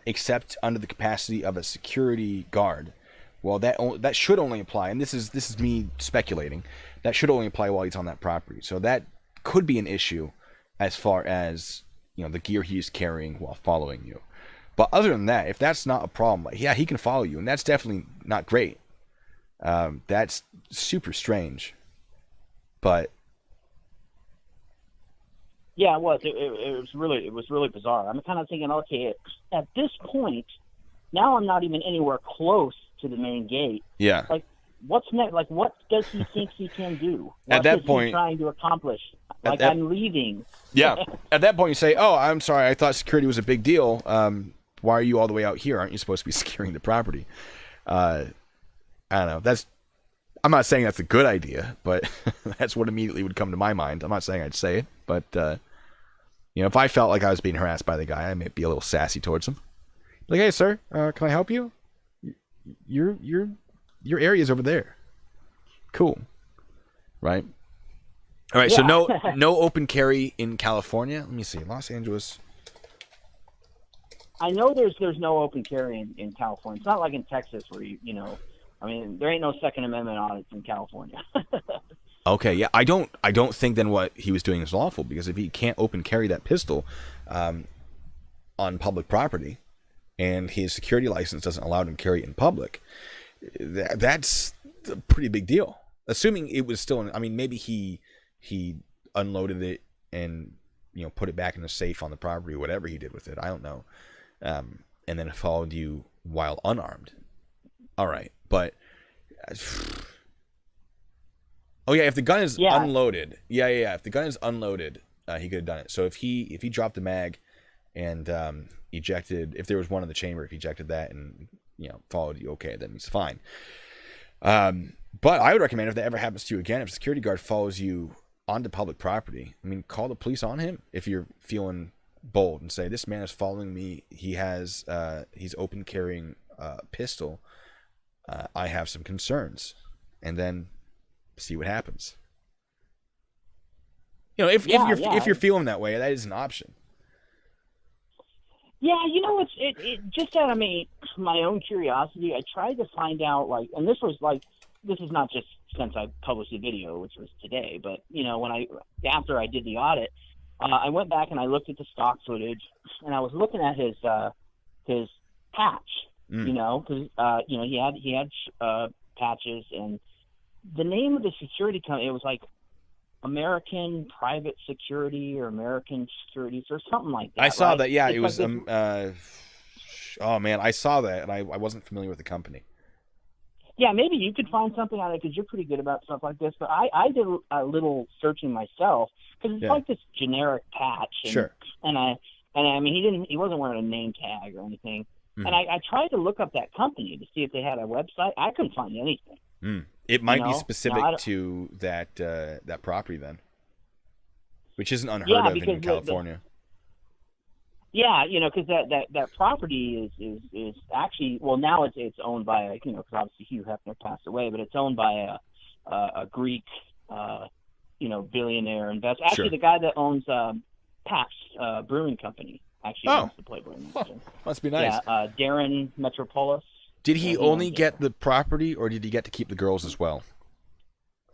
except under the capacity of a security guard, well, that should only apply, and this is me speculating, that should only apply while he's on that property. So that could be an issue as far as, you know, the gear he's carrying while following you. But other than that, if that's not a problem, like, yeah, he can follow you, and that's definitely not great. That's super strange. But yeah, it was. It was really bizarre. I'm kind of thinking, okay, at this point, now I'm not even anywhere close to the main gate. yeah, Like, what's next? Like, what does he think he can do? What At that is point- he trying to accomplish? Like, that- I'm leaving. yeah. At that point, you say, "Oh, I'm sorry. I thought security was a big deal. Why are you all the way out here? Aren't you supposed to be securing the property?" I don't know. I'm not saying that's a good idea, but that's what immediately would come to my mind. I'm not saying I'd say it, but you know, if I felt like I was being harassed by the guy, I might be a little sassy towards him. Like, "Hey, sir, can I help you? Your area's over there." Cool, right? All right. So Yeah. no open carry in California. Let me see. Los Angeles. I know there's no open carry in California. It's not like in Texas where you know, I mean, there ain't no Second Amendment audits in California. Okay, yeah, I don't think then what he was doing is lawful, because if he can't open carry that pistol on public property, and his security license doesn't allow him to carry it in public, that's a pretty big deal. Assuming it was still, I mean, maybe he unloaded it and, you know, put it back in the safe on the property, whatever he did with it, I don't know, and then followed you while unarmed. All right, but. Oh yeah, if the gun is unloaded, if the gun is unloaded, he could have done it. So if he dropped the mag and ejected, if there was one in the chamber, if he ejected that and, you know, followed you, okay, then he's fine. But I would recommend, if that ever happens to you again, if a security guard follows you onto public property, I mean, call the police on him if you're feeling bold, and say, "This man is following me. He has he's open carrying a pistol. I have some concerns," and then see what happens. You know, if you're feeling that way, that is an option. Yeah, you know, it just out of my own curiosity, I tried to find out, like, and this is not just since I published the video, which was today, but, you know, after I did the audit, I went back and I looked at the stock footage, and I was looking at his patch, you know, because you know, he had patches, and the name of the security company, it was like American Private Security or American Securities or something like that. I saw right? that. Yeah, it's it was. like Oh man, I saw that, and I wasn't familiar with the company. Yeah, maybe you could find something on it because you're pretty good about stuff like this. But I did a little searching myself because it's like this generic patch. And, Sure. And I mean, he wasn't wearing a name tag or anything. And I tried to look up that company to see if they had a website. I couldn't find anything. It might be specific to that property then, which isn't unheard of in California. Yeah, you know, because that property is actually, well, now it's owned by, you know, because obviously Hugh Hefner passed away, but it's owned by a Greek, you know, billionaire investor. Actually, the guy that owns Pabst Brewing Company actually owns the Playboy Mansion. Must be nice. Yeah, Darren Metropolis. Did he only get the property, or did he get to keep the girls as well?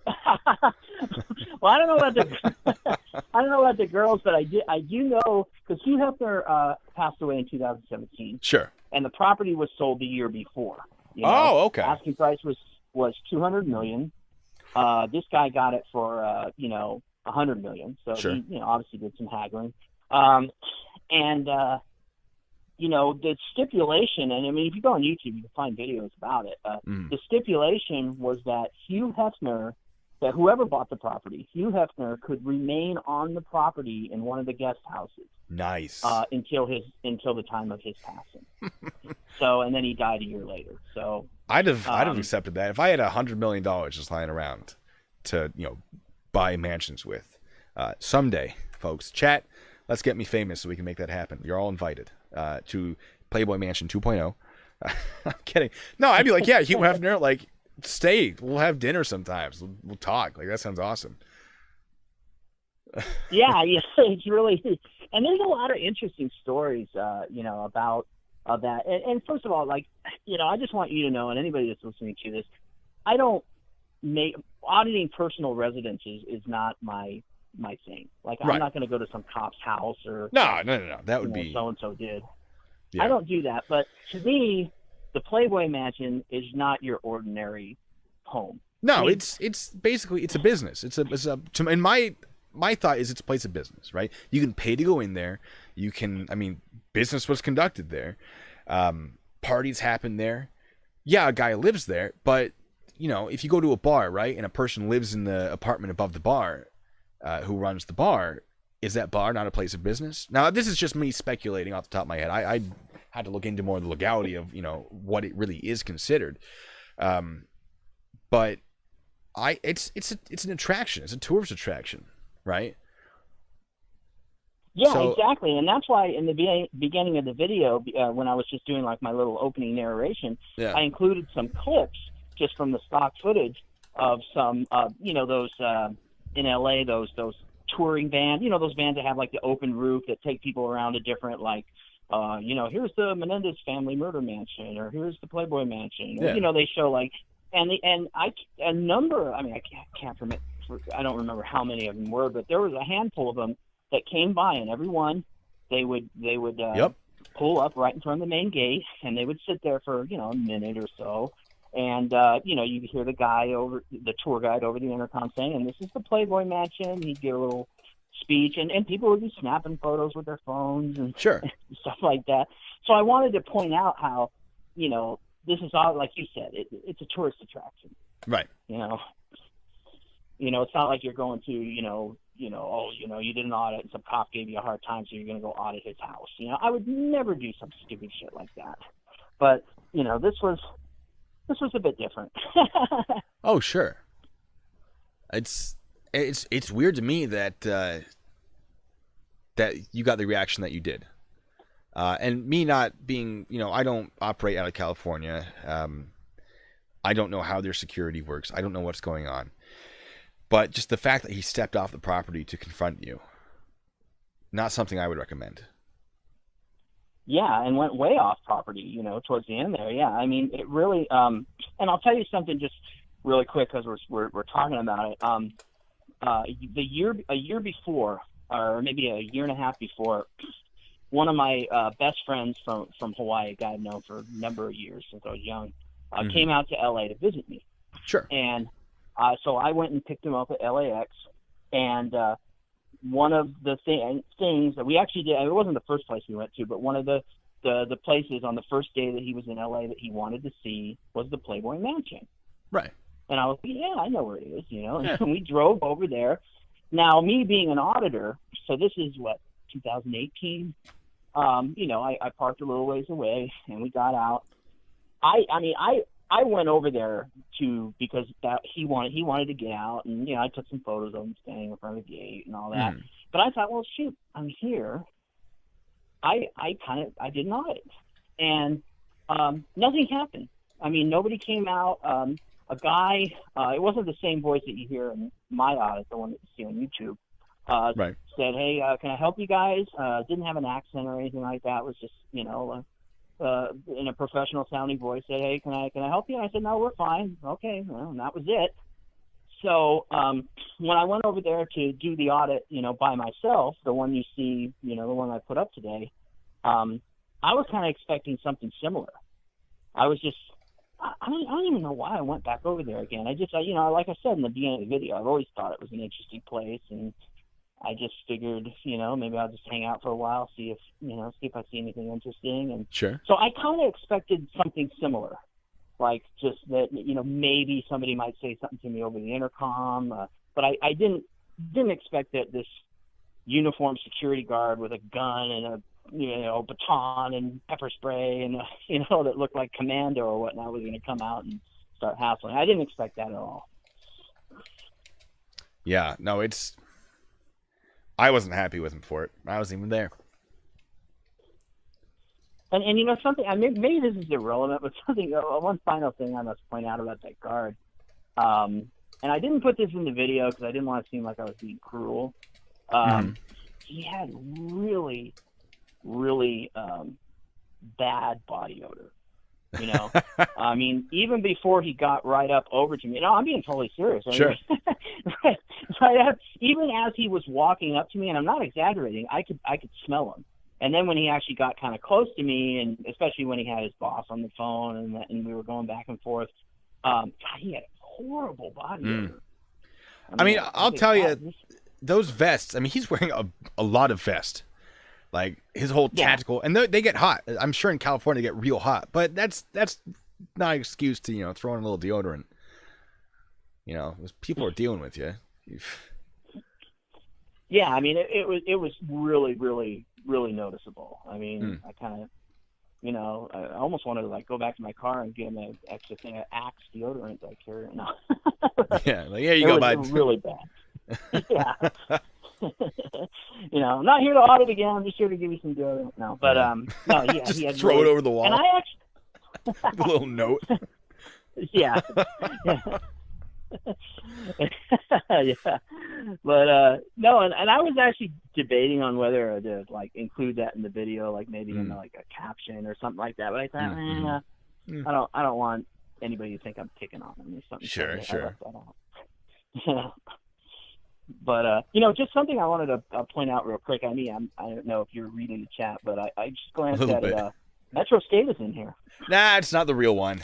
Well, I don't know about the girls, but I do know, because Hugh Hefner passed away in 2017. Sure. And the property was sold the year before. You know? Oh, okay. Asking price was $200 million. This guy got it for you know, $100 million. So sure. He, you know, obviously did some haggling. You know, the stipulation, and I mean, if you go on YouTube, you can find videos about it. The stipulation was that Hugh Hefner, that whoever bought the property, Hugh Hefner could remain on the property in one of the guest houses. Nice. Until the time of his passing. So, and then he died a year later. So I'd have accepted that if I had $100 million just lying around to, you know, buy mansions with. Someday, folks, chat. Let's get me famous so we can make that happen. You're all invited to Playboy Mansion 2.0. I'm kidding. No, I'd be like, yeah, Hugh Hefner, like, stay. We'll have dinner sometimes. We'll talk. Like, that sounds awesome. Yeah, yeah, it's really, and there's a lot of interesting stories, about that. And first of all, like, I just want you to know, and anybody that's listening to this, I don't make auditing personal residences is not my thing. Like, I'm not going to go to some cop's house or no. That would be so and so did. Yeah. I don't do that. But to me, the Playboy Mansion is not your ordinary home. No, I mean, it's basically it's a business. And my thought is it's a place of business, right? You can pay to go in there. You can, business was conducted there. Parties happen there. Yeah, a guy lives there, but if you go to a bar, right, and a person lives in the apartment above the bar, who runs the bar, is that bar not a place of business? Now, this is just me speculating off the top of my head. I had to look into more of the legality of what it really is considered, but it's an attraction. It's a tourist attraction, right? Yeah, exactly. And that's why in the beginning of the video, when I was just doing like my little opening narration, I included some clips just from the stock footage of some, those in LA, those touring bands, those bands that have like the open roof that take people around to different, like, here's the Menendez family murder mansion, or here's the Playboy Mansion. Or, they show like, I can't remember, I don't remember how many of them were, but there was a handful of them that came by, and every one they would pull up right in front of the main gate, and they would sit there for a minute or so, and you could hear the tour guide over the intercom saying, "And this is the Playboy Mansion." He'd give a little speech, and people would be snapping photos with their phones and stuff like that. So I wanted to point out how this is all, like you said, it's a tourist attraction, right? It's not like you're going to you did an audit and some cop gave you a hard time, so you're going to go audit his house. I would never do some stupid shit like that. But, this was a bit different. Oh, sure. It's weird to me that that you got the reaction that you did. And me not being, I don't operate out of California. I don't know how their security works. I don't know what's going on. But just the fact that he stepped off the property to confront you, not something I would recommend. Yeah, and went way off property, towards the end there. Yeah, it really. And I'll tell you something just really quick because we're talking about it. A year before, or maybe a year and a half before, one of my best friends from Hawaii, a guy I've known for a number of years since I was young, came out to LA to visit me. Sure. And so I went and picked him up at LAX, and one of the things that we actually did, it wasn't the first place we went to, but one of the places on the first day that he was in LA that he wanted to see was the Playboy Mansion. Right. And I was like, yeah, I know where it is, and we drove over there. Now, me being an auditor, so this is 2018, I parked a little ways away and we got out. I went over there because he wanted to get out, and I took some photos of him standing in front of the gate and all that. But I thought, well, shoot, I'm here. I did an audit, and nothing happened. Nobody came out. A guy, it wasn't the same voice that you hear in my audit, the one that you see on YouTube. Right. Said, hey, can I help you guys? Didn't have an accent or anything like that. It was just in a professional sounding voice, said, hey, can I help you? And I said, no, we're fine. Okay. Well, and that was it. So when I went over there to do the audit, by myself, the one you see, the one I put up today, I was kind of expecting something similar. I was just, I don't even know why I went back over there again. I just, like I said in the beginning of the video, I've always thought it was an interesting place, and I just figured, maybe I'll just hang out for a while, see if I see anything interesting. And sure. So I kind of expected something similar, like just that, maybe somebody might say something to me over the intercom. But I didn't expect that this uniformed security guard with a gun and a, baton and pepper spray and, that looked like commando or whatnot was going to come out and start hassling. I didn't expect that at all. Yeah, no, I wasn't happy with him for it. I wasn't even there. And you know something, I mean, maybe this is irrelevant, but something, one final thing I must point out about that guard. And I didn't put this in the video because I didn't want to seem like I was being cruel. He had really, really bad body odor. You know, I mean, even before he got right up over to me. No, I'm being totally serious. Sure. Even as he was walking up to me, and I'm not exaggerating, I could smell him. And then when he actually got kind of close to me, and especially when he had his boss on the phone, and we were going back and forth, God, he had horrible body odor. I mean, I'll tell you, those vests. I mean, he's wearing a lot of vest. Like his whole tactical, and they get hot. I'm sure in California they get real hot, but that's not an excuse to throw in a little deodorant. People are dealing with you. Yeah, I mean it was really, really, really noticeable. I mean, I kind of, I almost wanted to like go back to my car and get him an extra thing of Axe deodorant that I carry. No. Yeah, like here you go, bud. It was really bad. Yeah. I'm not here to audit again. I'm just here to give you some deodorant. No, but no, yeah, just he had throw it over the wall. And I actually the little note. Yeah. Yeah. But no, and I was actually debating on whether to like include that in the video, like maybe in like a caption or something like that. But I thought, I don't want anybody to think I'm picking on him or something. Sure. I left that out. But just something I wanted to point out real quick. I mean, I don't know if you're reading the chat, but I just glanced at it. Metro State is in here. Nah, it's not the real one.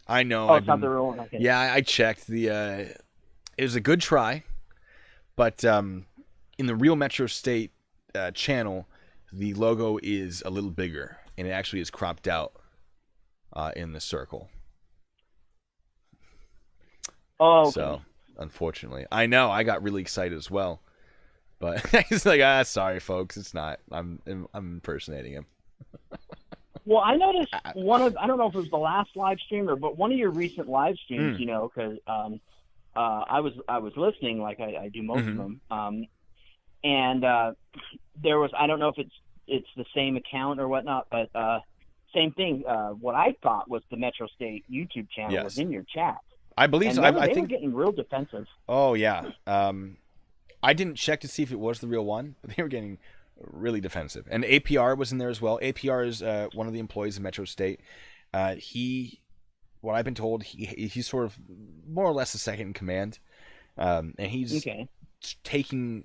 I know. Oh, it's not the real one. Okay. Yeah, I checked. It was a good try, but in the real Metro State channel, the logo is a little bigger, and it actually is cropped out in the circle. Oh, okay. So, unfortunately, I know I got really excited as well, but he's like, sorry, folks, it's not. I'm impersonating him. Well, I noticed I don't know if it was the last live stream but one of your recent live streams, because I was listening like I do most of them, and there was, I don't know if it's the same account or whatnot, but same thing. What I thought was the Metro State YouTube channel was in your chat. I believe so. I think they were getting real defensive. Oh yeah. I didn't check to see if it was the real one, but they were getting really defensive. And APR was in there as well. APR is one of the employees of Metro State. What I've been told, he's sort of more or less a second in command, and he's he's doing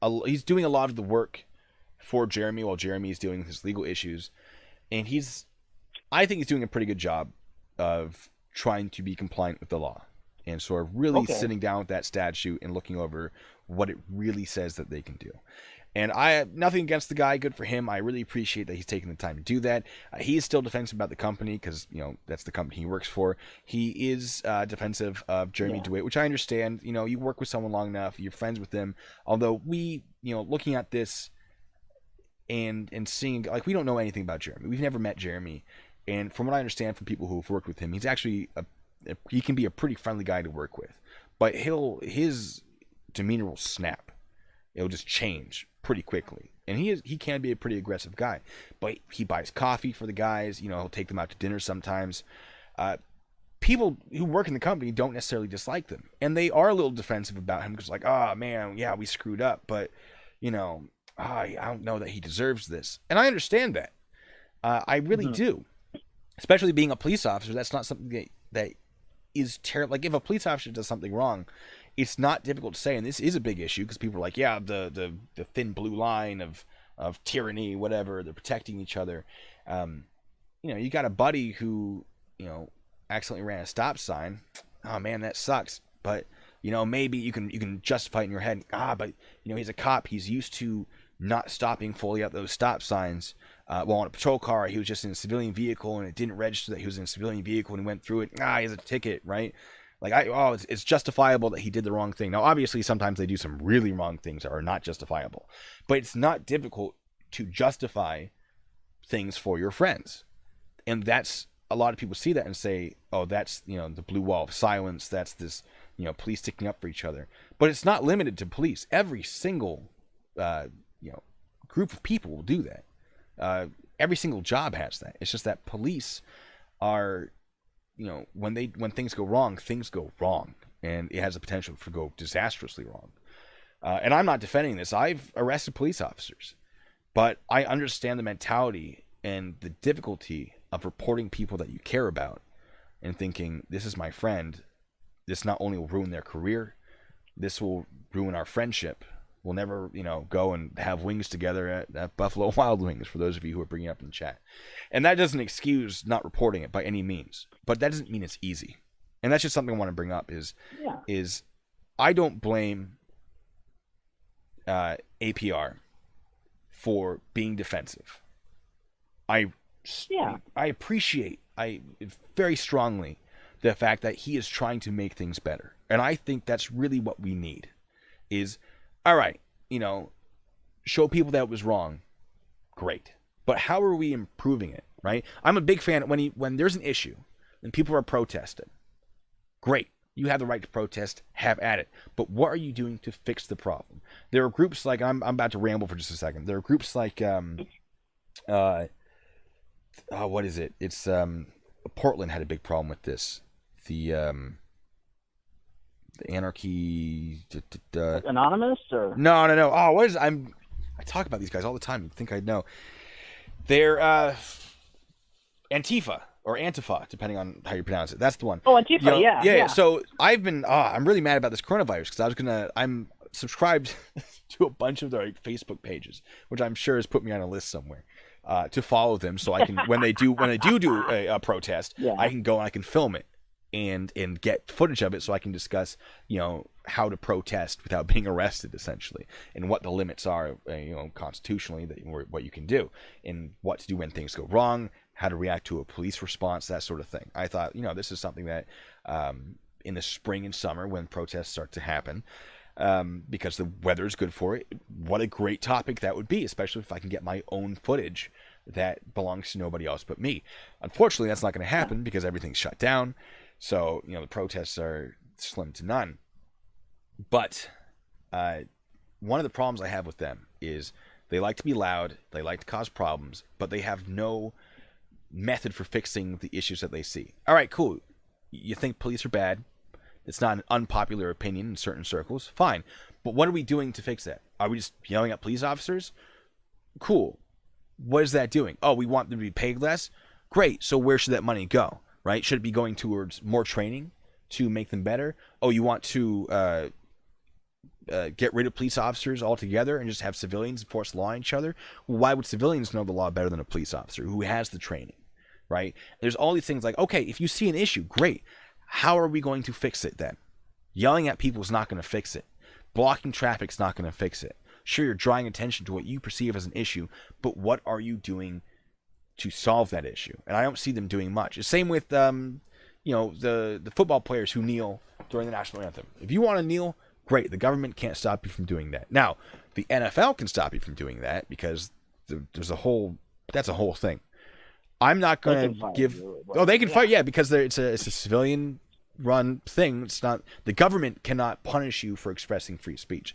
a lot of the work for Jeremy while Jeremy is dealing with his legal issues, and I think he's doing a pretty good job of trying to be compliant with the law and sort of really sitting down with that statute and looking over what it really says that they can do. And I have nothing against the guy. Good for him. I really appreciate that he's taking the time to do that. He is still defensive about the company because, that's the company he works for. He is defensive of Jeremy DeWitt, which I understand. You work with someone long enough. You're friends with them. Although we, looking at this and seeing, like, we don't know anything about Jeremy. We've never met Jeremy. And from what I understand from people who've worked with him, he's actually he can be a pretty friendly guy to work with. But his demeanor will snap. It'll just change pretty quickly. And he can be a pretty aggressive guy. But he buys coffee for the guys. He'll take them out to dinner sometimes. People who work in the company don't necessarily dislike them. And they are a little defensive about him because like, oh, man, yeah, we screwed up. But, I don't know that he deserves this. And I understand that. I really do. Especially being a police officer, that's not something that is terrible. Like, if a police officer does something wrong, it's not difficult to say, and this is a big issue because people are like, yeah, the thin blue line of tyranny, whatever. They're protecting each other. You got a buddy who accidentally ran a stop sign. Oh man, that sucks. But maybe you can justify it in your head. But he's a cop. He's used to not stopping fully at those stop signs. While on a patrol car, he was just in a civilian vehicle, and it didn't register that he was in a civilian vehicle, and he went through it. He has a ticket, right? Like, it's justifiable that he did the wrong thing. Now, obviously, sometimes they do some really wrong things that are not justifiable. But it's not difficult to justify things for your friends. And that's, a lot of people see that and say, oh, that's, the blue wall of silence. That's this, police sticking up for each other. But it's not limited to police. Every single, group of people will do that. every single job has that. It's just that police are, when things go wrong, and it has the potential to go disastrously wrong. And I'm not defending this. I've arrested police officers, but I understand the mentality and the difficulty of reporting people that you care about and thinking, this is my friend. This not only will ruin their career, this will ruin our friendship. We'll never, go and have wings together at Buffalo Wild Wings, for those of you who are bringing it up in the chat. And that doesn't excuse not reporting it by any means, but that doesn't mean it's easy. And that's just something I want to bring up is I don't blame APR for being defensive. I appreciate very strongly the fact that he is trying to make things better. And I think that's really what we need is, all right, show people that it was wrong. Great. But how are we improving it, right? I'm a big fan when there's an issue and people are protesting. Great. You have the right to protest, have at it. But what are you doing to fix the problem? There are groups like, I'm about to ramble for just a second. There are groups like, what is it? It's, Portland had a big problem with this. The anarchy, Anonymous or no. Oh, what is I talk about these guys all the time. You'd think I'd know. They're Antifa. Or Antifa, depending on how you pronounce it. That's the one. Oh, Antifa, yeah. So I'm really mad about this coronavirus because I'm subscribed to a bunch of their Facebook pages, which I'm sure has put me on a list somewhere to follow them, so I can when they do a protest, I can go and I can film it and get footage of it, so I can discuss how to protest without being arrested, essentially, and what the limits are, constitutionally, what you can do, and what to do when things go wrong. How to react to a police response, that sort of thing. I thought, this is something that in the spring and summer when protests start to happen, because the weather is good for it, what a great topic that would be, especially if I can get my own footage that belongs to nobody else but me. Unfortunately, that's not going to happen because everything's shut down. So, the protests are slim to none. But one of the problems I have with them is they like to be loud, they like to cause problems, but they have no method for fixing the issues that they see. All right, cool. You think police are bad. It's not an unpopular opinion in certain circles. Fine. But what are we doing to fix that? Are we just yelling at police officers? Cool. What is that doing? Oh, we want them to be paid less? Great. So where should that money go? Right? Should it be going towards more training to make them better? Oh, you want to get rid of police officers altogether and just have civilians enforce the law on each other? Well, why would civilians know the law better than a police officer who has the training? Right? There's all these things like, okay, if you see an issue, great. How are we going to fix it then? Yelling at people is not going to fix it. Blocking traffic is not going to fix it. Sure, you're drawing attention to what you perceive as an issue, but what are you doing to solve that issue? And I don't see them doing much. The same with, the football players who kneel during the national anthem. If you want to kneel, great. The government can't stop you from doing that. Now, the NFL can stop you from doing that because that's a whole thing. I'm not going to give. Oh, they can fight, because it's a civilian-run thing. It's not, the government cannot punish you for expressing free speech.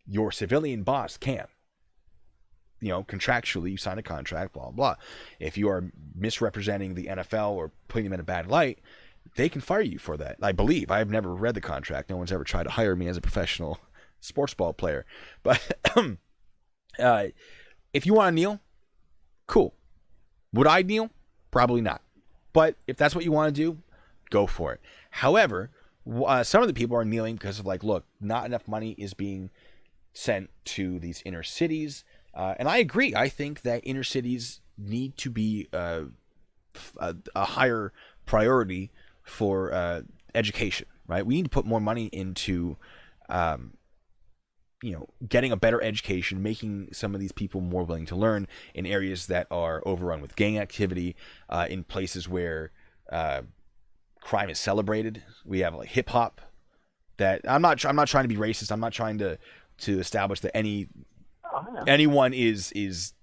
Your civilian boss can. Contractually, you sign a contract, blah blah. If you are misrepresenting the NFL or putting them in a bad light, they can fire you for that. I believe. I have never read the contract. No one's ever tried to hire me as a professional sports ball player. But if you want to kneel, cool. Would I kneel? Probably not. But if that's what you want to do, go for it. However, some of the people are kneeling because of look, not enough money is being sent to these inner cities. And I agree. I think that inner cities need to be a higher priority for education, right? We need to put more money into getting a better education, making some of these people more willing to learn in areas that are overrun with gang activity, in places where crime is celebrated. We have hip hop. That I'm not trying to be racist. I'm not trying to establish that anyone is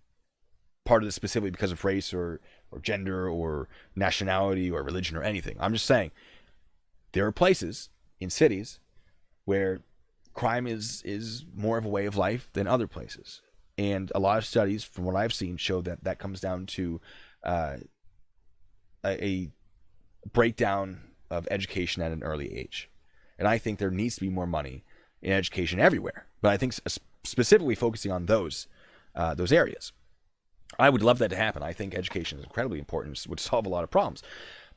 part of this specifically because of race or gender or nationality or religion or anything. I'm just saying there are places in cities where crime is more of a way of life than other places. And a lot of studies, from what I've seen, show that that comes down to a breakdown of education at an early age. And I think there needs to be more money in education everywhere. But I think specifically focusing on those areas. I would love that to happen. I think education is incredibly important. It would solve a lot of problems.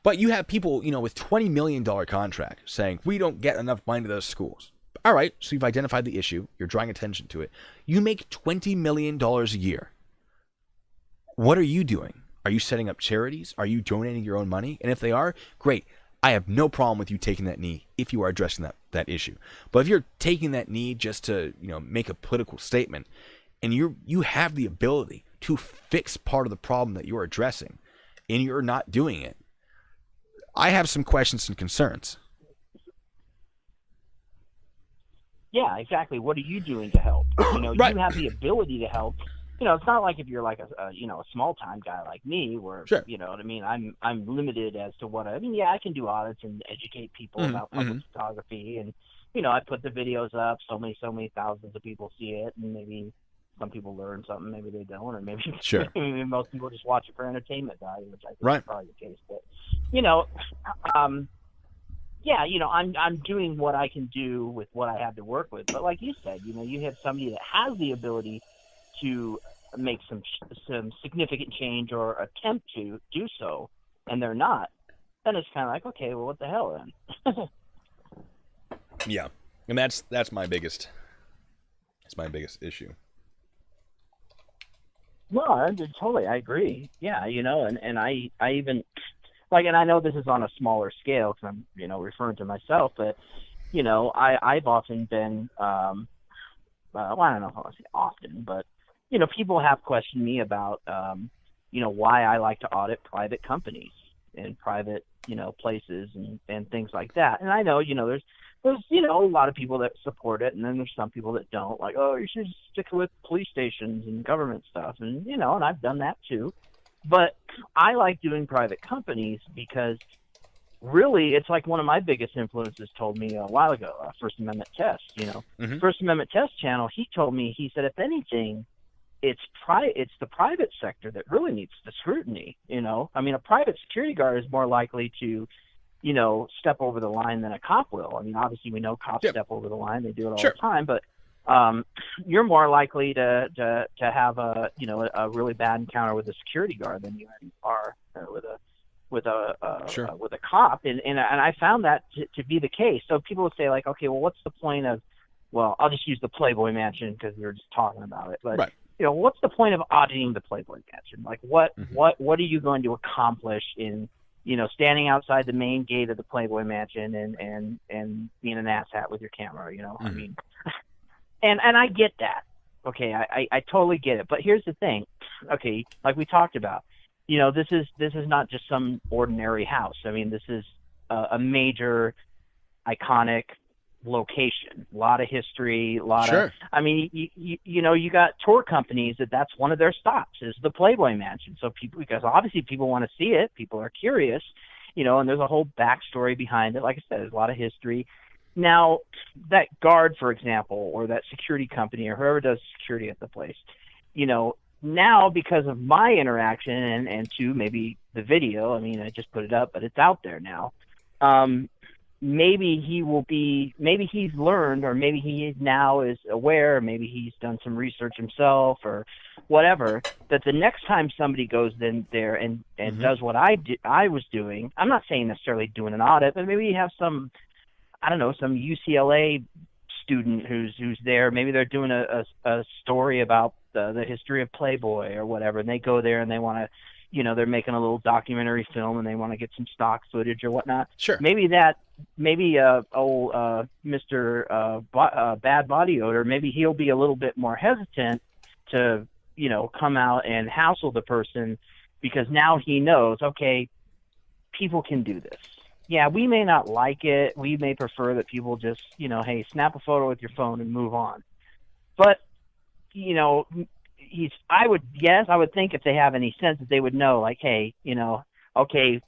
But you have people, with $20 million contracts saying, we don't get enough money to those schools. All right, so you've identified the issue. You're drawing attention to it. You make $20 million a year. What are you doing? Are you setting up charities? Are you donating your own money? And if they are, great. I have no problem with you taking that knee if you are addressing that issue. But if you're taking that knee just to, make a political statement, and you have the ability to fix part of the problem that you're addressing, and you're not doing it, I have some questions and concerns. Yeah, exactly. What are you doing to help? Right. You have the ability to help. It's not like if you're like a small time guy like me, where sure. You know what I mean. I'm limited as to what I mean. Yeah, I can do audits and educate people about public photography, and I put the videos up. So many thousands of people see it, and maybe some people learn something, maybe they don't, or maybe sure. maybe most people just watch it for entertainment value, which I think right. is probably the case. But I'm doing what I can do with what I have to work with. But like you said, you have somebody that has the ability to make some significant change or attempt to do so, and they're not. Then it's kind of like, okay, well, what the hell then? Yeah, and that's my biggest. That's my biggest issue. No, totally, I agree. Yeah, and I even. And I know this is on a smaller scale because I'm, referring to myself, but, I've often been, I don't know how I say often, but, people have questioned me about, why I like to audit private companies and private, places and things like that. And I know, there's a lot of people that support it, and then there's some people that don't, like, oh, you should stick with police stations and government stuff. And, and I've done that too. But I like doing private companies because really it's like one of my biggest influences told me a while ago, First Amendment Test, First Amendment Test channel, he told me, he said, if anything, it's the private sector that really needs the scrutiny, I mean, a private security guard is more likely to, step over the line than a cop will. I mean, obviously we know cops step over the line. They do it all the time, but you're more likely to have a really bad encounter with a security guard than you are with a cop, and I found that to be the case. So people would say, like, okay, well, what's the point of? Well, I'll just use the Playboy Mansion because we were just talking about it, but what's the point of auditing the Playboy Mansion? Like, what are you going to accomplish in standing outside the main gate of the Playboy Mansion and being an asshat with your camera? I mean. And I get that. Okay, I totally get it. But here's the thing. Okay, like we talked about, this is not just some ordinary house. I mean, this is a major, iconic location. A lot of history. A lot of. I mean, you got tour companies that's one of their stops is the Playboy Mansion. So because obviously people want to see it. People are curious. And there's a whole backstory behind it. Like I said, there's a lot of history. Now, that guard, for example, or that security company or whoever does security at the place, now because of my interaction and to maybe the video, I mean, I just put it up, but it's out there now. Maybe he's learned, or maybe he now is aware, maybe he's done some research himself or whatever, that the next time somebody goes in there and does what I was doing, I'm not saying necessarily doing an audit, but maybe you have some UCLA student who's there. Maybe they're doing a story about the history of Playboy or whatever, and they go there and they want to, they're making a little documentary film and they want to get some stock footage or whatnot. Sure. Maybe Mr. Bad Body Odor, maybe he'll be a little bit more hesitant to, come out and hassle the person because now he knows, okay, people can do this. Yeah, we may not like it. We may prefer that people just, hey, snap a photo with your phone and move on. But, I would think if they have any sense that they would know, like, hey, okay,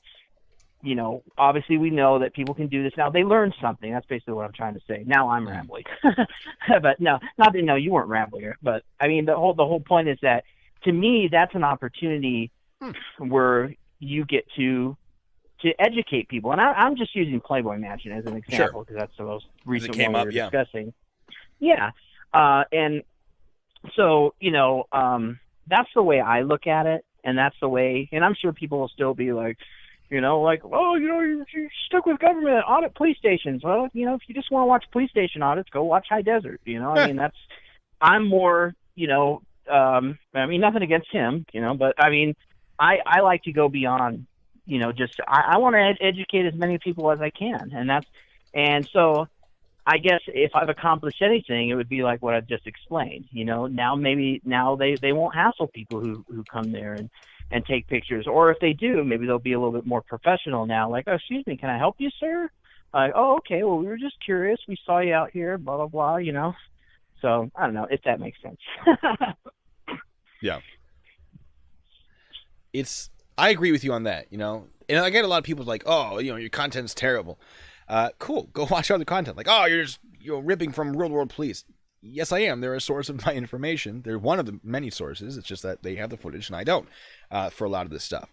obviously we know that people can do this now. They learned something. That's basically what I'm trying to say. Now I'm rambling, but no, not that, no, you weren't rambling. But I mean, the whole point is that, to me, that's an opportunity where you get to educate people. And I'm just using Playboy Mansion as an example because that's the most recent one we're discussing. Yeah. And so, that's the way I look at it. And that's the way, and I'm sure people will still be like, you're stuck with government, audit police stations. Well, if you just want to watch police station audits, go watch High Desert. I mean, I'm more, I mean, nothing against him, but I mean, I like to go beyond, I want to educate as many people as I can. And so I guess if I've accomplished anything, it would be like what I've just explained. Now they won't hassle people who come there and take pictures, or if they do, maybe they'll be a little bit more professional now. Like, oh, excuse me, can I help you, sir? Like, oh, okay, well, we were just curious. We saw you out here, blah blah blah. So I don't know if that makes sense. Yeah, I agree with you on that. And I get a lot of people like, oh, your content's terrible. Cool, go watch other content. Like, oh, you're ripping from Real World Police. Yes, I am. They're a source of my information. They're one of the many sources. It's just that they have the footage and I don't, for a lot of this stuff.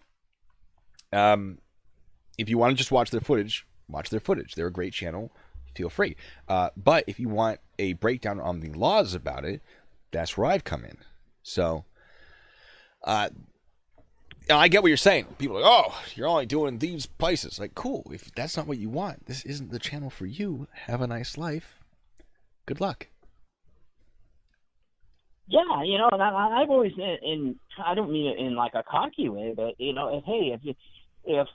If you want to just watch their footage, watch their footage. They're a great channel. Feel free. But if you want a breakdown on the laws about it, that's where I've come in. So, I get what you're saying. People are like, oh, you're only doing these places. Like, cool. If that's not what you want, this isn't the channel for you. Have a nice life. Good luck. Yeah, and I've always, and I don't mean it in like a cocky way, but hey, if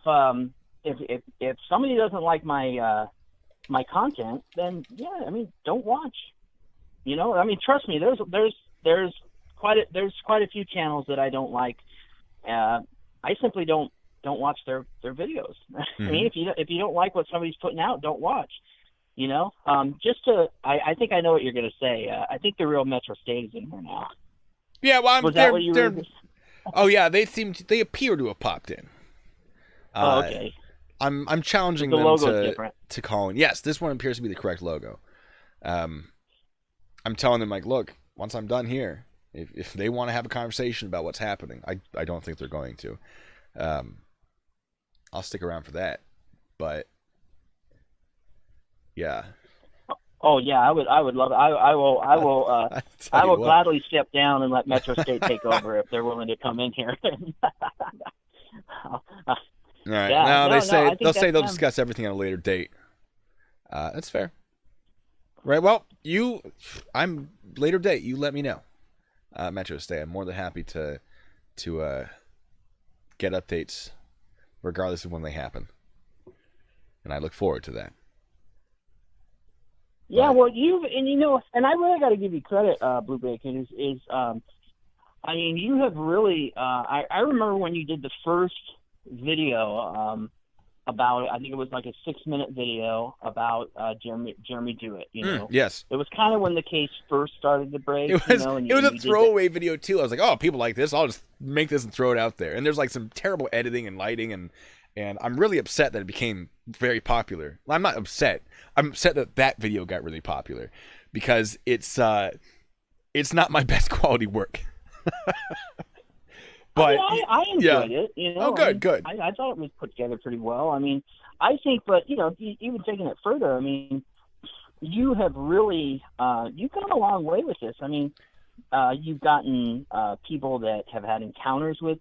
somebody doesn't like my my content, then yeah, I mean, don't watch. I mean, trust me, there's quite a few channels that I don't like. I simply don't watch their videos. Mm-hmm. I mean, if you don't like what somebody's putting out, don't watch. I think I know what you're going to say. I think the real Metro State is in here now. Yeah, well, was that what you were? Oh yeah, they appear to have popped in. Oh, okay. I'm challenging them to call in. Yes, this one appears to be the correct logo. I'm telling them, like, look, once I'm done here, if they want to have a conversation about what's happening, I don't think they're going to. I'll stick around for that, but. Yeah. Oh yeah, I would love it. I will gladly step down and let Metro State take over if they're willing to come in here. All right. Yeah, they'll say they'll discuss everything at a later date. That's fair. Right. Well, I'm later date. You let me know. Metro State. I'm more than happy to get updates, regardless of when they happen, and I look forward to that. Yeah, well, and I really got to give you credit, Blue Bacon, I mean, you have really, I remember when you did the first video about, I think it was like a 6-minute video about Jeremy DeWitt, Yes. It was kind of when the case first started to break. It was, it was a throwaway video, too. I was like, oh, people like this. I'll just make this and throw it out there. And there's like some terrible editing and lighting, and I'm really upset that it became very popular. Well, I'm not upset. I'm upset that video got really popular because it's not my best quality work. But I enjoyed it. Oh, good. I thought it was put together pretty well. I mean, I think, but even taking it further, I mean, you have really you've gone a long way with this. I mean, you've gotten people that have had encounters with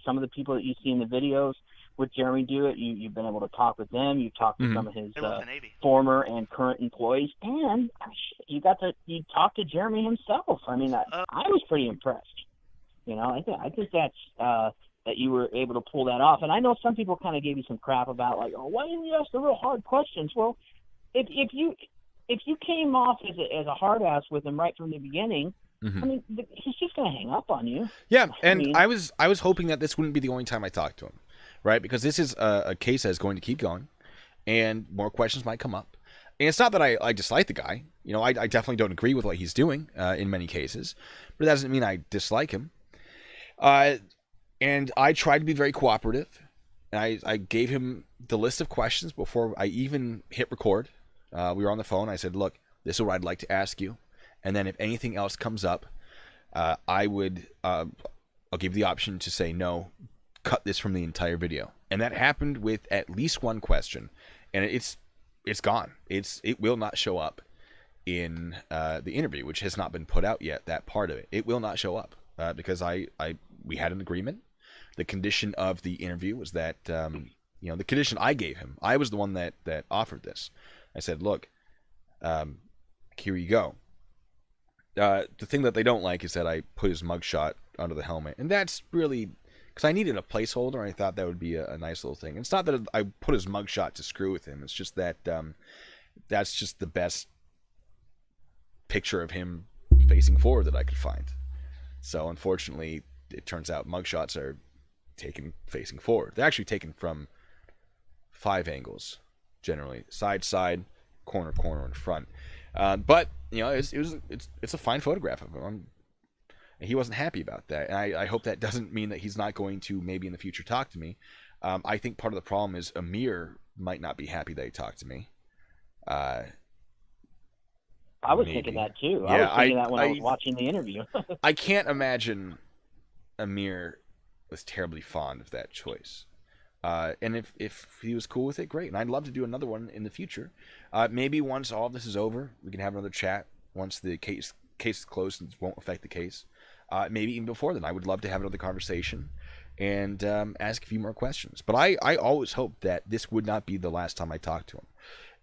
some of the people that you see in the videos. With Jeremy DeWitt, you've been able to talk with them. You've talked to some of his former and current employees, and you talked to Jeremy himself. I mean, I was pretty impressed. I think that's that you were able to pull that off. And I know some people kind of gave you some crap about like, oh, why didn't you ask the real hard questions? Well, if you came off as a hard ass with him right from the beginning. Mm-hmm. I mean, he's just going to hang up on you. Yeah, and I was hoping that this wouldn't be the only time I talked to him. Right, because this is a case that is going to keep going, and more questions might come up. And it's not that I dislike the guy. I definitely don't agree with what he's doing in many cases, but it doesn't mean I dislike him. And I try to be very cooperative, And I gave him the list of questions before I even hit record. We were on the phone. I said, look, this is what I'd like to ask you. And then if anything else comes up, I'll give the option to say, no, cut this from the entire video. And that happened with at least one question. And it's gone. It will not show up in the interview, which has not been put out yet, that part of it. It will not show up because we had an agreement. The condition of the interview was that, the condition I gave him, I was the one that offered this. I said, look, here you go. The thing that they don't like is that I put his mugshot under the helmet. And that's really, because I needed a placeholder. I thought that would be a nice little thing. It's not that I put his mugshot to screw with him. It's just that that's just the best picture of him facing forward that I could find. So unfortunately, it turns out mugshots are taken facing forward. They're actually taken from 5 angles, generally side, corner, and front. But it's a fine photograph of him. He wasn't happy about that, and I hope that doesn't mean that he's not going to maybe in the future talk to me. I think part of the problem is Amir might not be happy that he talked to me. I was thinking that too. I was thinking that when I was watching the interview. I can't imagine Amir was terribly fond of that choice. And if he was cool with it, great. And I'd love to do another one in the future. Maybe once all of this is over, we can have another chat. Once the case is closed and it won't affect the case. Maybe even before then, I would love to have another conversation and ask a few more questions. But I always hoped that this would not be the last time I talked to him.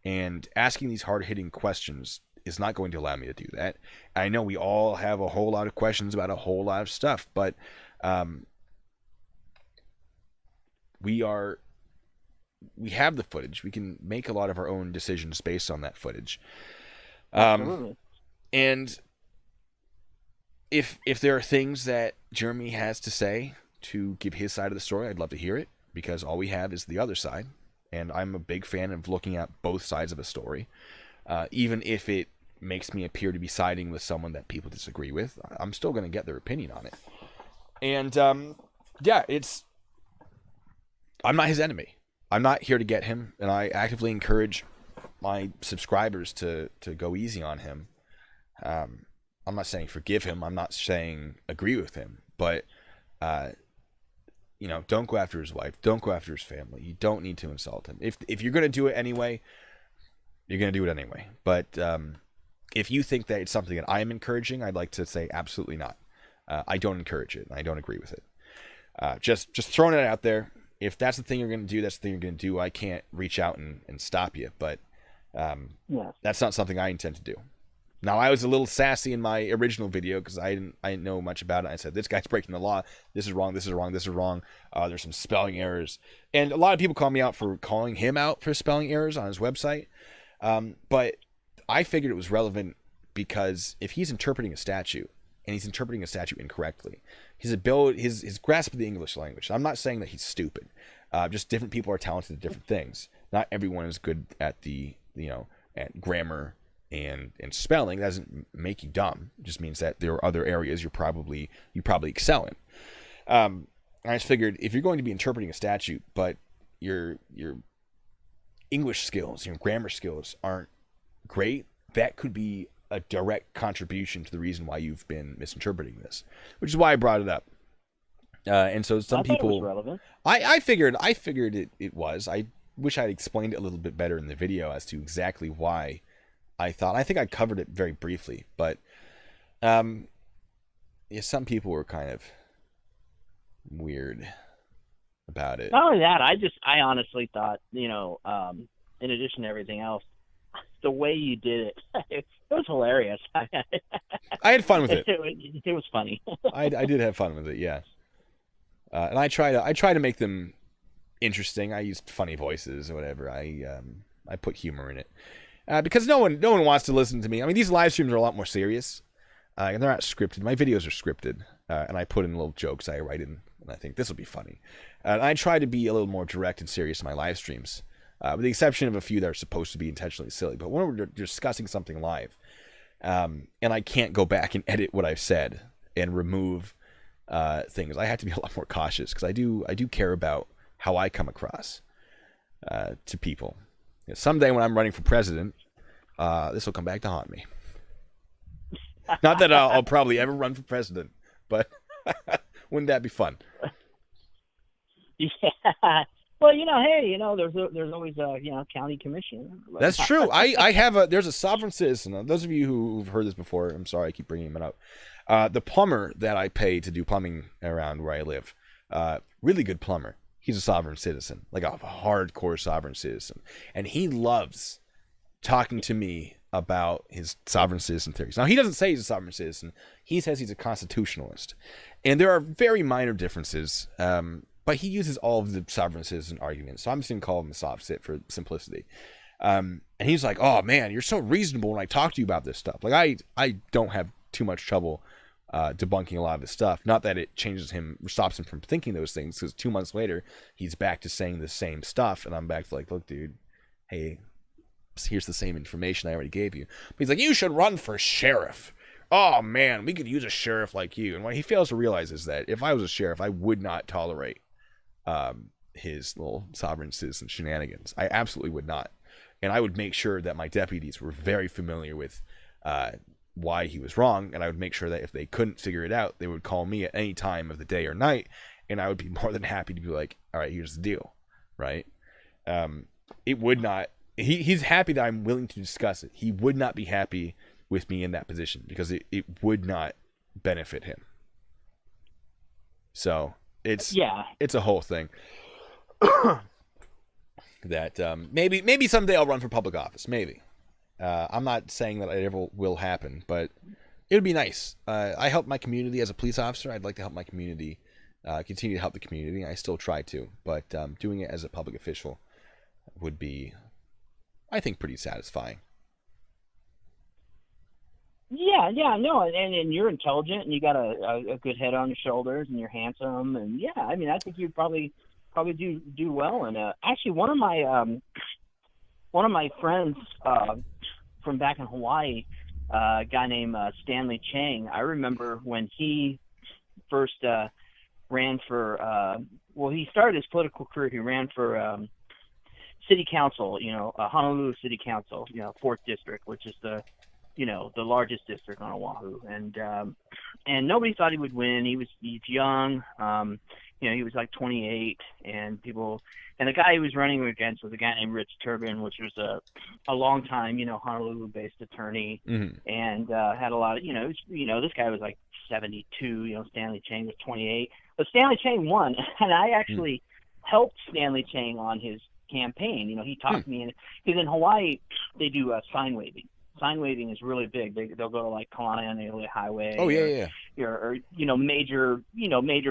And asking these hard-hitting questions is not going to allow me to do that. I know we all have a whole lot of questions about a whole lot of stuff, but we have the footage. We can make a lot of our own decisions based on that footage. And if there are things that Jeremy has to say to give his side of the story, I'd love to hear it, because all we have is the other side. And I'm a big fan of looking at both sides of a story. Even if it makes me appear to be siding with someone that people disagree with, I'm still going to get their opinion on it. And I'm not his enemy. I'm not here to get him, and I actively encourage my subscribers to go easy on him. I'm not saying forgive him. I'm not saying agree with him. But, don't go after his wife. Don't go after his family. You don't need to insult him. If you're going to do it anyway, you're going to do it anyway. But if you think that it's something that I'm encouraging, I'd like to say absolutely not. I don't encourage it. I don't agree with it. Just throwing it out there. If that's the thing you're going to do, that's the thing you're going to do. I can't reach out and stop you. But that's not something I intend to do. Now, I was a little sassy in my original video because I didn't know much about it. I said, this guy's breaking the law. This is wrong. This is wrong. This is wrong. There's some spelling errors. And a lot of people call me out for calling him out for spelling errors on his website. But I figured it was relevant because if he's interpreting a statute and he's interpreting a statute incorrectly, his grasp of the English language. I'm not saying that he's stupid. Just different people are talented at different things. Not everyone is good at at grammar and spelling. That doesn't make you dumb. It just means that there are other areas you probably excel in. I just figured if you're going to be interpreting a statute, but your English skills, your grammar skills aren't great, that could be a direct contribution to the reason why you've been misinterpreting this, which is why I brought it up. And so some people, it was relevant. I figured it was. I wish I'd explained it a little bit better in the video as to exactly why I think I covered it very briefly, but some people were kind of weird about it. Not only that, I honestly thought, in addition to everything else, the way you did it, it was hilarious. I had fun with it. It was funny. I did have fun with it, yeah. And I try to make them interesting. I used funny voices or whatever. I put humor in it. Because no one wants to listen to me. I mean, these live streams are a lot more serious. And they're not scripted. My videos are scripted. And I put in little jokes I write in. And I think this will be funny. And I try to be a little more direct and serious in my live streams. With the exception of a few that are supposed to be intentionally silly. But when we're discussing something live, and I can't go back and edit what I've said and remove things, I have to be a lot more cautious. Because I do care about how I come across to people. You know, someday when I'm running for president, this will come back to haunt me. Not that I'll probably ever run for president, but wouldn't that be fun? Yeah. Well, hey, there's always a county commission. That's true. There's a sovereign citizen. Those of you who've heard this before, I'm sorry I keep bringing him up. The plumber that I pay to do plumbing around where I live, really good plumber. He's a sovereign citizen, like a hardcore sovereign citizen, and he loves talking to me about his sovereign citizen theories. Now, he doesn't say he's a sovereign citizen. He says he's a constitutionalist. And there are very minor differences, but he uses all of the sovereign citizen arguments. So I'm just going to call him a soft sit for simplicity. And he's like, oh, man, you're so reasonable when I talk to you about this stuff. Like, I don't have too much trouble debunking a lot of his stuff. Not that it changes him or stops him from thinking those things, because 2 months later, he's back to saying the same stuff. And I'm back to like, look, dude, hey, here's the same information I already gave you. But he's like, you should run for sheriff. Oh, man, we could use a sheriff like you. And what he fails to realize is that if I was a sheriff, I would not tolerate his little sovereign citizen shenanigans. I absolutely would not. And I would make sure that my deputies were very familiar with why he was wrong. And I would make sure that if they couldn't figure it out, they would call me at any time of the day or night. And I would be more than happy to be like, all right, here's the deal. Right? It would not. He's happy that I'm willing to discuss it. He would not be happy with me in that position because it would not benefit him. So it's a whole thing that maybe someday I'll run for public office. Maybe. I'm not saying that it ever will happen, but it would be nice. I help my community as a police officer. I'd like to help my community, continue to help the community. I still try to, but doing it as a public official would be, I think, pretty satisfying. Yeah, no, and you're intelligent, and you got a good head on your shoulders, and you're handsome, and yeah, I mean, I think you'd probably do well. And actually, one of my friends from back in Hawaii, a guy named Stanley Chang. I remember when he first ran for. He started his political career. He ran for city council, Honolulu City Council, 4th District, which is the largest district on Oahu. And nobody thought he would win. He's young. He was like 28, and the guy he was running against was a guy named Rich Turbin, which was a long time, Honolulu-based attorney, and had a lot of, this guy was like 72, Stanley Chang was 28. But Stanley Chang won, and I actually helped Stanley Chang on his campaign. He talked to me, because in Hawaii they do sign waving. Sign waving is really big. They'll go to like Kalaniʻa Highway. Oh yeah. Or major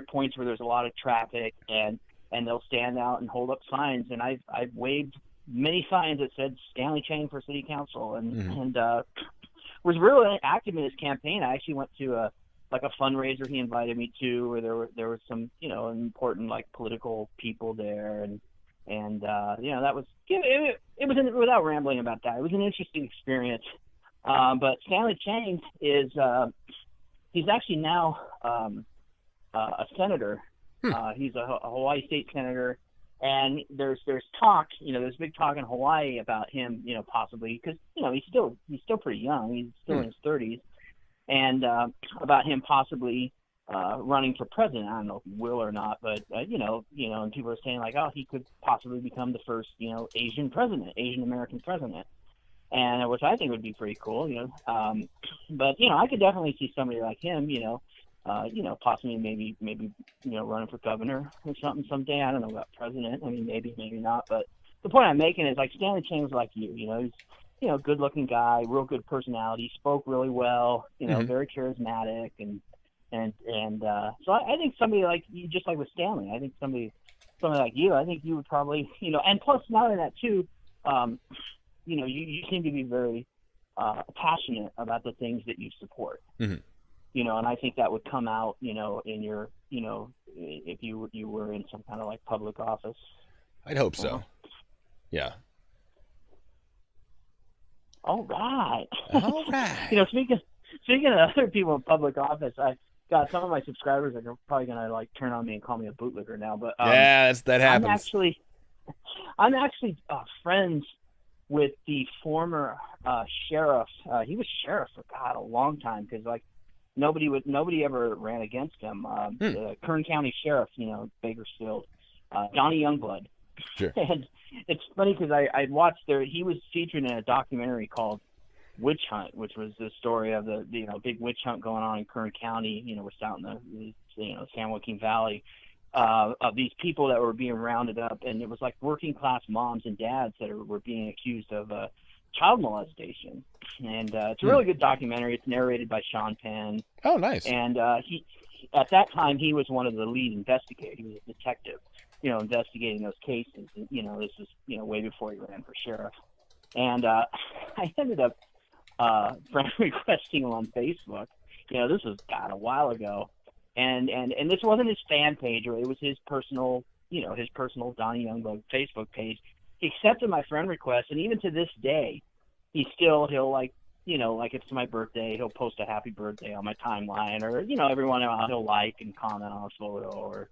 points where there's a lot of traffic, and they'll stand out and hold up signs. And I've waved many signs that said Stanley Chang for city council, and was really active in his campaign. I actually went to a fundraiser he invited me to, where there was some important like political people there, and that was it was without rambling about that. It was an interesting experience. But Stanley Chang is he's actually now a senator. He's a Hawaii state senator, and there's talk. There's big talk in Hawaii about him. Possibly because he's still pretty young. He's still in his 30s, and about him possibly running for president. I don't know if he will or not, but and people are saying like, oh, he could possibly become the first Asian American president, and which I think would be pretty cool. But I could definitely see somebody like him, possibly maybe running for governor or something someday. I don't know about president. I mean, maybe not. But the point I'm making is like Stanley Chang's like you. He's good looking guy, real good personality, spoke really well. Very charismatic and so I think somebody like you, just like with Stanley, I think somebody like you, I think you would probably, and plus not only that too, you seem to be very passionate about the things that you support, and I think that would come out, in your, if you were in some kind of like public office. I'd hope so. Yeah. All right. Speaking of other people in public office, God, some of my subscribers are probably gonna like turn on me and call me a bootlicker now. But yeah, that happens. I'm actually friends with the former sheriff. He was sheriff for a long time, because like nobody ever ran against him. The Kern County Sheriff, Bakersfield, Johnny Youngblood. Sure. And it's funny because I watched he was featured in a documentary called Witch Hunt, which was the story of the big witch hunt going on in Kern County, just out in the San Joaquin Valley, of these people that were being rounded up, and it was like working class moms and dads that were being accused of child molestation. And it's a really good documentary. It's narrated by Sean Penn. Oh, nice. And he at that time he was one of the lead investigators. He was a detective, investigating those cases. And, this was way before he ran for sheriff. And I ended up friend requesting him on Facebook. This was a while ago, and this wasn't his fan page, or it was his personal Donnie Youngblood Facebook page. He accepted my friend request, and even to this day, he'll like if it's my birthday, he'll post a happy birthday on my timeline, or every once in a while he'll like and comment on a photo or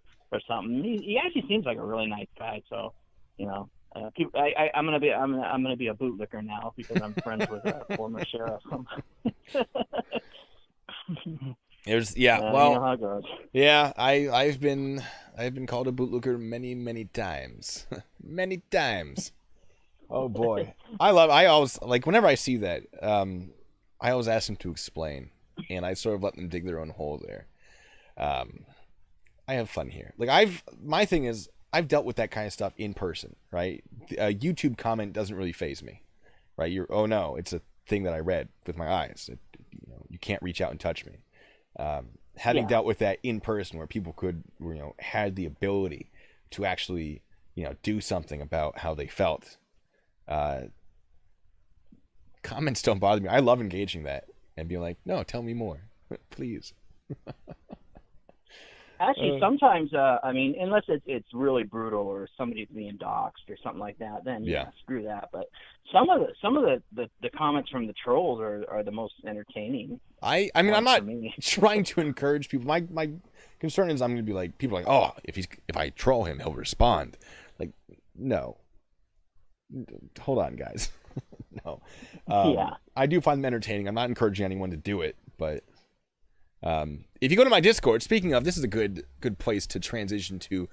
something. He actually seems like a really nice guy, so I'm gonna be a bootlicker now because I'm friends with a former sheriff. How it goes. Yeah, I've been called a bootlicker many times. Many times. Oh boy. I always, like, whenever I see that, I always ask them to explain, and I sort of let them dig their own hole there. I have fun here. Like, my thing is, I've dealt with that kind of stuff in person, right? A YouTube comment doesn't really faze me, right? It's a thing that I read with my eyes. You can't reach out and touch me. Having dealt with that in person, where people had the ability to actually, do something about how they felt. Comments don't bother me. I love engaging that and being like, no, tell me more, please. Actually, sometimes, unless it's really brutal or somebody's being doxxed or something like that, then screw that. But some of the comments from the trolls are the most entertaining. I'm not trying to encourage people. My concern is I'm going to be like, people are like, oh, if I troll him, he'll respond. Like, no. Hold on, guys. No. I do find them entertaining. I'm not encouraging anyone to do it, but if you go to my Discord, speaking of, this is a good place to transition to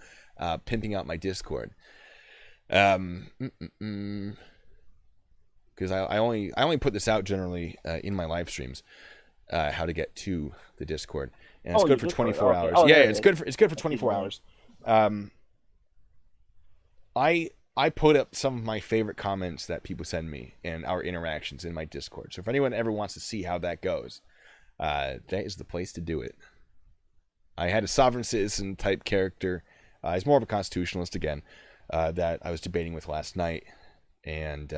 pimping out my Discord. Because I only put this out generally in my live streams, how to get to the Discord, and it's good for 24 hours. It's good for 24 hours. I put up some of my favorite comments that people send me and our interactions in my Discord. So if anyone ever wants to see how that goes, that is the place to do it. I had a sovereign citizen type character. He's more of a constitutionalist again, that I was debating with last night. And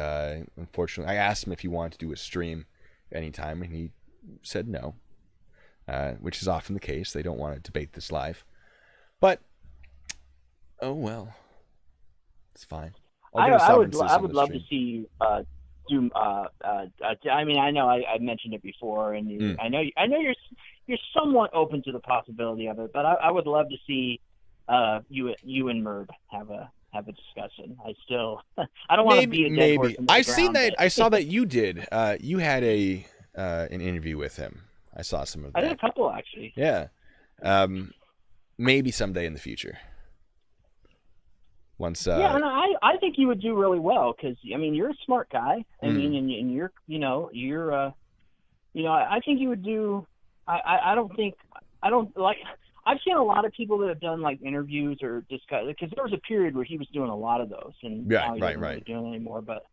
unfortunately, I asked him if he wanted to do a stream anytime, and he said no, which is often the case. They don't want to debate this live. But, oh well. It's fine. I would love to see you do. I know I mentioned it before, and I know you're somewhat open to the possibility of it, but I would love to see you and Merb have a discussion. I don't want to be a dead horse in the ground. I saw that you did. You had an interview with him. I saw some of that. I did a couple, actually. Yeah. Maybe someday in the future. Once. Yeah, and I think you would do really well, because you're a smart guy. I mean, and you're I think you would do. I've seen a lot of people that have done like interviews or discuss, because there was a period where he was doing a lot of those, and now he doesn't really do it anymore. But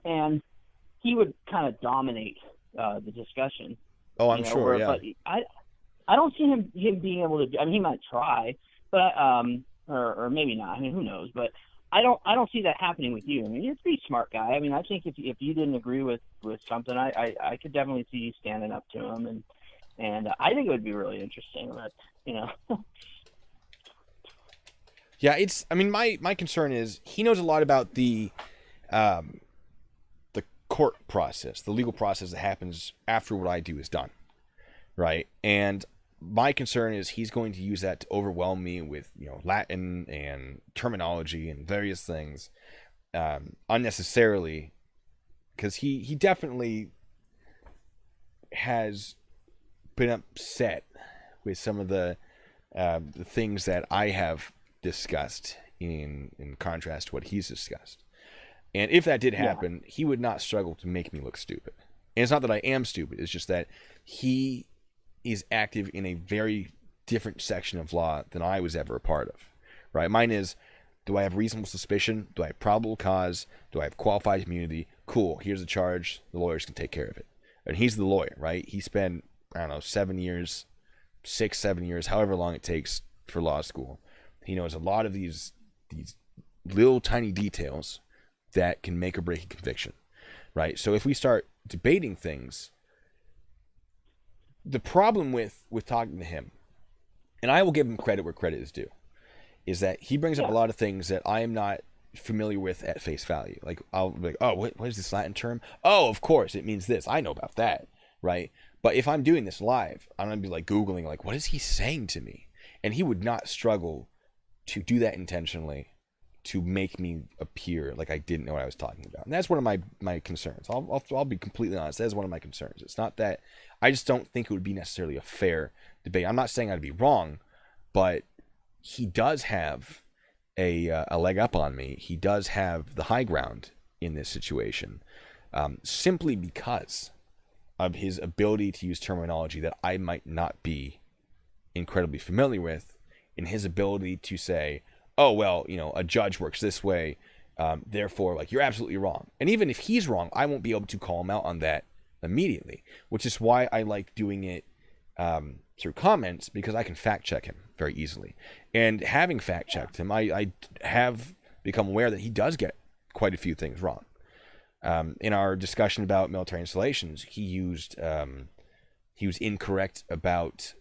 and he would kind of dominate the discussion. Oh, I'm sure. Yeah. But I don't see him being able to. He might try, but or maybe not. Who knows? But I don't see that happening with you. You're a pretty smart guy. I think if you didn't agree with something, I could definitely see you standing up to him, and I think it would be really interesting. But yeah, it's. My concern is he knows a lot about the court process, the legal process that happens after what I do is done, right? And my concern is he's going to use that to overwhelm me with, Latin and terminology and various things, unnecessarily, because he definitely has been upset with some of the things that I have discussed in contrast to what he's discussed. And if that did happen, he would not struggle to make me look stupid. And it's not that I am stupid. It's just that he is active in a very different section of law than I was ever a part of. Right? Mine is, do I have reasonable suspicion? Do I have probable cause? Do I have qualified immunity? Cool. Here's the charge. The lawyers can take care of it. And he's the lawyer, right? He spent, 7 years, 6-7 years, however long it takes for law school. He knows a lot of these little tiny details that can make or break a conviction, right? So if we start debating things, the problem with talking to him, and I will give him credit where credit is due, is that he brings up a lot of things that I am not familiar with at face value. Like, I'll be like, oh, what is this Latin term? Oh, of course, it means this. I know about that, right? But if I'm doing this live, I'm going to be like Googling, like, what is he saying to me? And he would not struggle to do that intentionally to make me appear like I didn't know what I was talking about. And that's one of my concerns. I'll be completely honest. That is one of my concerns. It's not that, I just don't think it would be necessarily a fair debate. I'm not saying I'd be wrong, but he does have a leg up on me. He does have the high ground in this situation, simply because of his ability to use terminology that I might not be incredibly familiar with, in his ability to say, oh, well, a judge works this way, therefore, like, you're absolutely wrong. And even if he's wrong, I won't be able to call him out on that immediately, which is why I like doing it through comments, because I can fact check him very easily. And having fact checked him, I have become aware that he does get quite a few things wrong. In our discussion about military installations, he was incorrect about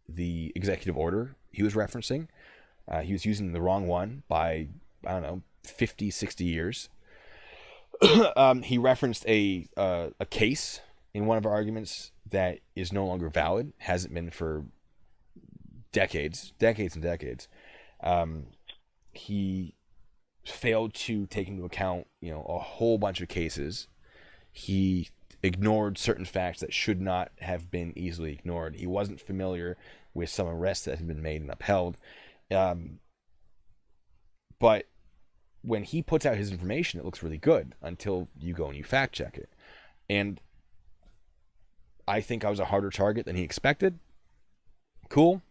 the executive order he was referencing. He was using the wrong one by, 50, 60 years. He referenced a case in one of our arguments that is no longer valid, hasn't been for decades and decades. He failed to take into account, a whole bunch of cases. He ignored certain facts that should not have been easily ignored. He wasn't familiar with some arrests that had been made and upheld. But when he puts out his information, it looks really good until you go and you fact check it. And I think I was a harder target than he expected. Cool.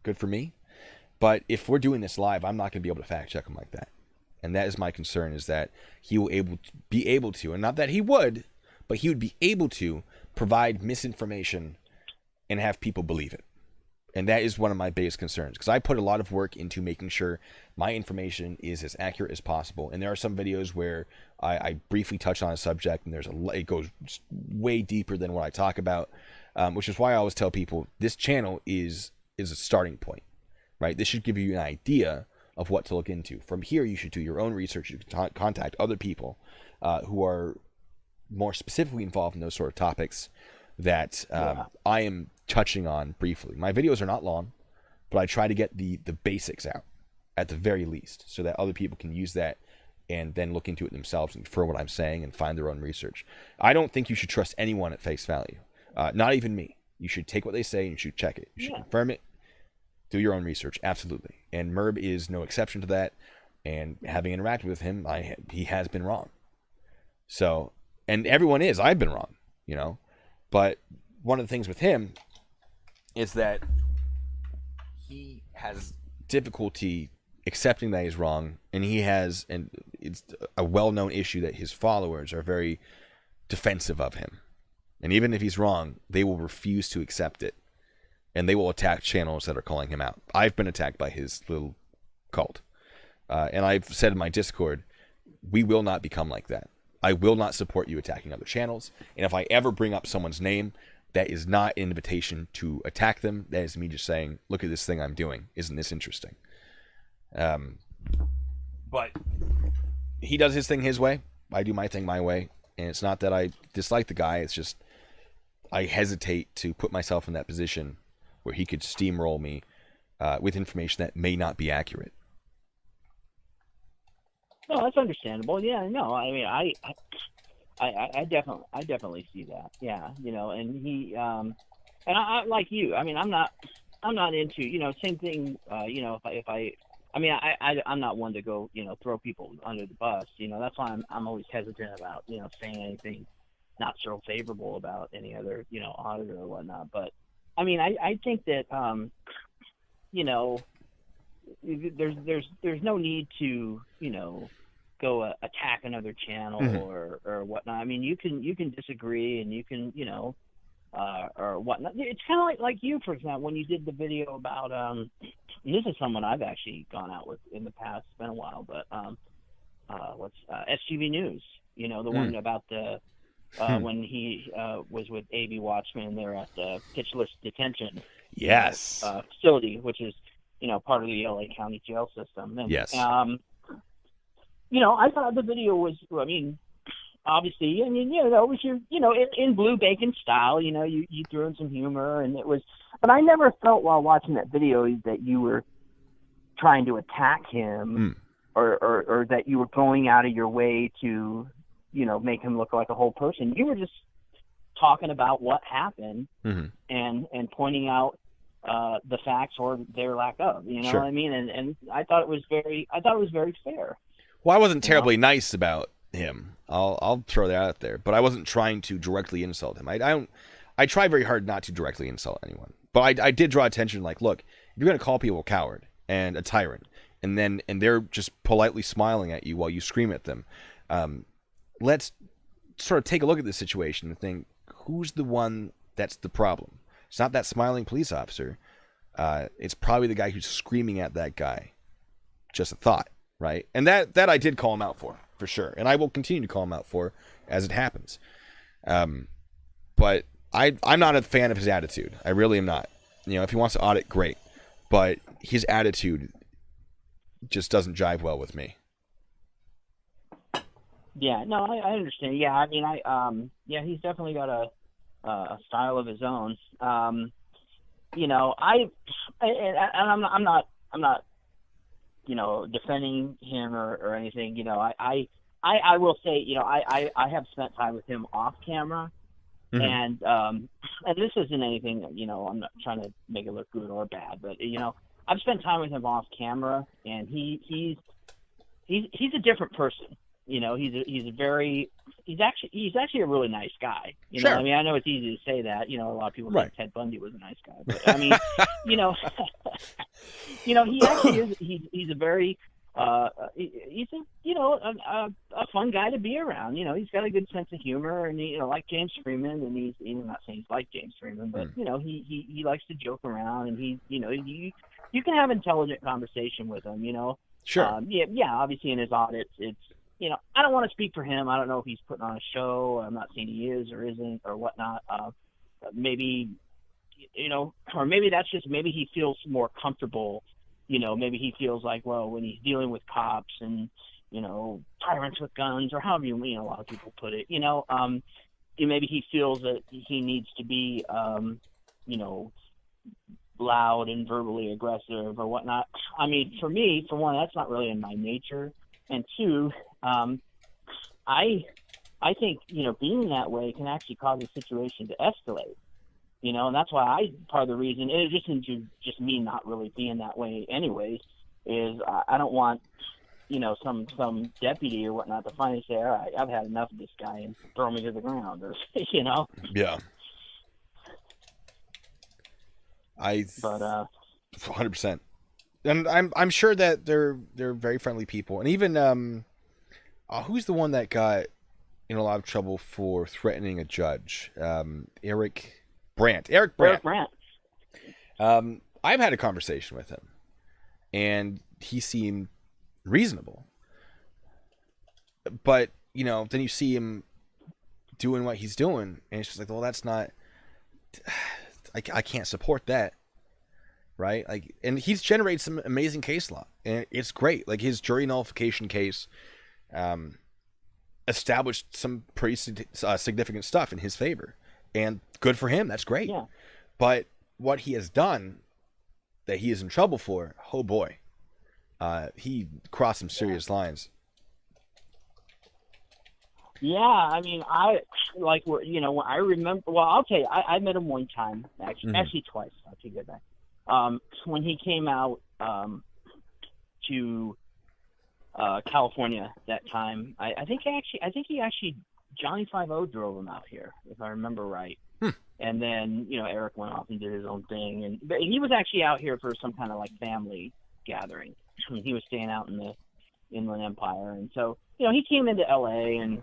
Good for me. But if we're doing this live, I'm not going to be able to fact check him like that. And that is my concern, is that he will be able to, and not that he would, but he would be able to provide misinformation and have people believe it. And that is one of my biggest concerns, because I put a lot of work into making sure my information is as accurate as possible. And there are some videos where I briefly touch on a subject, and it goes way deeper than what I talk about, which is why I always tell people this channel is a starting point, right? This should give you an idea of what to look into. From here, you should do your own research. You can contact other people who are more specifically involved in those sort of topics that I am touching on briefly. My videos are not long, but I try to get the basics out at the very least, so that other people can use that and then look into it themselves and infer what I'm saying and find their own research. I don't think you should trust anyone at face value, not even me. You should take what they say and you should check it. You should confirm it. Do your own research, absolutely. And Merb is no exception to that. And having interacted with him, he has been wrong. So, and everyone is. I've been wrong, But one of the things with him is that he has difficulty accepting that he's wrong, and it's a well-known issue that his followers are very defensive of him. And even if he's wrong, they will refuse to accept it, and they will attack channels that are calling him out. I've been attacked by his little cult, and I've said in my Discord, we will not become like that. I will not support you attacking other channels, and if I ever bring up someone's name, that is not an invitation to attack them. That is me just saying, look at this thing I'm doing. Isn't this interesting? But he does his thing his way. I do my thing my way. And it's not that I dislike the guy. It's just I hesitate to put myself in that position where he could steamroll me with information that may not be accurate. No, that's understandable. Yeah, no, I mean, I definitely see that. Yeah, and he, and I like you. I mean, I'm not into, same thing. I mean, I'm not one to go, throw people under the bus. That's why I'm always hesitant about, saying anything not so favorable about any other, auditor or whatnot. But I mean, I think that, there's no need to, go attack another channel or whatnot. I mean, you can disagree and you can, or whatnot. It's kind of like you, for example, when you did the video about, and this is someone I've actually gone out with in the past. It's been a while, but SGV News, the one about the when he was with A.B. Watchman and they're at the pitchless detention facility, which is, part of the LA County jail system. And, yes. I thought the video was, I mean, obviously, I mean, it was your, in Blue Bacon style, you threw in some humor and it was, but I never felt while watching that video that you were trying to attack him or that you were going out of your way to, make him look like a whole person. You were just talking about what happened and pointing out the facts or their lack of, Sure. what I mean? And I thought it was very fair. Well, I wasn't terribly nice about him. I'll throw that out there, but I wasn't trying to directly insult him. I try very hard not to directly insult anyone, but I did draw attention. Like, look, if you're going to call people a coward and a tyrant, and they're just politely smiling at you while you scream at them, let's sort of take a look at this situation and think, who's the one that's the problem? It's not that smiling police officer. It's probably the guy who's screaming at that guy. Just a thought. Right, and that I did call him out for sure, and I will continue to call him out for as it happens. But I'm not a fan of his attitude. I really am not. If he wants to audit, great, but his attitude just doesn't jive well with me. Yeah, no, I understand. Yeah, I mean, he's definitely got a style of his own. I'm not. Defending him or anything, I will say, I have spent time with him off camera and this isn't anything, I'm not trying to make it look good or bad, but, I've spent time with him off camera and he's a different person. He's actually a really nice guy. Sure. I mean, I know it's easy to say that, a lot of people think Ted Bundy was a nice guy, but I mean, he actually is, he's a very, he's a fun guy to be around. He's got a good sense of humor and like James Freeman, and he's not saying he's like James Freeman, but he likes to joke around and you can have intelligent conversation with him, Sure. Obviously in his audits, it's, I don't want to speak for him. I don't know if he's putting on a show. I'm not saying he is or isn't or whatnot. Maybe, or maybe that's just, maybe he feels more comfortable. Maybe he feels like, well, when he's dealing with cops and, tyrants with guns or however a lot of people put it, maybe he feels that he needs to be, loud and verbally aggressive or whatnot. I mean, for me, for one, that's not really in my nature. And two, I think, being that way can actually cause a situation to escalate, and that's why part of the reason, in addition to just me not really being that way anyways, is I don't want, some deputy or whatnot to finally say, all right, I've had enough of this guy and throw me to the ground or, Yeah. But, 100%. And I'm sure that they're very friendly people. And even who's the one that got in a lot of trouble for threatening a judge? Eric Brandt. I've had a conversation with him, and he seemed reasonable. But then you see him doing what he's doing, and it's just like, well, that's not. I can't support that. Right, like, and he's generated some amazing case law, and it's great. Like his jury nullification case, established some pretty significant stuff in his favor, And good for him. That's great. Yeah. But what he has done that he is in trouble for, oh boy, he crossed some serious lines. Yeah, I mean, I like, you know, I remember. Well, I'll tell you, I met him one time, actually twice. I'll take it back. When he came out to California that time, I think he actually Johnny 5-0 drove him out here, if I remember right. And then, you know, Eric went off and did his own thing, but he was actually out here for some kind of like family gathering. I mean, he was staying out in the Inland Empire, and so, you know, he came into LA, and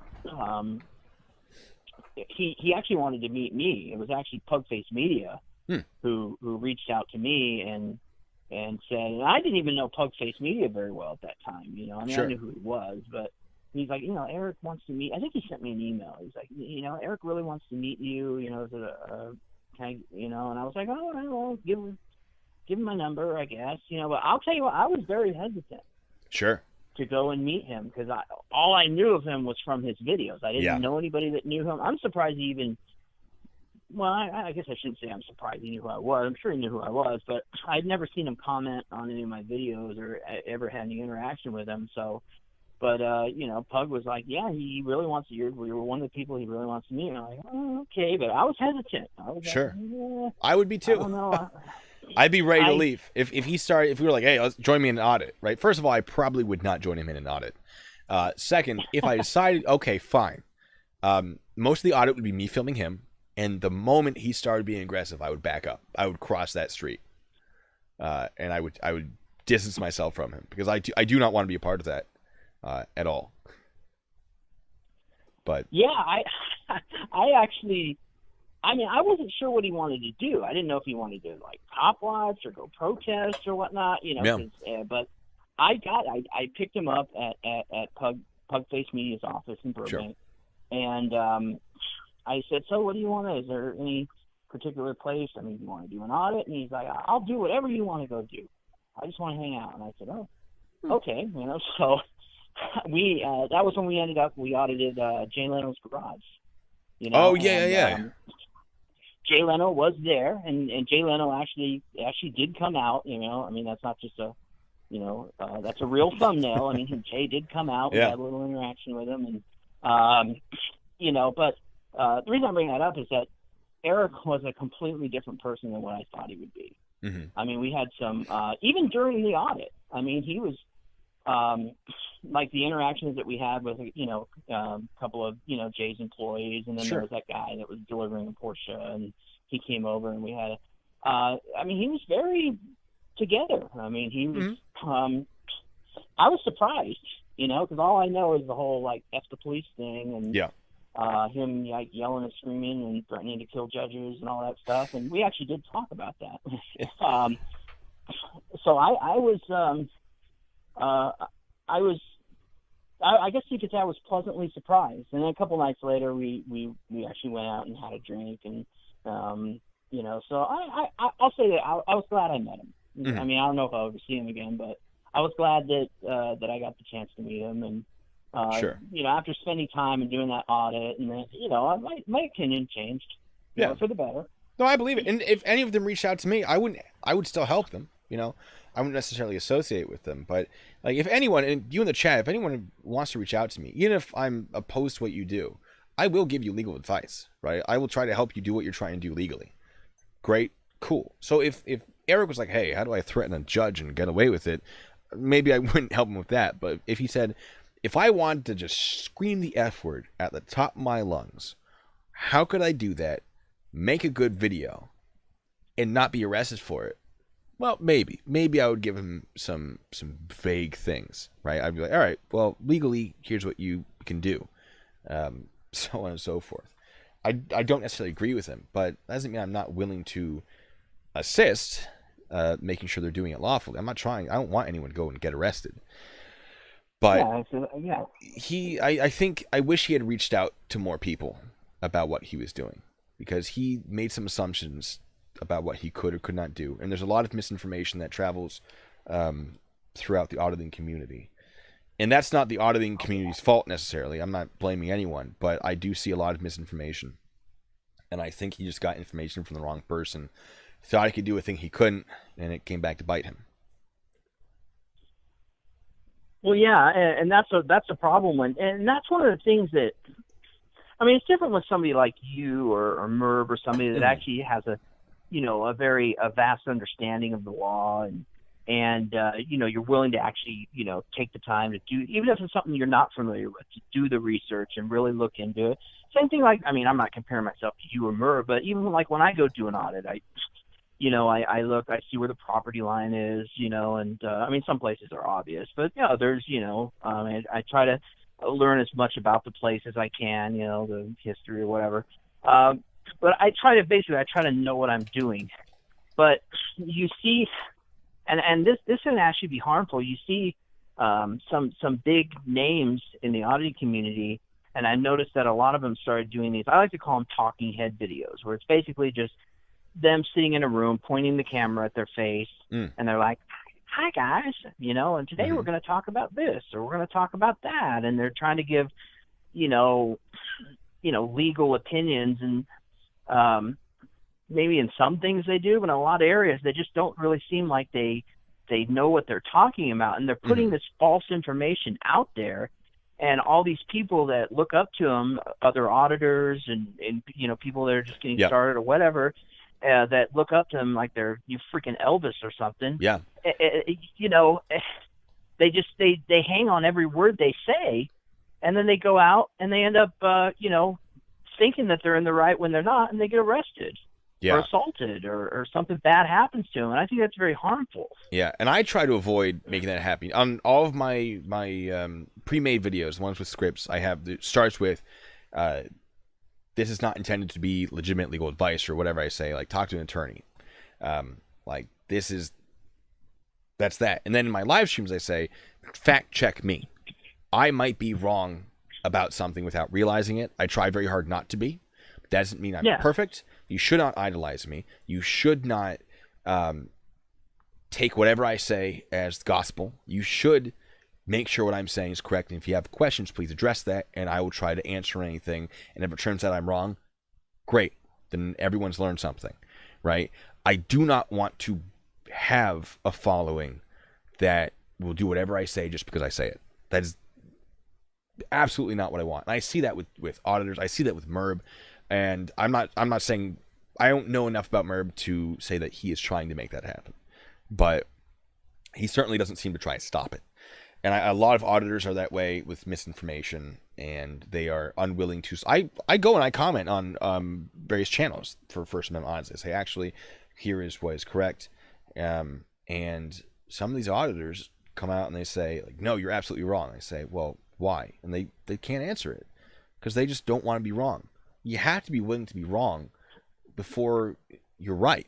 he actually wanted to meet me. It was actually Pugface Media who reached out to me and said, and I didn't even know Pugface Media very well at that time. You know, I mean, I knew who he was, but he's like, you know, Eric wants to meet. I think he sent me an email. He's like, you know, Eric really wants to meet you. You know, is it you know? And I was like, oh, well, give him my number, I guess. You know, but I'll tell you what, I was very hesitant. Sure. To go and meet him, because all I knew of him was from his videos. I didn't know anybody that knew him. I'm surprised he even. Well, I guess I shouldn't say I'm surprised he knew who I was. I'm sure he knew who I was, but I'd never seen him comment on any of my videos or ever had any interaction with him. So, but you know, Pug was like, "Yeah, he really wants you. We were one of the people he really wants to meet." And I'm like, "Oh, okay," but I was hesitant. I was sure. Like, I would be too. I don't know. I'd be ready to leave if we were like, hey, let's join me in an audit, right? First of all, I probably would not join him in an audit. Second, if I decided, okay, fine, most of the audit would be me filming him, and the moment he started being aggressive, I would back up. I would cross that street, and I would distance myself from him, because I do not want to be a part of that at all. But yeah, I actually. I mean, I wasn't sure what he wanted to do. I didn't know if he wanted to like cop watch or go protest or whatnot, you know. But I picked him up at Pugface Media's office in Burbank, and I said, "So, what do you want to? Is there any particular place? I mean, do you want to do an audit?" And he's like, "I'll do whatever you want to go do. I just want to hang out." And I said, "Oh, okay," you know. So that was when we audited Jay Leno's garage. You know, oh yeah. Jay Leno was there, and Jay Leno actually did come out. You know, I mean, that's not just a, you know, that's a real thumbnail. I mean, Jay did come out. We had a little interaction with him, and you know, but the reason I bring that up is that Eric was a completely different person than what I thought he would be. Mm-hmm. I mean, we had some even during the audit. I mean, he was like the interactions that we had with, you know, a couple of, you know, Jay's employees, and then there was that guy that was delivering a Porsche, and he came over, and we had I mean, he was very together. I mean, he was I was surprised, you know, because all I know is the whole like F the police thing, and him like yelling and screaming and threatening to kill judges and all that stuff, and we actually did talk about that. So I guess you could say I was pleasantly surprised. And then a couple nights later, we actually went out and had a drink, and you know, so I'll say that I was glad I met him. Mm-hmm. I mean, I don't know if I'll ever see him again, but I was glad that I got the chance to meet him. And you know, after spending time and doing that audit, and then, you know, my opinion changed, you know, for the better. No, I believe it. And if any of them reached out to me, I would still help them. You know, I wouldn't necessarily associate with them, but like if anyone, and you in the chat, if anyone wants to reach out to me, even if I'm opposed to what you do, I will give you legal advice, right? I will try to help you do what you're trying to do legally. Great, cool. So if Eric was like, hey, how do I threaten a judge and get away with it? Maybe I wouldn't help him with that. But if he said, if I wanted to just scream the F word at the top of my lungs, how could I do that, make a good video, and not be arrested for it? Well, maybe I would give him some vague things, right? I'd be like, all right, well, legally, here's what you can do, so on and so forth. I don't necessarily agree with him, but that doesn't mean I'm not willing to assist, making sure they're doing it lawfully. I'm not trying. I don't want anyone to go and get arrested. But I wish he had reached out to more people about what he was doing, because he made some assumptions about what he could or could not do. And there's a lot of misinformation that travels throughout the auditing community. And that's not the auditing community's fault necessarily. I'm not blaming anyone, but I do see a lot of misinformation. And I think he just got information from the wrong person. Thought he could do a thing he couldn't, and it came back to bite him. Well, yeah, and that's a problem and that's one of the things that, I mean, it's different with somebody like you or Merv or somebody that actually has a vast understanding of the law and you're willing to actually, take the time to do, even if it's something you're not familiar with, to do the research and really look into it. Same thing like, I mean, I'm not comparing myself to you or Merv, but even like when I go do an audit, I look, I see where the property line is, and I mean, some places are obvious, but there's, I try to learn as much about the place as I can, the history or whatever. But I try to know what I'm doing. But you see, and this can actually be harmful. You see some big names in the auditing community, and I noticed that a lot of them started doing these, I like to call them talking head videos, where it's basically just them sitting in a room, pointing the camera at their face, and they're like, hi guys, and today we're going to talk about this, or we're going to talk about that. And they're trying to give, legal opinions, and maybe in some things they do, but in a lot of areas, they just don't really seem like they know what they're talking about. And they're putting this false information out there. And all these people that look up to them, other auditors and people that are just getting started or whatever, that look up to them like they're freaking Elvis or something. Yeah. They hang on every word they say, and then they go out and they end up, thinking that they're in the right when they're not, and they get arrested or assaulted or something bad happens to them. And I think that's very harmful. Yeah. And I try to avoid making that happen. On all of my pre-made videos, the ones with scripts, it starts with, this is not intended to be legitimate legal advice or whatever I say, like talk to an attorney. That's that. And then in my live streams, I say, fact check me. I might be wrong about something without realizing it. I try very hard not to be. That doesn't mean I'm perfect. You should not idolize me. You should not take whatever I say as gospel. You should make sure what I'm saying is correct. And if you have questions, please address that, and I will try to answer anything. And if it turns out I'm wrong, great. Then everyone's learned something, right? I do not want to have a following that will do whatever I say just because I say it. That is absolutely not what I want. And I see that with auditors. I see that with Merb. And I'm not saying, I don't know enough about Merb to say that he is trying to make that happen. But he certainly doesn't seem to try to stop it. And a lot of auditors are that way with misinformation, and they are unwilling to. I go and I comment on various channels for First Amendment audits. I say, actually, here is what is correct. And some of these auditors come out and they say, like, no, you're absolutely wrong. I say, well, why? And they can't answer it because they just don't want to be wrong. You have to be willing to be wrong before you're right.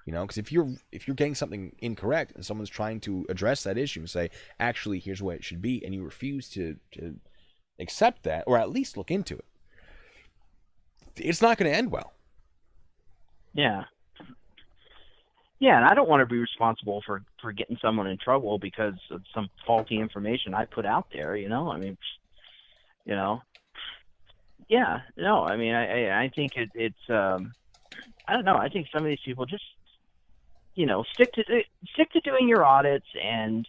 Because if you're getting something incorrect and someone's trying to address that issue and say, actually, here's what it should be, and you refuse to accept that or at least look into it, it's not going to end well. Yeah. Yeah, and I don't want to be responsible for getting someone in trouble because of some faulty information I put out there, I mean, Yeah, no, I mean, I think it's I don't know. I think some of these people just, stick to doing your audits, and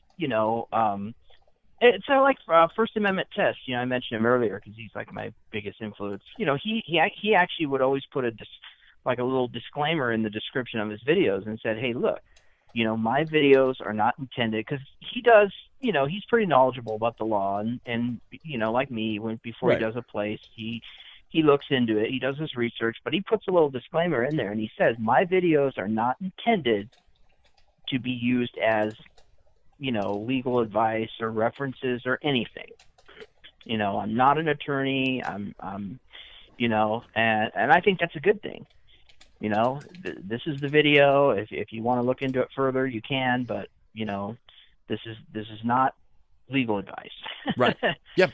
it's like First Amendment test. I mentioned him earlier because he's like my biggest influence. He actually would always put a little disclaimer in the description of his videos and said, hey, look, my videos are not intended, because he does, he's pretty knowledgeable about the law, and like me, before he does a place, he looks into it, he does his research, but he puts a little disclaimer in there, and he says, my videos are not intended to be used as, legal advice or references or anything. I'm not an attorney, I'm and I think that's a good thing. This is the video. If you want to look into it further, you can, but this is not legal advice. Right. Yep.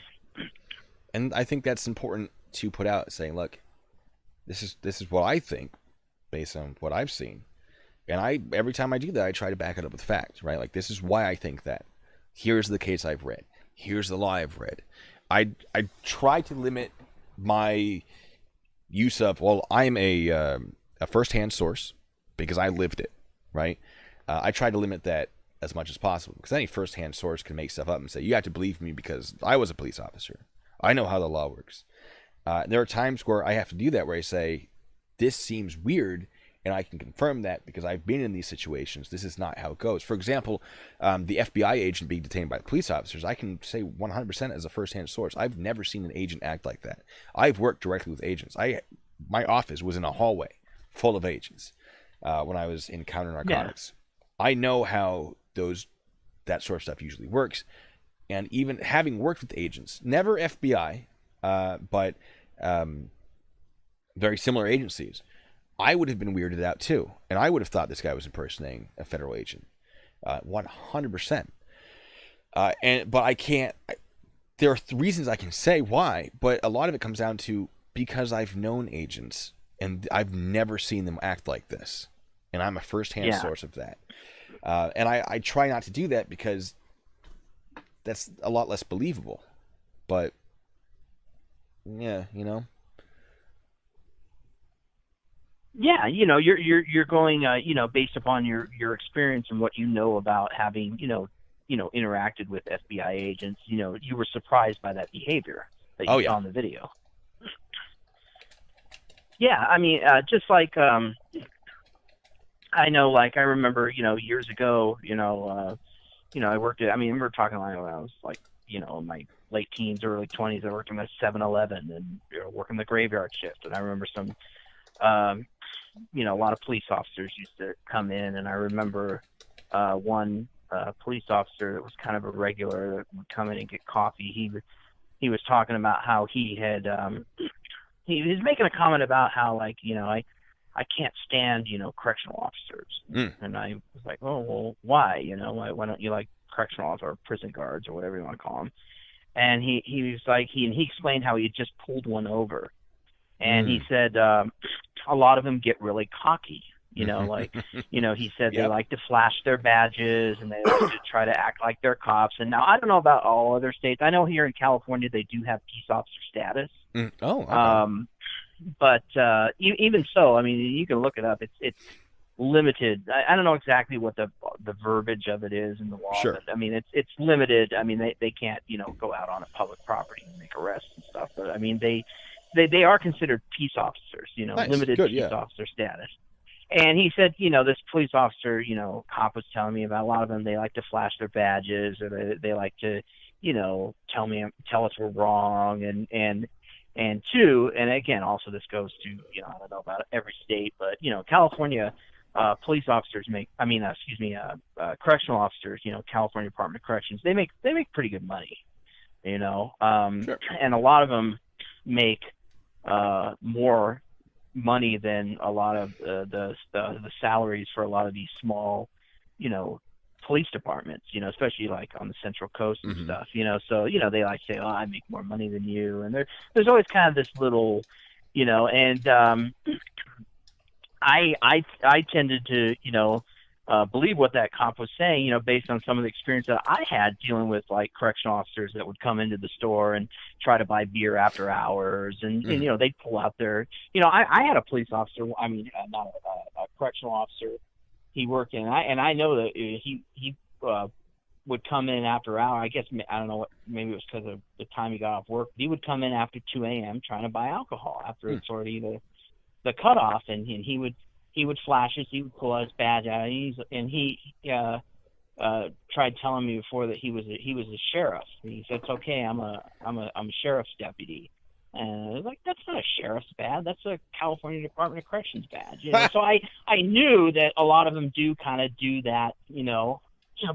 And I think that's important to put out, saying, look, this is what I think based on what I've seen. And every time I do that, I try to back it up with fact, right? Like, this is why I think that. Here's the case I've read. Here's the law I've read. I try to limit my use of, well, I'm a first-hand source because I lived it, right? I try to limit that as much as possible, because any first-hand source can make stuff up and say, you have to believe me because I was a police officer. I know how the law works. There are times where I have to do that, where I say, this seems weird, and I can confirm that because I've been in these situations. This is not how it goes. For example, the FBI agent being detained by police officers, I can say 100% as a first-hand source, I've never seen an agent act like that. I've worked directly with agents. My office was in a hallway full of agents when I was in counter narcotics. Yeah. I know how that sort of stuff usually works. And even having worked with agents, never FBI, but very similar agencies, I would have been weirded out too. And I would have thought this guy was impersonating a federal agent. 100%. But I can't, there are reasons I can say why, but a lot of it comes down to because I've known agents and I've never seen them act like this. And I'm a first-hand source of that. And I try not to do that because that's a lot less believable. But yeah, you know. Yeah, you know, you're going, you know, based upon your experience and what you know about having, you know, interacted with FBI agents. You know, you were surprised by that behavior that you saw in the video. Yeah, I mean, just like I know, like I remember, you know, years ago, I worked at, I mean, we're talking like when I was like, you know, in my late teens, early 20s, I worked in a 7-Eleven and working the graveyard shift. And I remember some, a lot of police officers used to come in. And I remember one police officer that was kind of a regular that would come in and get coffee. He was talking about how he had, he was making a comment about how, like, you know, I can't stand, you know, correctional officers. And I was like, oh, well, why? You know, why don't you like correctional officers or prison guards or whatever you want to call them? And he was like, he explained how he had just pulled one over. And he said a lot of them get really cocky, you know, like, you know, he said they like to flash their badges and they like to try to act like they're cops. And now I don't know about all other states. I know here in California they do have peace officer status. Oh, okay. But even so, I mean, you can look it up. It's limited. I don't know exactly what the verbiage of it is in the law. Sure. But, I mean, it's limited. I mean, they can't, you know, go out on a public property and make arrests and stuff. But I mean, they are considered peace officers. You know, limited peace officer status. And he said, you know, this police officer, you know, cop was telling me about a lot of them. They like to flash their badges, or they like to, you know, tell us we're wrong, and two, and again, also this goes to, you know, I don't know about every state, but, you know, California police officers correctional officers, you know, California Department of Corrections, they make pretty good money, you know, sure. And a lot of them make more money than a lot of the salaries for a lot of these small, you know, police departments, you know, especially like on the Central Coast and stuff, you know, so, you know, they like say, oh, I make more money than you. And there's always kind of this little, you know, and I tended to, you know, believe what that cop was saying, you know, based on some of the experience that I had dealing with like correctional officers that would come into the store and try to buy beer after hours. And you know, they'd pull out their, you know, I had a police officer, I mean, not a correctional officer. He worked in, and I know that he would come in after hour. I guess, I don't know what, maybe it was because of the time he got off work. He would come in after 2 a.m. trying to buy alcohol after it's already the cutoff, and he would flash us. He would pull out his badge out, and he tried telling me before that he was a sheriff. He said, "It's okay, I'm a sheriff's deputy." And I was like, that's not a sheriff's badge. That's a California Department of Corrections badge. You know? So I knew that a lot of them do kind of do that, you know,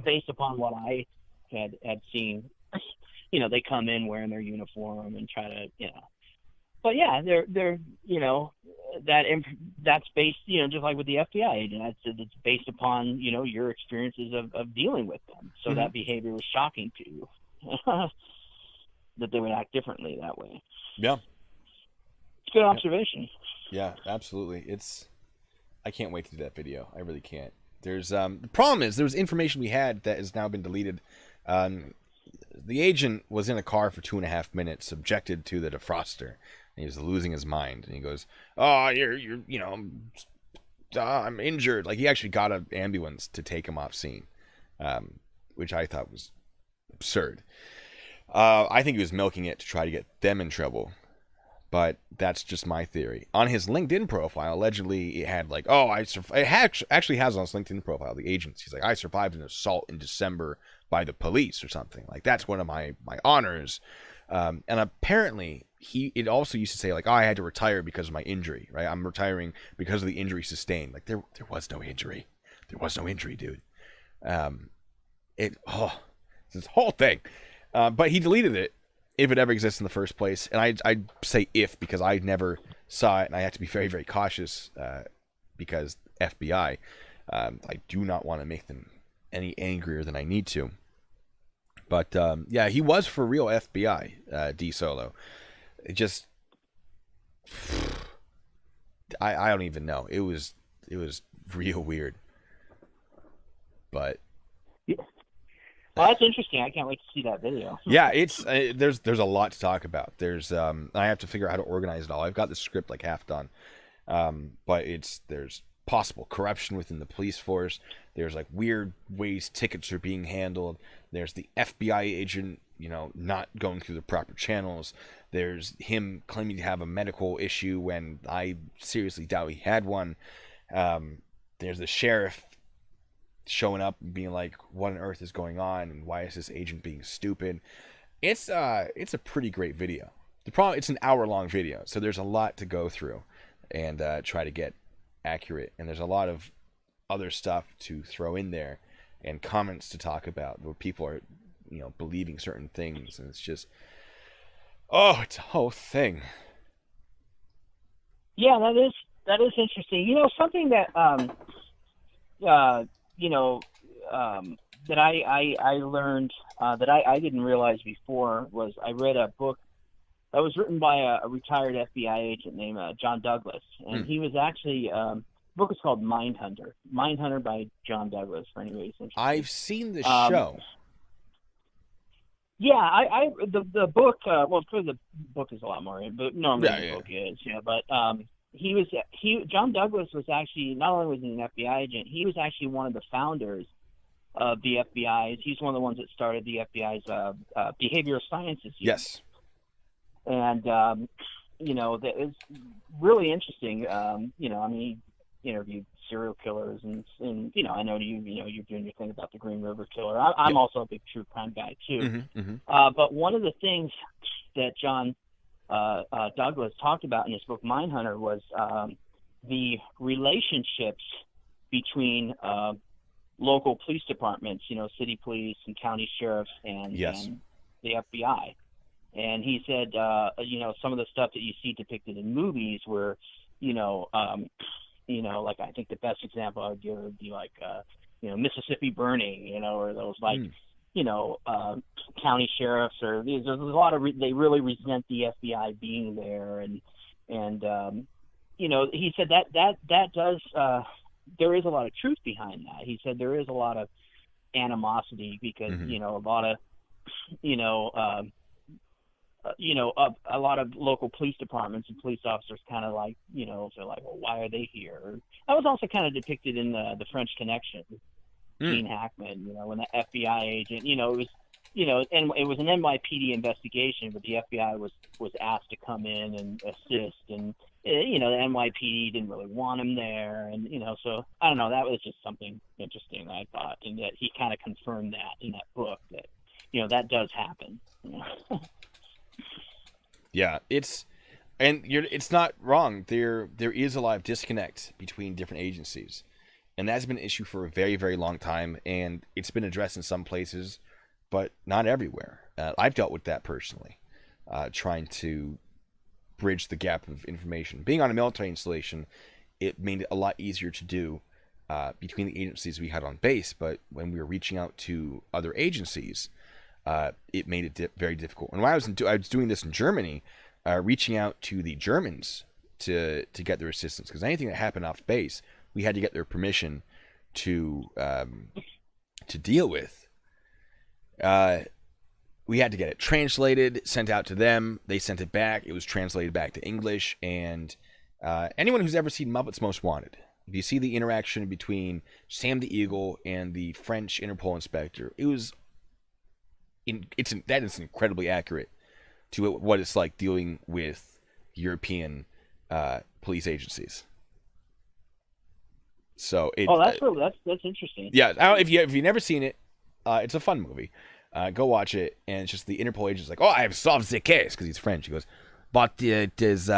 based upon what I had seen. You know, they come in wearing their uniform and try to, you know. But yeah, they're you know, that's based, you know, just like with the FBI agent. It's based upon, you know, your experiences of dealing with them. So that behavior was shocking to you. That they would act differently that way. Yeah. It's a good observation. Yeah, absolutely. I can't wait to do that video. I really can't. There's the problem is there was information we had that has now been deleted. The agent was in a car for 2.5 minutes, subjected to the defroster. and he was losing his mind. And he goes, "Oh, you're I'm injured." Like, he actually got an ambulance to take him off scene, which I thought was absurd. I think he was milking it to try to get them in trouble, but that's just my theory. On his LinkedIn profile, allegedly, it had like, actually has on his LinkedIn profile, the agents. He's like, "I survived an assault in December by the police," or something. Like, that's one of my honors. And apparently, it also used to say like, "Oh, I had to retire because of my injury." Right? "I'm retiring because of the injury sustained." Like, there was no injury. There was no injury, dude. This whole thing. But he deleted it, if it ever exists in the first place. And I say if, because I never saw it, and I have to be very, very cautious, because FBI, I do not want to make them any angrier than I need to. But yeah, he was for real FBI, D Solo. It just, I don't even know. It was real weird. But yeah. Well, that's interesting. I can't wait to see that video. Yeah, it's there's a lot to talk about. There's I have to figure out how to organize it all. I've got the script like half done, but there's possible corruption within the police force. There's like weird ways tickets are being handled. There's the FBI agent, not going through the proper channels. There's him claiming to have a medical issue when I seriously doubt he had one. There's the sheriff showing up and being like, "What on earth is going on, and why is this agent being stupid?" It's a pretty great video. The problem, it's an hour-long video, so there's a lot to go through and try to get accurate. And there's a lot of other stuff to throw in there and comments to talk about where people are, believing certain things, and it's just, it's a whole thing. Yeah, that is interesting. Something that that I learned that I didn't realize before was I read a book that was written by a retired FBI agent named John Douglas, and he was actually the book is called Mindhunter. Mindhunter by John Douglas. For anybody who's interested. I've seen the show. Yeah, the book. Well, the book is a lot more, but normally the book is. But John Douglas was actually, not only was he an FBI agent, he was actually one of the founders of the FBI. He's one of the ones that started the FBI's behavioral sciences unit. Yes. And that is really interesting. He interviewed serial killers, and I know you're doing your thing about the Green River Killer. I'm also a big true crime guy too. But one of the things that John Douglas talked about in his book Mindhunter was the relationships between local police departments, city police and county sheriffs and the FBI. And he said, some of the stuff that you see depicted in movies where, like I think the best example I would give would be like, Mississippi Burning, or those like, county sheriffs, or there's a lot of they really resent the FBI being there, and he said that does there is a lot of truth behind that. He said there is a lot of animosity because a lot of a lot of local police departments and police officers kind of like they're like, well, why are they here? That was also kind of depicted in the French Connection. Gene Hackman, when the FBI agent, it was, and it was an NYPD investigation, but the FBI was asked to come in and assist, and the NYPD didn't really want him there, and so I don't know, that was just something interesting I thought, and that he kind of confirmed that in that book that that does happen. Yeah, it's not wrong. There is a lot of disconnect between different agencies. And that's been an issue for a very, very long time, and it's been addressed in some places, but not everywhere. I've dealt with that personally, trying to bridge the gap of information. Being on a military installation, it made it a lot easier to do between the agencies we had on base, but when we were reaching out to other agencies, it made it very difficult. And when I was doing this in Germany, reaching out to the Germans to get their assistance, because anything that happened off base, we had to get their permission to deal with. we had to get it translated, sent out to them. They sent it back. It was translated back to English. And anyone who's ever seen Muppets Most Wanted, if you see the interaction between Sam the Eagle and the French Interpol inspector, that is incredibly accurate to what it's like dealing with European police agencies. So that's interesting. Yeah, if you've never seen it, it's a fun movie. Go watch it, and it's just the Interpol agent's like, "Oh, I have solved the case," because he's French. He goes, "But it is,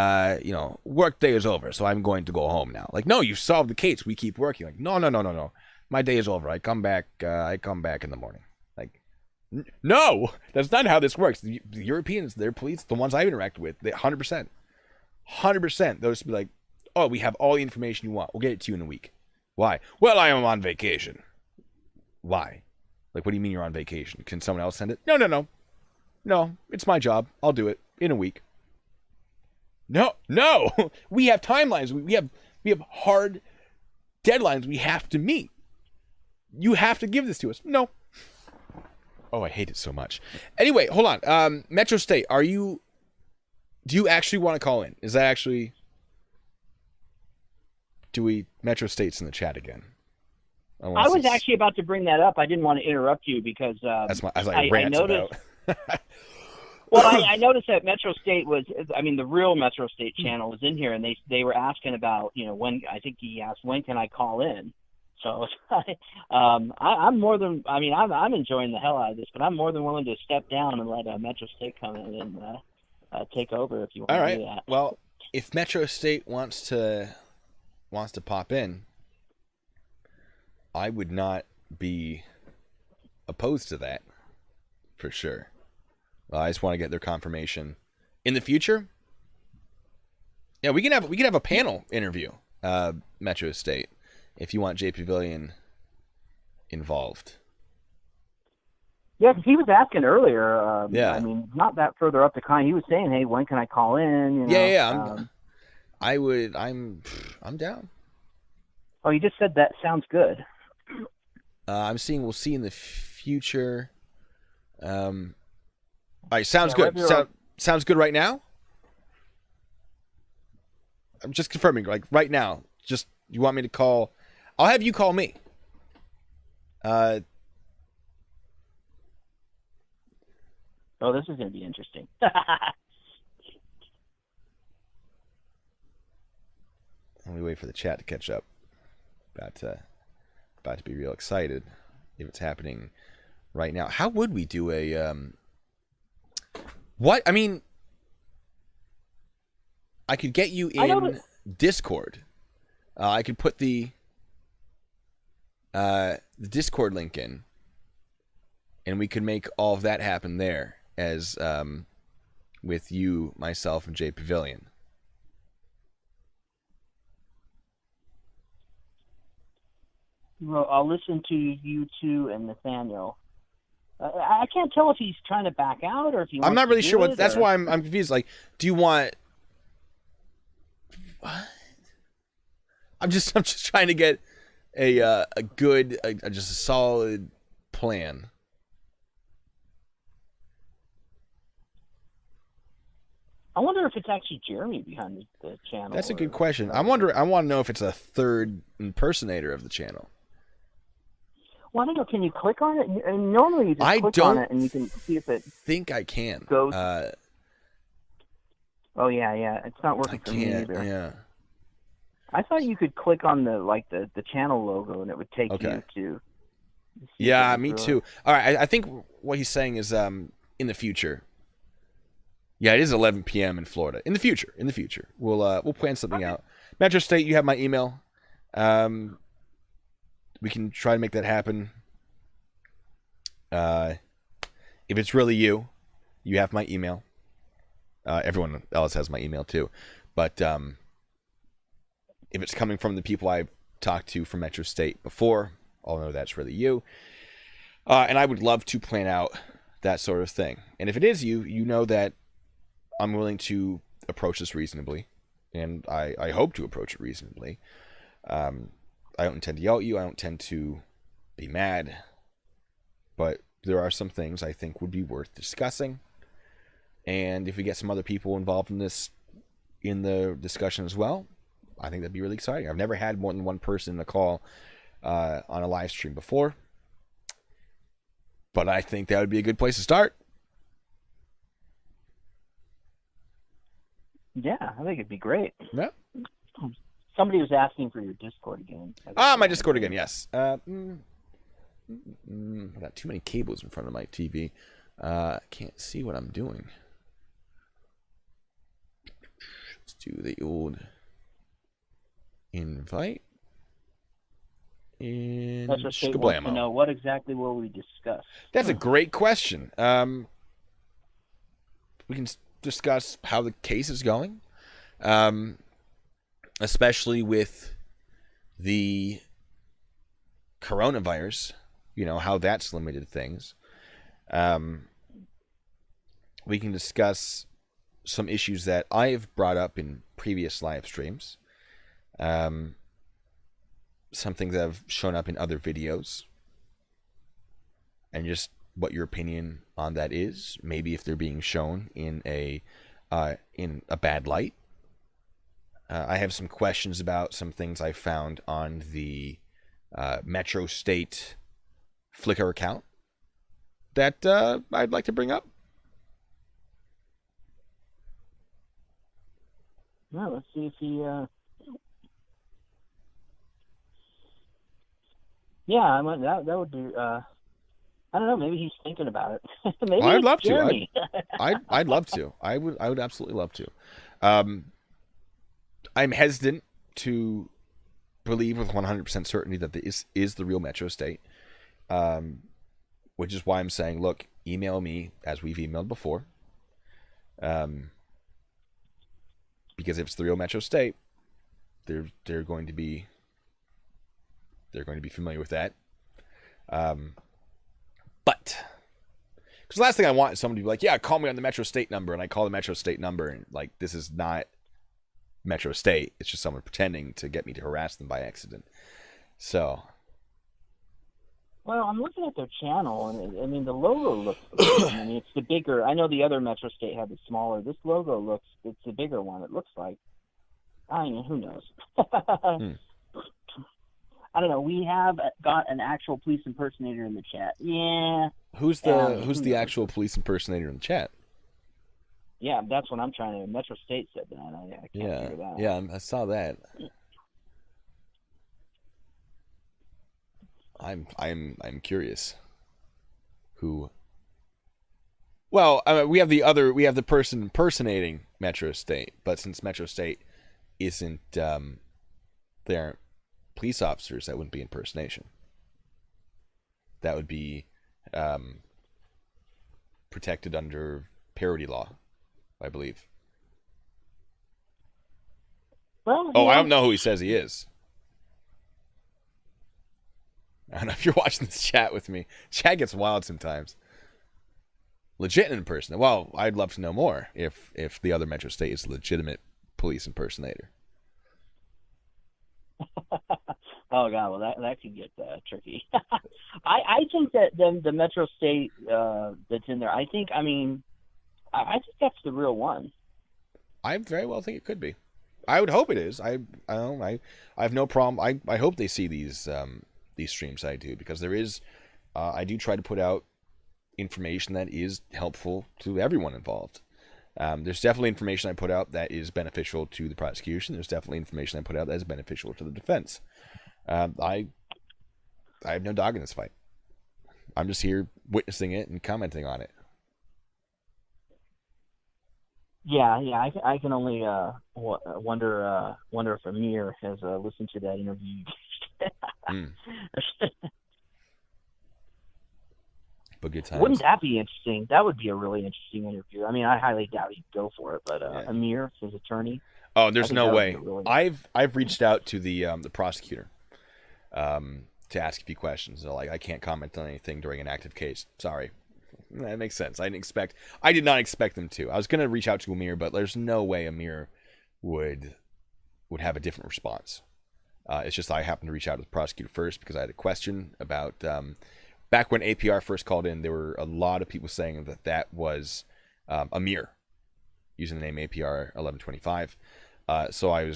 work day is over, so I'm going to go home now." Like, no, you solved the case. We keep working. Like, no. My day is over. I come back in the morning. Like, no, that's not how this works. The Europeans, their police, the ones I've interacted with, they 100%, they'll just be like, "Oh, we have all the information you want. We'll get it to you in a week." Why? Well, I am on vacation. Why? Like, what do you mean you're on vacation? Can someone else send it? No. No, it's my job. I'll do it in a week. No. We have timelines. We have hard deadlines we have to meet. You have to give this to us. No. Oh, I hate it so much. Anyway, hold on. Metro State, do you actually want to call in? Is that actually... Metro State's in the chat again. I was actually about to bring that up. I didn't want to interrupt you because I noticed. Well, I noticed that Metro State the real Metro State channel was in here, and they were asking about, when. I think he asked, when can I call in? So I'm more than. I'm enjoying the hell out of this, but I'm more than willing to step down and let Metro State come in and take over if you want to do that. Well, if Metro State wants to pop in, I would not be opposed to that, for sure. I just want to get their confirmation in the future. Yeah, we can have a panel interview, Metro State, if you want Jay Pavilion involved. Yeah, because he was asking earlier. Not that further up the con. He was saying, "Hey, when can I call in?" Yeah. I'm down. Oh, you just said that sounds good. We'll see in the future. All right, sounds good. Sounds good right now? I'm just confirming, like, right now. Just, you want me to call? I'll have you call me. Oh, this is going to be interesting. Let me wait for the chat to catch up. About to be real excited if it's happening right now. How would we do a what? I mean, I could get you in Discord. I could put the Discord link in, and we could make all of that happen there as with you, myself, and Jay Pavilion. Well, I'll listen to you two and Nathaniel. I can't tell if he's trying to back out or if he wants I'm not really to do sure what. it, That's or... why I'm confused. Like, do you want? What? I'm just trying to get a good, just a solid plan. I wonder if it's actually Jeremy behind the channel. That's a good question. I want to know if it's a third impersonator of the channel. Well, I don't know. Can you click on it? And normally you just click on it and you can see if it. Think I can. Goes. Oh yeah. It's not working for me either. Yeah. I thought you could click on the channel logo and it would take you to. Yeah, me too. All right, I think what he's saying is in the future. Yeah, it is 11 p.m. in Florida. In the future, we'll plan something out. Metro State, you have my email. We can try to make that happen. If it's really you have my email. Everyone else has my email too. But if it's coming from the people I've talked to from Metro State before, I'll know that's really you. And I would love to plan out that sort of thing. And if it is you, you know that I'm willing to approach this reasonably, and I hope to approach it reasonably. I don't intend to yell at you. I don't intend to be mad. But there are some things I think would be worth discussing. And if we get some other people involved in this, in the discussion as well, I think that'd be really exciting. I've never had more than one person in a call on a live stream before, but I think that would be a good place to start. Yeah, I think it'd be great. Yeah. Somebody was asking for your Discord again. My Discord again, yes. I got too many cables in front of my TV. Can't see what I'm doing. Let's do the old invite. And That's what State wants to know. What exactly will we discuss? That's a great question. We can discuss how the case is going, especially with the coronavirus, you know, how that's limited things. We can discuss some issues that I've brought up in previous live streams. Some things that have shown up in other videos. And just what your opinion on that is. Maybe if they're being shown in a bad light. I have some questions about some things I found on the Metro State Flickr account that I'd like to bring up. Well, let's see if he... Yeah, that would be... I don't know. Maybe he's thinking about it. Maybe I'd love to. I'd love to. I would absolutely love to. I'm hesitant to believe with 100% certainty that this is the real Metro State, which is why I'm saying, look, email me as we've emailed before. Because if it's the real Metro State, they're going to be familiar with that. But because the last thing I want is somebody to be like, yeah, call me on the Metro State number, and I call the Metro State number, and like, this is not Metro State. It's just someone pretending to get me to harass them by accident. So, well, I'm looking at their channel, and I mean, the logo looks good. I mean, it's the bigger. I know the other Metro State had the smaller. This logo it's the bigger one. It looks like. I mean, who knows? I don't know. We have got an actual police impersonator in the chat. Yeah. Who's the actual police impersonator in the chat? Yeah, that's what I'm trying to. Metro State said that. I can't figure that out. Yeah, I saw that. I'm curious. Who? Well, we have the person impersonating Metro State, but since Metro State isn't, they aren't police officers, that wouldn't be impersonation. That would be protected under parody law, I believe. Well, I don't know who he says he is. I don't know if you're watching this chat with me. Chat gets wild sometimes. Legit impersonator. Well, I'd love to know more if the other Metro State is a legitimate police impersonator. Oh god, well that could get tricky. I think that the Metro State that's in there. I think that's the real one. I very well think it could be. I would hope it is. I have no problem. I hope they see these streams I do, because there is I do try to put out information that is helpful to everyone involved. There's definitely information I put out that is beneficial to the prosecution. There's definitely information I put out that is beneficial to the defense. I have no dog in this fight. I'm just here witnessing it and commenting on it. Yeah. I can only wonder if Amir has listened to that interview. But good times. Wouldn't that be interesting? That would be a really interesting interview. I mean, I highly doubt he'd go for it, but Amir, his attorney. Oh, there's no way. Really I've reached out to the prosecutor to ask a few questions. They're like, I can't comment on anything during an active case. Sorry. That makes sense. I did not expect them to. I was gonna reach out to Amir, but there's no way Amir would have a different response. It's just I happened to reach out to the prosecutor first because I had a question about back when APR first called in, there were a lot of people saying that that was Amir using the name APR 1125. So I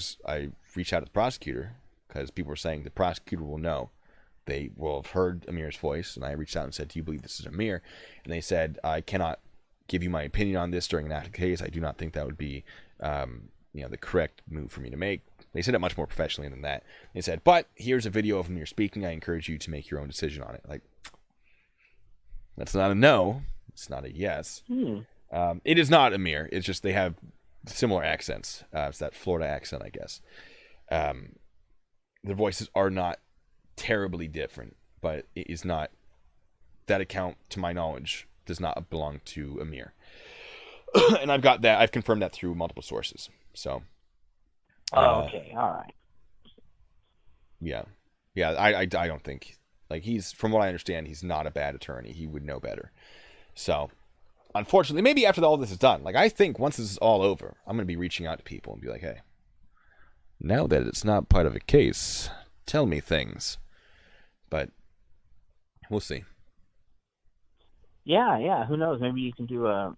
reached out to the prosecutor because people were saying the prosecutor will know. They will have heard Amir's voice, and I reached out and said, "Do you believe this is Amir?" And they said, "I cannot give you my opinion on this during an active case. I do not think that would be, the correct move for me to make." They said it much more professionally than that. They said, "But here's a video of Amir speaking. I encourage you to make your own decision on it." Like, that's not a no. It's not a yes. It is not Amir. It's just they have similar accents. It's that Florida accent, I guess. Their voices are not terribly different, but it is not. That account, to my knowledge, does not belong to Amir. And I've got that. I've confirmed that through multiple sources. So. Okay. All right. Yeah. I don't think, like, from what I understand, he's not a bad attorney. He would know better. So, unfortunately, maybe after all this is done, like, I think once this is all over, I'm going to be reaching out to people and be like, "Hey, now that it's not part of a case, tell me things." But we'll see. Yeah. Who knows? Maybe you can do a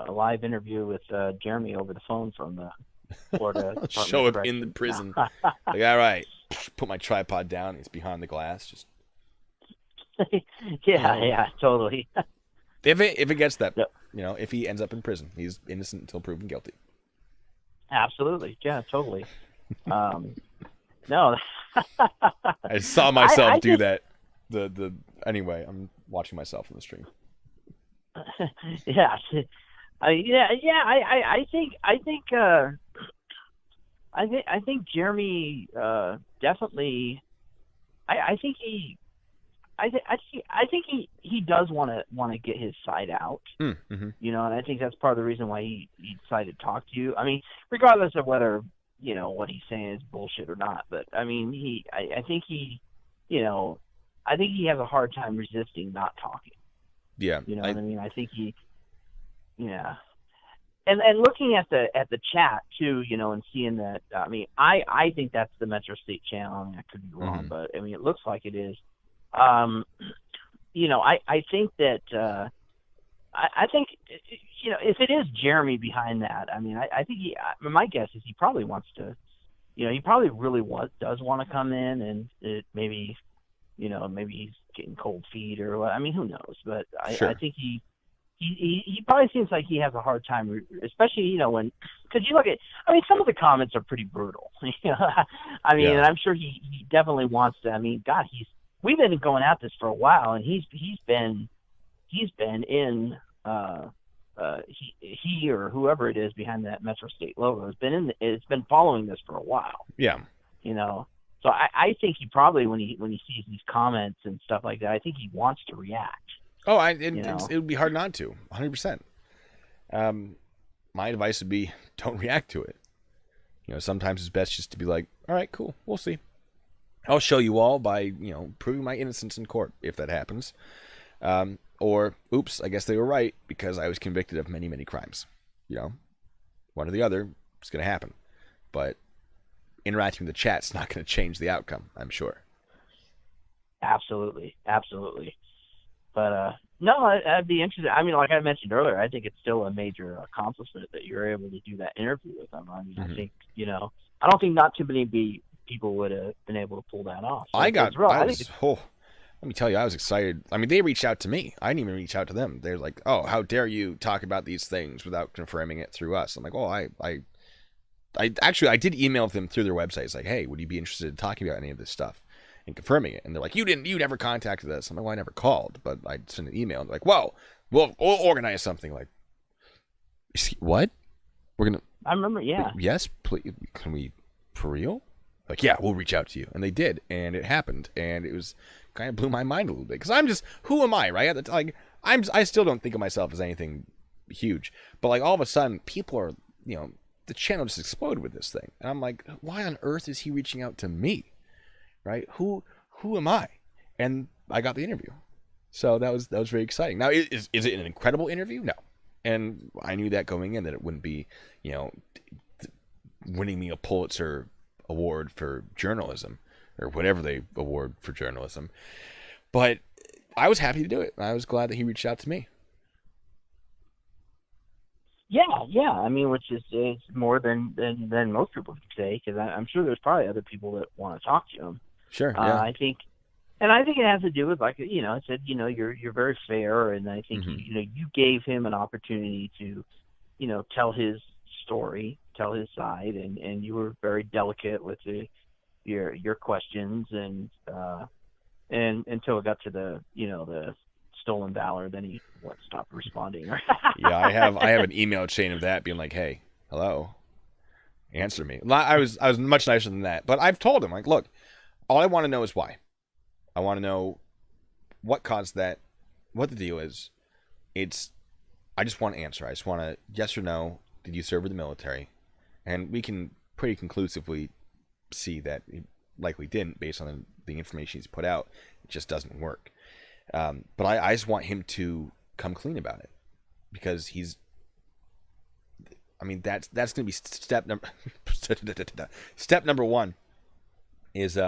live interview with Jeremy over the phone from the Florida. Show up in the prison. Like, all right, put my tripod down. He's behind the glass. Just yeah, totally. If it gets that, if he ends up in prison, he's innocent until proven guilty. Absolutely. Yeah, totally. No. I saw myself do that. Anyway, I'm watching myself in the stream. Yeah. I think Jeremy definitely. I think he does want to get his side out. Mm-hmm. And I think that's part of the reason why he decided to talk to you. I mean, regardless of whether what he's saying is bullshit or not, but I mean, I think he has a hard time resisting not talking. Yeah. You know what I mean? I think and looking at the chat too, and seeing that, I mean, I think that's the Metro State channel. I mean, I could be wrong, but I mean, it looks like it is. I think that I think if it is Jeremy behind that, I mean, I think my guess is he probably wants to, he probably really does want to come in, and maybe he's getting cold feet or what. I mean, who knows? But Sure. I think he probably seems like he has a hard time, especially because you look at, I mean, some of the comments are pretty brutal. I mean, and I'm sure he definitely wants to. I mean, God, we've been going at this for a while, and he's been in he or whoever it is behind that Metro State logo it's been following this for a while. Yeah. So I think he probably when he sees these comments and stuff like that, I think he wants to react. Oh, it would be hard not to, 100%. My advice would be, don't react to it. Sometimes it's best just to be like, all right, cool, we'll see. I'll show you all by, proving my innocence in court, if that happens. Or, oops, I guess they were right, because I was convicted of many, many crimes. One or the other, it's going to happen. But interacting with the chat's not going to change the outcome, I'm sure. Absolutely. But, no, I'd be interested. I mean, like I mentioned earlier, I think it's still a major accomplishment that you're able to do that interview with them. I mean, I think, I don't think not too many people would have been able to pull that off. So let me tell you, I was excited. I mean, they reached out to me. I didn't even reach out to them. They're like, "Oh, how dare you talk about these things without confirming it through us?" I'm like, "Oh, I did email them through their website. It's like, hey, would you be interested in talking about any of this stuff and confirming it?" And they're like, you never contacted us. I'm like, well, I never called, but I sent an email. And they're like, well, we'll organize something. Like, what? I remember, yeah. Yes, please. Can we, for real? Like, yeah, we'll reach out to you. And they did, and it happened, and it was kind of blew my mind a little bit because I'm just, who am I, right? I still don't think of myself as anything huge, but like all of a sudden, people are, the channel just exploded with this thing, and I'm like, why on earth is he reaching out to me, right? Who am I? And I got the interview, so that was very exciting. Now, is it an incredible interview? No, and I knew that going in that it wouldn't be, winning me a Pulitzer award for journalism or whatever they award for journalism, but I was happy to do it. I was glad that he reached out to me. Yeah. I mean, which is more than most people could say, because I'm sure there's probably other people that want to talk to him. Sure. Yeah. I think it has to do with, like, I said, you're very fair, and I think you gave him an opportunity to, tell his story, tell his side, and you were very delicate with your questions, and until it got to the stolen valor, then he stopped responding. Yeah, I have an email chain of that being like, hey, hello, answer me. I was much nicer than that, but I've told him, like, look, all I want to know is why. I want to know what caused that, what the deal is. I just want an answer. I just want a yes or no. Did you serve with the military? And we can pretty conclusively see that he likely didn't, based on the information he's put out. It just doesn't work. But I just want him to come clean about it, because that's going to be step number one is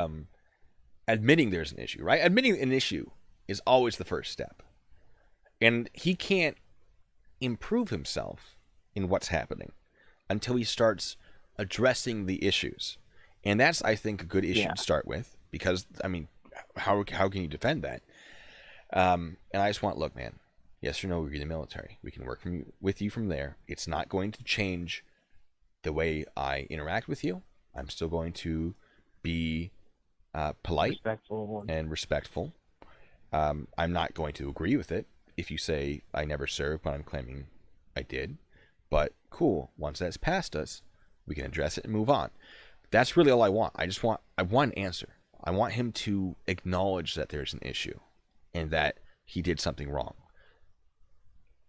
admitting there's an issue, right? Admitting an issue is always the first step. And he can't improve himself in what's happening until he starts addressing the issues. And that's, I think, a good issue to start with, because, how can you defend that? And I just want, look, man, yes or no, we're in the military. We can work with you from there. It's not going to change the way I interact with you. I'm still going to be polite and respectful. I'm not going to agree with it if you say I never served, but I'm claiming I did. But cool, once that's past us, we can address it and move on. That's really all I want. I want an answer. I want him to acknowledge that there's an issue and that he did something wrong.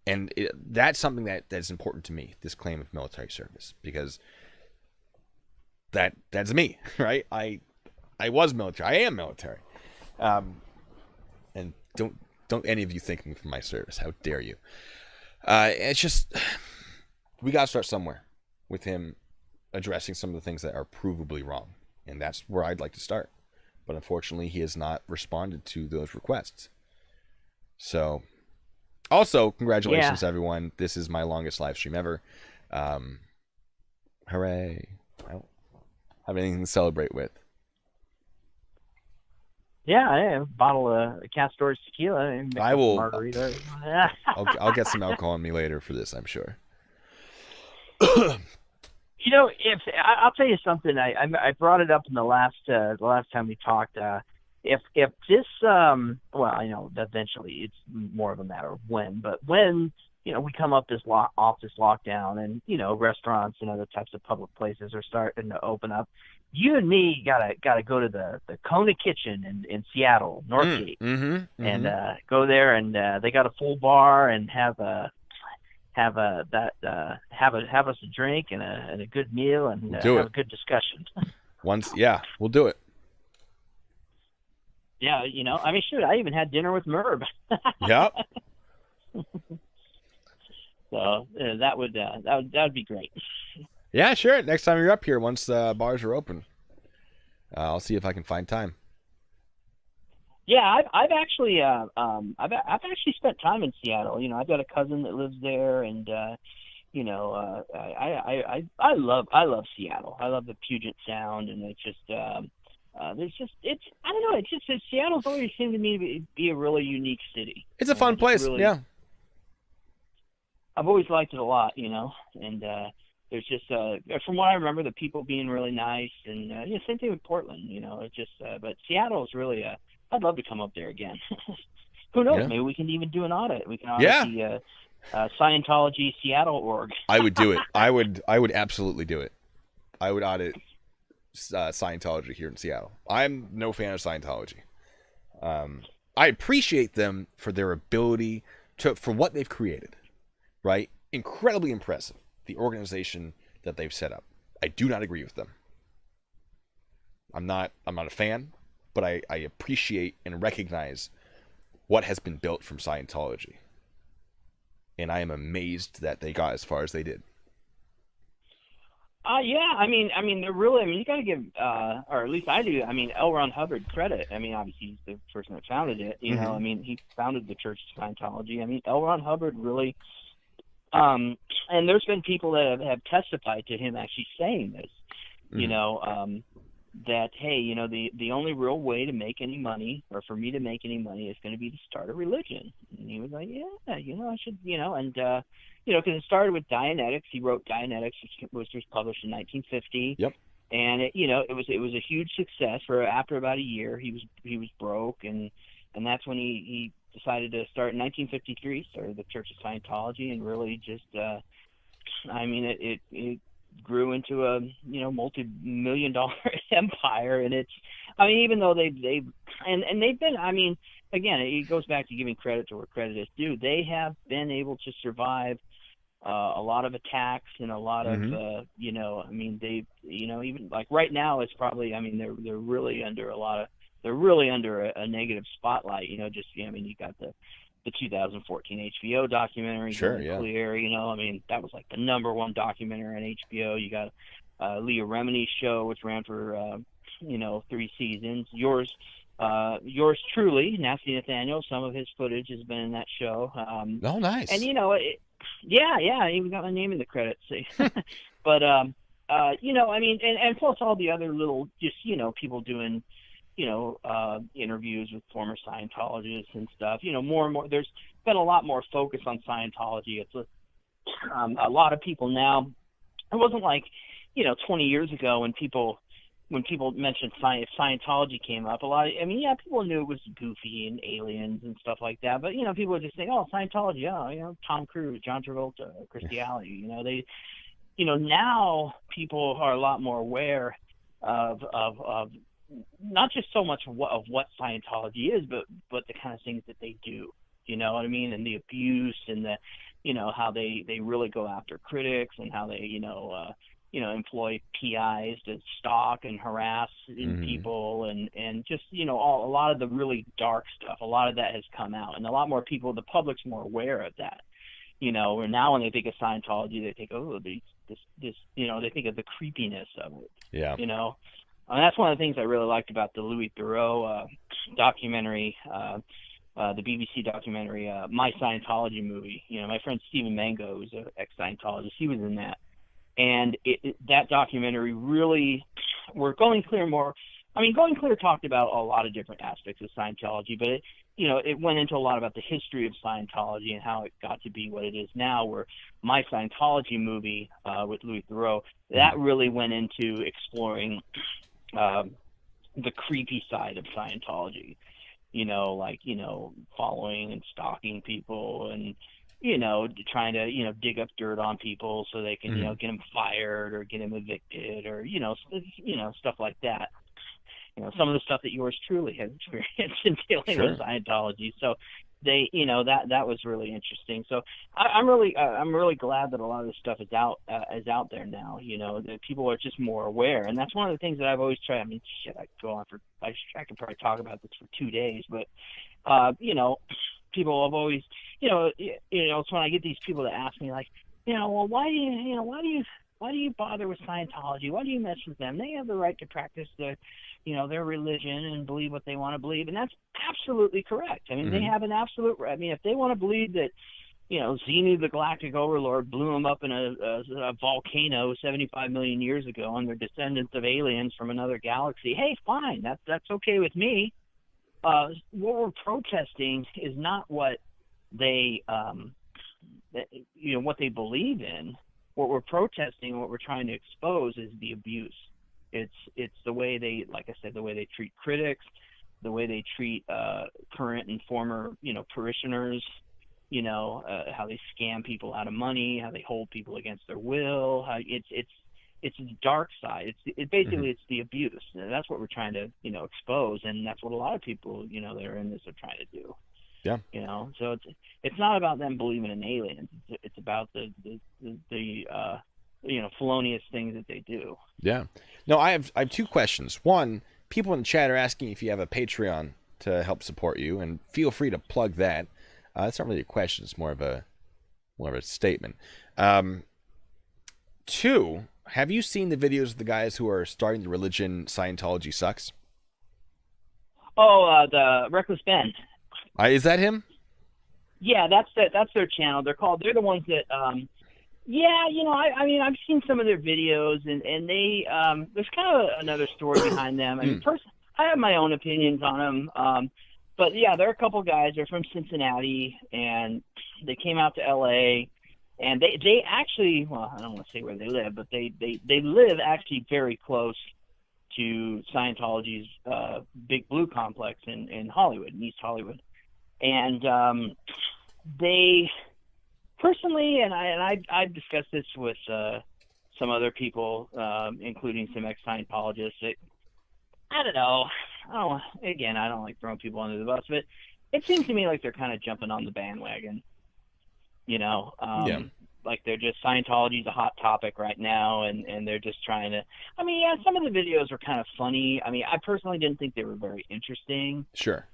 And that's something that's important to me, this claim of military service, because that's me, right? I was military. I am military. And don't any of you thank me for my service. How dare you? It's just, we got to start somewhere with him addressing some of the things that are provably wrong. And that's where I'd like to start. But unfortunately, he has not responded to those requests. So, also, congratulations, everyone. This is my longest live stream ever. Hooray. I don't have anything to celebrate with. Yeah, I have a bottle of Cat Storage tequila and I will. Margarita. I'll get some alcohol in me later for this, I'm sure. If I'll tell you something, I brought it up in the last time we talked. If this, eventually it's more of a matter of when, but when we come up off this lockdown, and restaurants and other types of public places are starting to open up, you and me gotta go to the Kona Kitchen in Seattle, Northgate, and go there, and they got a full bar, and have us a drink and a good meal, and have a good discussion. We'll do it. Yeah, shoot, I even had dinner with Merv. Yep. So that would be great. Yeah, sure. Next time you're up here, once bars are open, I'll see if I can find time. Yeah, I've actually spent time in Seattle. I've got a cousin that lives there, and I love Seattle. I love the Puget Sound, and it's just Seattle's always seemed to me to be a really unique city. It's a fun place. Yeah. I've always liked it a lot, and there's just from what I remember, the people being really nice, and same thing with Portland. It's just but Seattle is really I'd love to come up there again. Who knows? Yeah. Maybe we can even do an audit. We can audit the Scientology Seattle org. I would do it. I would absolutely do it. I would audit Scientology here in Seattle. I'm no fan of Scientology. I appreciate them for their ability for what they've created. Right? Incredibly impressive. The organization that they've set up. I do not agree with them. I'm not a fan, but I appreciate and recognize what has been built from Scientology. And I am amazed that they got as far as they did. Yeah, they're really. I mean, you got to give, or at least I do. I mean, L. Ron Hubbard credit. I mean, obviously he's the person that founded it. You know, I mean, he founded the Church of Scientology. I mean, L. Ron Hubbard really. And there's been people that have testified to him actually saying this. You know, that hey, you know, the only real way to make any money, or for me to make any money, is going to be to start a religion. And he was like, yeah, you know, I should, you know, and you know, because it started with Dianetics. He wrote Dianetics, which was published in 1950. Yep. And it, you know, it was a huge success. For after about a year, he was broke, and that's when he decided to start in 1953. Started the Church of Scientology, and really just, I mean, it grew into a, you know, multi-million-dollar empire. And it's, I mean, even though they've been, I mean, again, it goes back to giving credit to where credit is due. They have been able to survive a lot of attacks and a lot of, you know, I mean, they, you know, even like right now, it's probably, I mean, they're really under a negative spotlight, you know, just, you know, I mean, you got the 2014 HBO documentary, Sure, yeah. Clear, you know, I mean, that was like the #1 documentary on HBO. You got Leah Remini's show, which ran for, you know, 3 seasons. Yours truly, NastyNathanial, some of his footage has been in that show. Oh, nice. And, you know, yeah, I even got my name in the credits. But, you know, I mean, and plus all the other little, just, you know, people doing, you know, interviews with former Scientologists and stuff. You know, more and more, there's been a lot more focus on Scientology. It's a lot of people now. It wasn't like, you know, 20 years ago when people mentioned Scientology came up, I mean, yeah, people knew it was goofy and aliens and stuff like that, but, you know, people would just think, oh, Scientology, oh, you know, Tom Cruise, John Travolta, Christy Alley, you know, they, you know, now people are a lot more aware of not just so much of what Scientology is, but the kind of things that they do, you know what I mean, and the abuse and the, you know, how they really go after critics, and how they, you know, employ PIs to stalk and harass people, and just, you know, a lot of the really dark stuff. A lot of that has come out, and a lot more people, the public's more aware of that. You know, and now when they think of Scientology, they think, oh, this, you know, they think of the creepiness of it. Yeah. You know, and that's one of the things I really liked about the Louis Theroux documentary, the BBC documentary, My Scientology Movie. You know, my friend Stephen Mango, who's an ex-Scientologist, he was in that. And that documentary really, we're Going Clear more. I mean, Going Clear talked about a lot of different aspects of Scientology, but it, you know, it went into a lot about the history of Scientology and how it got to be what it is now. Where My Scientology Movie with Louis Theroux, that really went into exploring the creepy side of Scientology. You know, like, you know, following and stalking people, and, you know, trying to, you know, dig up dirt on people so they can, you know, get them fired or get them evicted, or, you know, stuff like that. You know, some of the stuff that yours truly has experienced in dealing with Scientology. So they, you know, that was really interesting. So I'm really glad that a lot of this stuff is out there now. You know, that people are just more aware, and that's one of the things that I've always tried. I mean, shit, I could probably talk about this for 2 days, but you know, people have always, you know, it's when I get these people that ask me, like, you know, well, why do you bother with Scientology? Why do you mess with them? They have the right to practice their religion and believe what they want to believe, and that's absolutely correct. I mean, they have an absolute. I mean, if they want to believe that, you know, Xenu, the Galactic Overlord, blew them up in a volcano 75 million years ago, and they're descendants of aliens from another galaxy, hey, fine, that's okay with me. What we're protesting is not what they, you know, what they believe in. What we're protesting, what we're trying to expose, is the abuse. It's the way they, like I said, the way they treat critics, the way they treat current and former, you know, parishioners. You know, how they scam people out of money, how they hold people against their will. How it's the dark side. It's basically it's the abuse. And that's what we're trying to, you know, expose, and that's what a lot of people, you know, that are in this are trying to do. Yeah. You know, so it's not about them believing in aliens. It's about the you know, felonious things that they do. Yeah. No, I have 2 questions. One, people in the chat are asking if you have a Patreon to help support you, and feel free to plug that. It's not really a question; it's more of a statement. 2, Have you seen the videos of the guys who are starting the religion Scientology sucks? Oh, the Reckless Ben. Is that him? Yeah, that's their channel. They're the ones that yeah, I mean, I've seen some of their videos, and they there's kind of another story behind them. I mean, I have my own opinions on them, but yeah, there are a couple guys. They're from Cincinnati, and they came out to L.A. And they actually, well, I don't want to say where they live, but they live actually very close to Scientology's Big Blue complex in Hollywood, in East Hollywood, and they. Personally, and I've discussed this with some other people, including some ex-Scientologists. I don't know. I don't like throwing people under the bus, but it seems to me like they're kind of jumping on the bandwagon. Like they're just Scientology's a hot topic right now, and they're just trying to. I mean, yeah, some of the videos were kind of funny. I mean, I personally didn't think they were very interesting. Sure.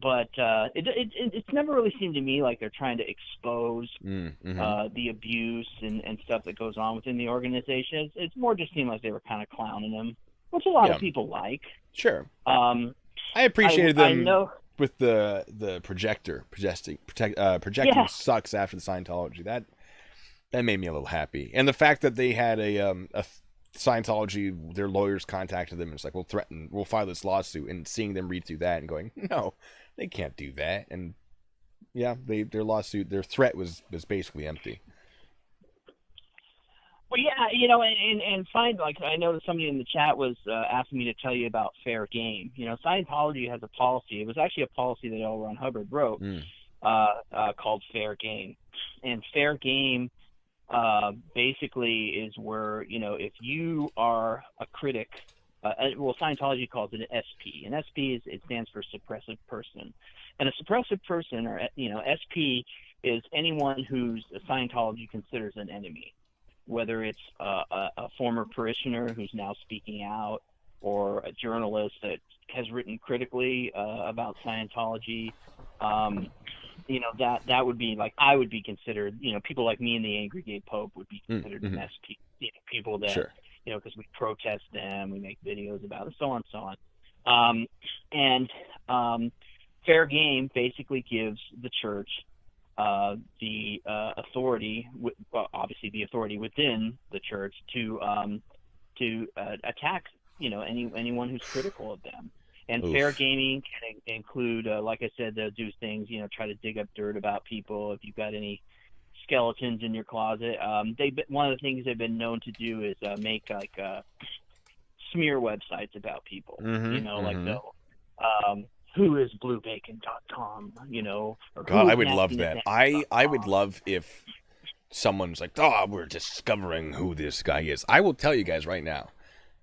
But it's never really seemed to me like they're trying to expose the abuse and stuff that goes on within the organization. It's more just seemed like they were kind of clowning them, which a lot of people like. Sure. I appreciated them with the projecting sucks after the Scientology. That made me a little happy, and the fact that they had a Scientology, their lawyers contacted them and it's like, we'll file this lawsuit, and seeing them read through that and going, no, they can't do that. And yeah, their threat was basically empty. Well, yeah, and find, like, I know that somebody in the chat was asking me to tell you about fair game. Scientology has a policy. It was actually a policy that L. Ron Hubbard wrote called fair game. And fair game basically is where, if you are a critic, Scientology calls it an SP. An SP it stands for suppressive person. And a suppressive person, or, SP, is anyone who's Scientology considers an enemy, whether it's a former parishioner who's now speaking out, or a journalist that has written critically about Scientology. That would be like, I would be considered, people like me and the Angry Gay Pope would be considered an SP. People that, sure. Because we protest them, we make videos about it, so on and so on. Fair game basically gives the church the authority, obviously the authority within the church to attack, anyone who's critical of them. And fair gaming can include, like I said, they'll do things, try to dig up dirt about people. If you've got any skeletons in your closet, one of the things they've been known to do is make like smear websites about people. Like they'll whoisbluebacon.com, or God, I would love that. I would love if someone's like, oh, we're discovering who this guy is. I will tell you guys right now,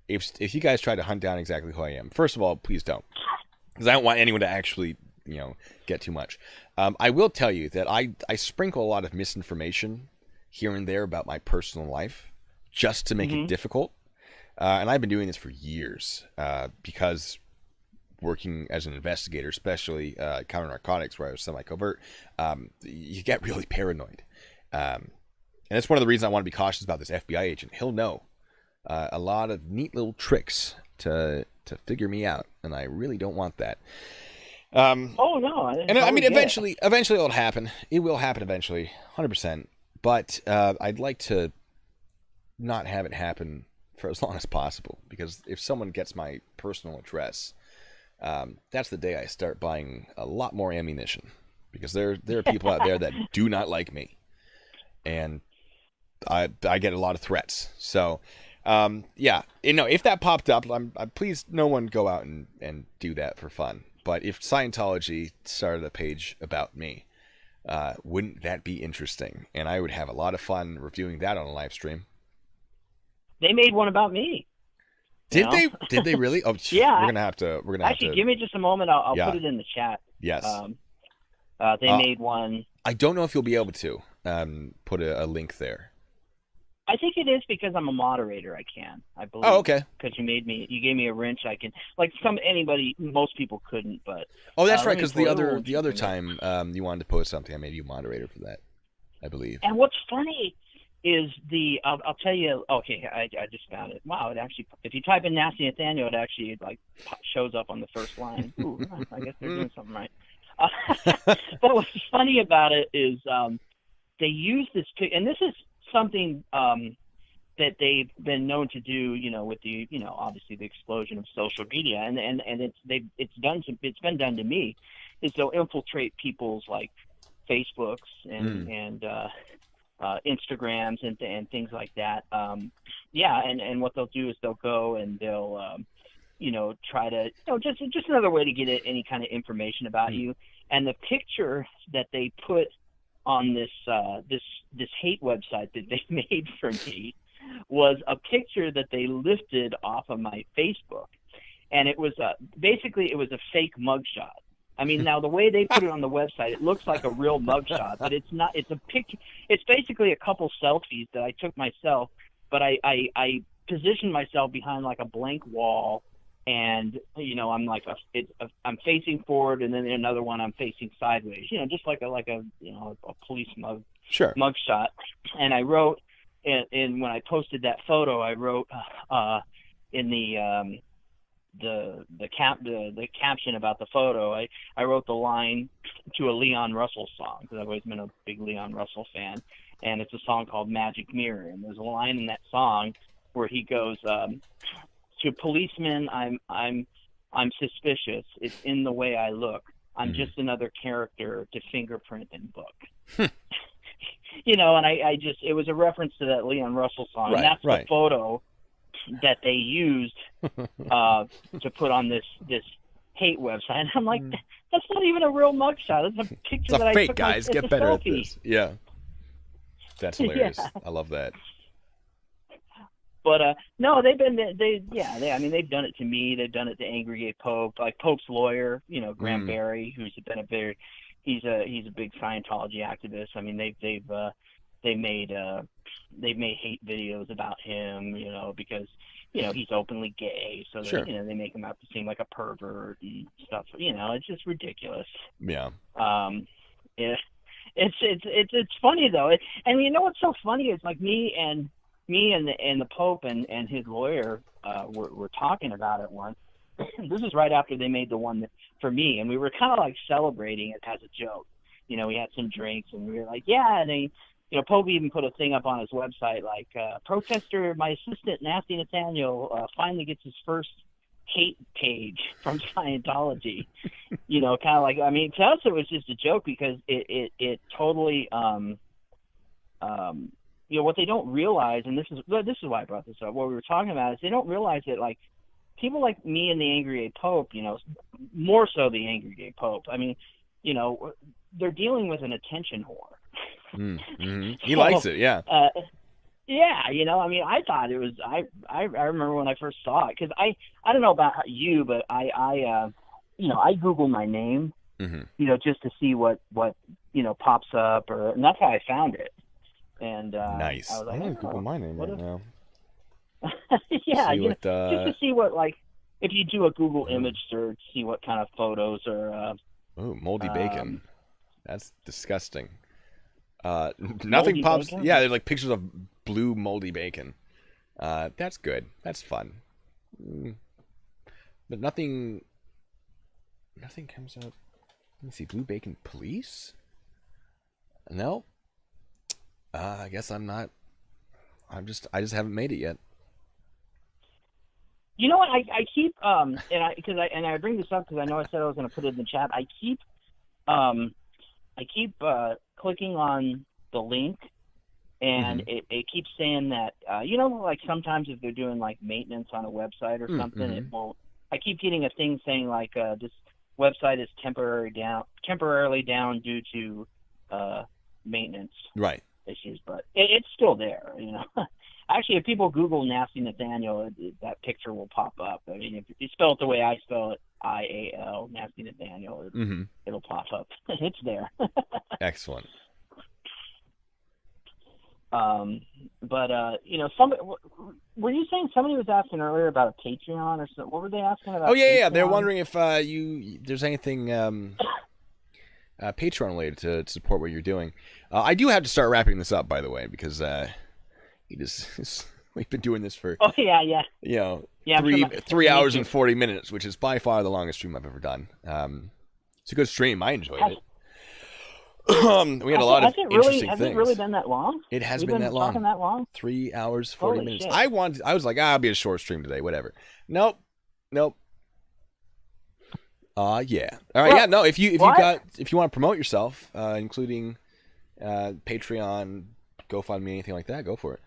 if you guys try to hunt down exactly who I am, first of all, please don't, because I don't want anyone to actually, get too much. I will tell you that I sprinkle a lot of misinformation here and there about my personal life just to make it difficult. And I've been doing this for years because working as an investigator, especially counter narcotics, where I was semi-covert, you get really paranoid. And that's one of the reasons I want to be cautious about this FBI agent. He'll know a lot of neat little tricks to figure me out, and I really don't want that. Oh no! I mean, eventually it'll happen. It will happen eventually, 100%. But I'd like to not have it happen for as long as possible, because if someone gets my personal address, that's the day I start buying a lot more ammunition, because there are people out there that do not like me, and I get a lot of threats. So. If that popped up, please no one go out and do that for fun. But if Scientology started a page about me, wouldn't that be interesting? And I would have a lot of fun reviewing that on a live stream. They made one about me. Did they? Did they really? Oh, yeah. We're gonna have to. Actually, give me just a moment. I'll put it in the chat. Yes. They made one. I don't know if you'll be able to put a link there. I think it is because I'm a moderator. I can, I believe. Oh, okay. Because you gave me a wrench. I can, like most people couldn't, but. Oh, that's right. Because the other time you wanted to post something, I made you moderator for that, I believe. And what's funny is the I'll tell you. Okay, I just found it. Wow, it actually, if you type in NastyNathanial, it actually like shows up on the first line. Ooh, I guess they're doing something right. But what's funny about it is they use this, and this is something that they've been known to do, with the, obviously the explosion of social media, and it's been done to me, is they'll infiltrate people's like Facebooks and Instagrams and things like that. And what they'll do is they'll go and they'll try to, just another way to get any kind of information about you. And the picture that they put on this hate website that they made for me was a picture that they lifted off of my Facebook, and it was basically it was a fake mugshot. I mean, now the way they put it on the website, it looks like a real mugshot, but it's not. It's a picture. It's basically a couple selfies that I took myself, but I positioned myself behind like a blank wall, and I'm like I'm facing forward, and then another one I'm facing sideways. Just like a police mugshot. And I wrote, and when I posted that photo, I wrote in the caption about the photo, I wrote the line to a Leon Russell song, because I've always been a big Leon Russell fan, and it's a song called Magic Mirror, and there's a line in that song where he goes, to policemen, I'm suspicious. It's in the way I look. I'm just another character to fingerprint and book. And I just, it was a reference to that Leon Russell song, and that's the photo that they used to put on this hate website. And I'm like, that's not even a real mugshot. It's a picture that I took. Fake, guys. Get better at this. Yeah. That's hilarious. Yeah. I love that. But no, they've done it to me. They've done it to Angry Gay Pope, like Pope's lawyer, Graham Barry, who's been he's a big Scientology activist. I mean, they made hate videos about him, because he's openly gay, so sure. They make him out to seem like a pervert and stuff. It's just ridiculous. Yeah. It's funny though, and what's so funny is like me and the Pope and his lawyer were talking about it once. This is right after they made the one for me, and we were kind of like celebrating it as a joke. We had some drinks, and we were like, yeah. And they, Pope even put a thing up on his website like, protester, my assistant NastyNathanial finally gets his first hate page from Scientology. Kind of like, I mean, to us it was just a joke, because it totally what they don't realize, and this is why I brought this up, what we were talking about, is they don't realize that, like, people like me and the Angry Gay Pope, more so the Angry Gay Pope, I mean, they're dealing with an attention whore. He likes it, yeah. Yeah, I mean, I thought it was, I remember when I first saw it, because I don't know about you, but I Google my name, just to see what pops up, and that's how I found it. And nice. I was like, I'm gonna Google my name right now. Yeah, just to see what, like, if you do a Google image search, see what kind of photos are. Moldy bacon. That's disgusting. Nothing pops. Bacon? Yeah, there's like pictures of blue moldy bacon. That's good. That's fun. But nothing comes up. Let me see. Blue bacon police? No. I guess I'm not. I just haven't made it yet. You know what? I keep and I bring this up because I know I said I was going to put it in the chat. I keep clicking on the link, and it keeps saying that like sometimes if they're doing like maintenance on a website or something, it won't. I keep getting a thing saying like this website is temporarily down due to maintenance. Right. Issues, but it's still there. Actually, if people Google NastyNathanial, that picture will pop up. I mean, if you spell it the way I spell it, IAL, NastyNathanial, it'll pop up. It's there. Excellent. But were you saying somebody was asking earlier about a Patreon or something? What were they asking about? Oh yeah. They're wondering if there's anything Patreon related to support what you're doing. I do have to start wrapping this up, by the way, because we've been doing this for Oh yeah. Yeah. three hours and 40 minutes, which is by far the longest stream I've ever done. It's a good stream. I enjoyed it. We had a lot of interesting things. Has it really been that long? It has been that long. Talking that long? 3 hours 40 minutes. Shit. I was like, I'll be a short stream today, whatever. Nope. Yeah. All right. Well, yeah. No. If you want to promote yourself, including Patreon, GoFundMe, anything like that, go for it.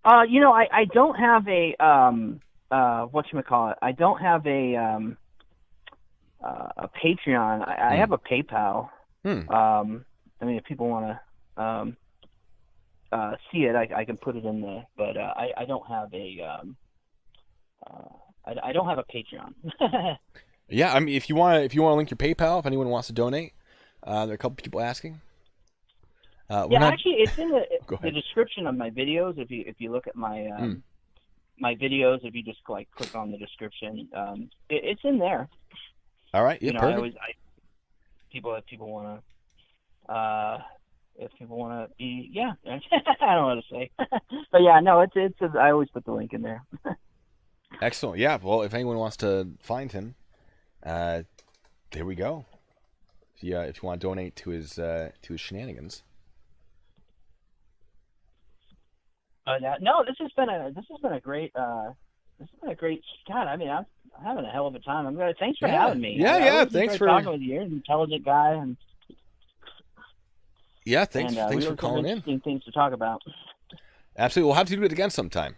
I don't have a whatchamacallit. I don't have a Patreon. I have a PayPal. I mean, if people want to see it, I can put it in there. But I don't have a I don't have a Patreon. Yeah, I mean, if you want to link your PayPal, if anyone wants to donate, there are a couple people asking. Actually, it's in the description of my videos. If you look at my my videos, if you just click on the description, it's in there. All right. Yeah. Perfect. If people want to be, yeah, I don't know what to say, but yeah, no, it's I always put the link in there. Excellent. Yeah. Well, if anyone wants to find him, there we go. Yeah. If you want to donate to his shenanigans. No, this has been a great God. I mean, I'm having a hell of a time. Thanks for having me. Yeah. Thanks for talking with you. You're an intelligent guy, and thanks for calling in. Interesting things to talk about. Absolutely, we'll have to do it again sometime.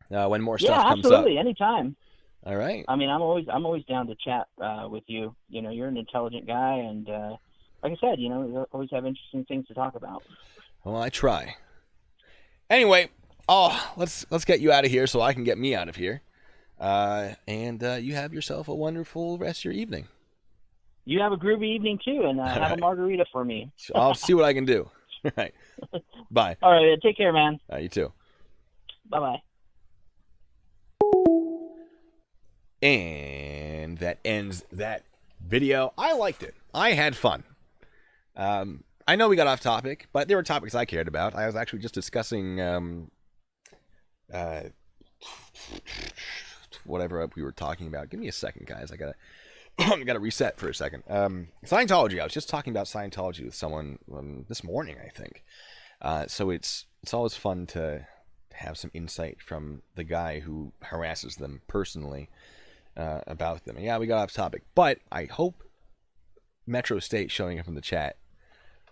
When more stuff comes up. Yeah, absolutely, anytime. All right. I mean, I'm always down to chat with you. You're an intelligent guy, and like I said, you always have interesting things to talk about. Well, I try. Anyway, let's get you out of here so I can get me out of here. And you have yourself a wonderful rest of your evening. You have a groovy evening too, and have a margarita for me. I'll see what I can do. All right. Bye. All right. Take care, man. You too. Bye-bye. And that ends that video. I liked it. I had fun. I know we got off topic, but there were topics I cared about. I was actually just discussing whatever we were talking about. Give me a second, guys. I gotta reset for a second. Scientology. I was just talking about Scientology with someone this morning, I think. So it's always fun to have some insight from the guy who harasses them personally about them. And yeah, we got off topic, but I hope Metro State showing up in the chat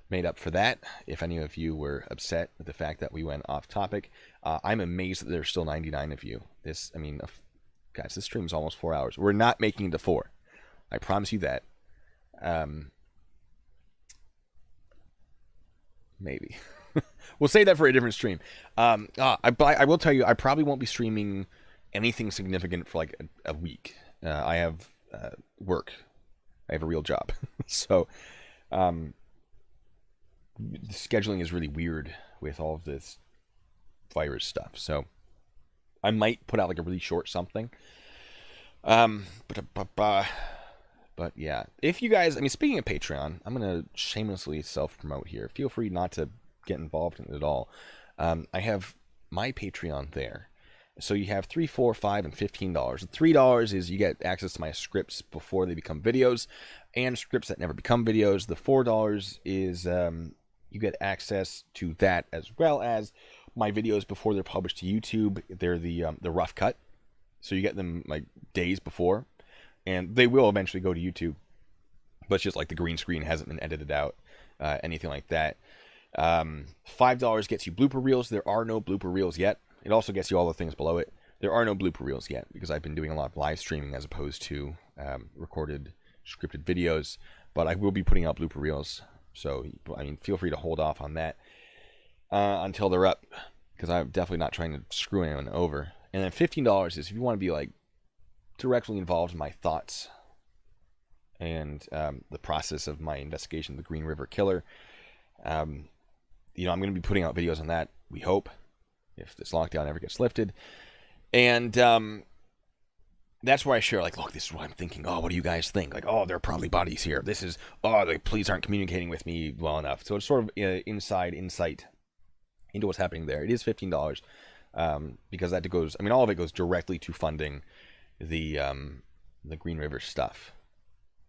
made up for that. If any of you were upset with the fact that we went off topic, I'm amazed that there's still 99 of you. Guys, this stream's almost 4 hours. We're not making it to 4. I promise you that. Maybe. We'll save that for a different stream. I will tell you, I probably won't be streaming anything significant for like a week. I have work. I have a real job. So, the scheduling is really weird with all of this virus stuff. So, I might put out like a really short something. But yeah, if you guys, I mean, speaking of Patreon, I'm going to shamelessly self-promote here. Feel free not to get involved in it at all. I have my Patreon there. So you have $3, $4, $5, and $15. $3 is you get access to my scripts before they become videos, and scripts that never become videos. The $4 is you get access to that, as well as my videos before they're published to YouTube. They're the rough cut, so you get them like days before, and they will eventually go to YouTube. But it's just like the green screen hasn't been edited out, anything like that. $5 gets you blooper reels. There are no blooper reels yet. It also gets you all the things below it. There are no blooper reels yet because I've been doing a lot of live streaming as opposed to recorded scripted videos. But I will be putting out blooper reels. So, I mean, feel free to hold off on that until they're up, because I'm definitely not trying to screw anyone over. And then $15 is if you want to be like directly involved in my thoughts and the process of my investigation of the Green River Killer. I'm going to be putting out videos on that, we hope, if this lockdown ever gets lifted. And that's where I share, like, look, this is what I'm thinking. Oh, what do you guys think? Like, oh, there are probably bodies here. This is, the police aren't communicating with me well enough. So it's sort of inside insight into what's happening there. It is $15 because that goes. I mean, all of it goes directly to funding the Green River stuff,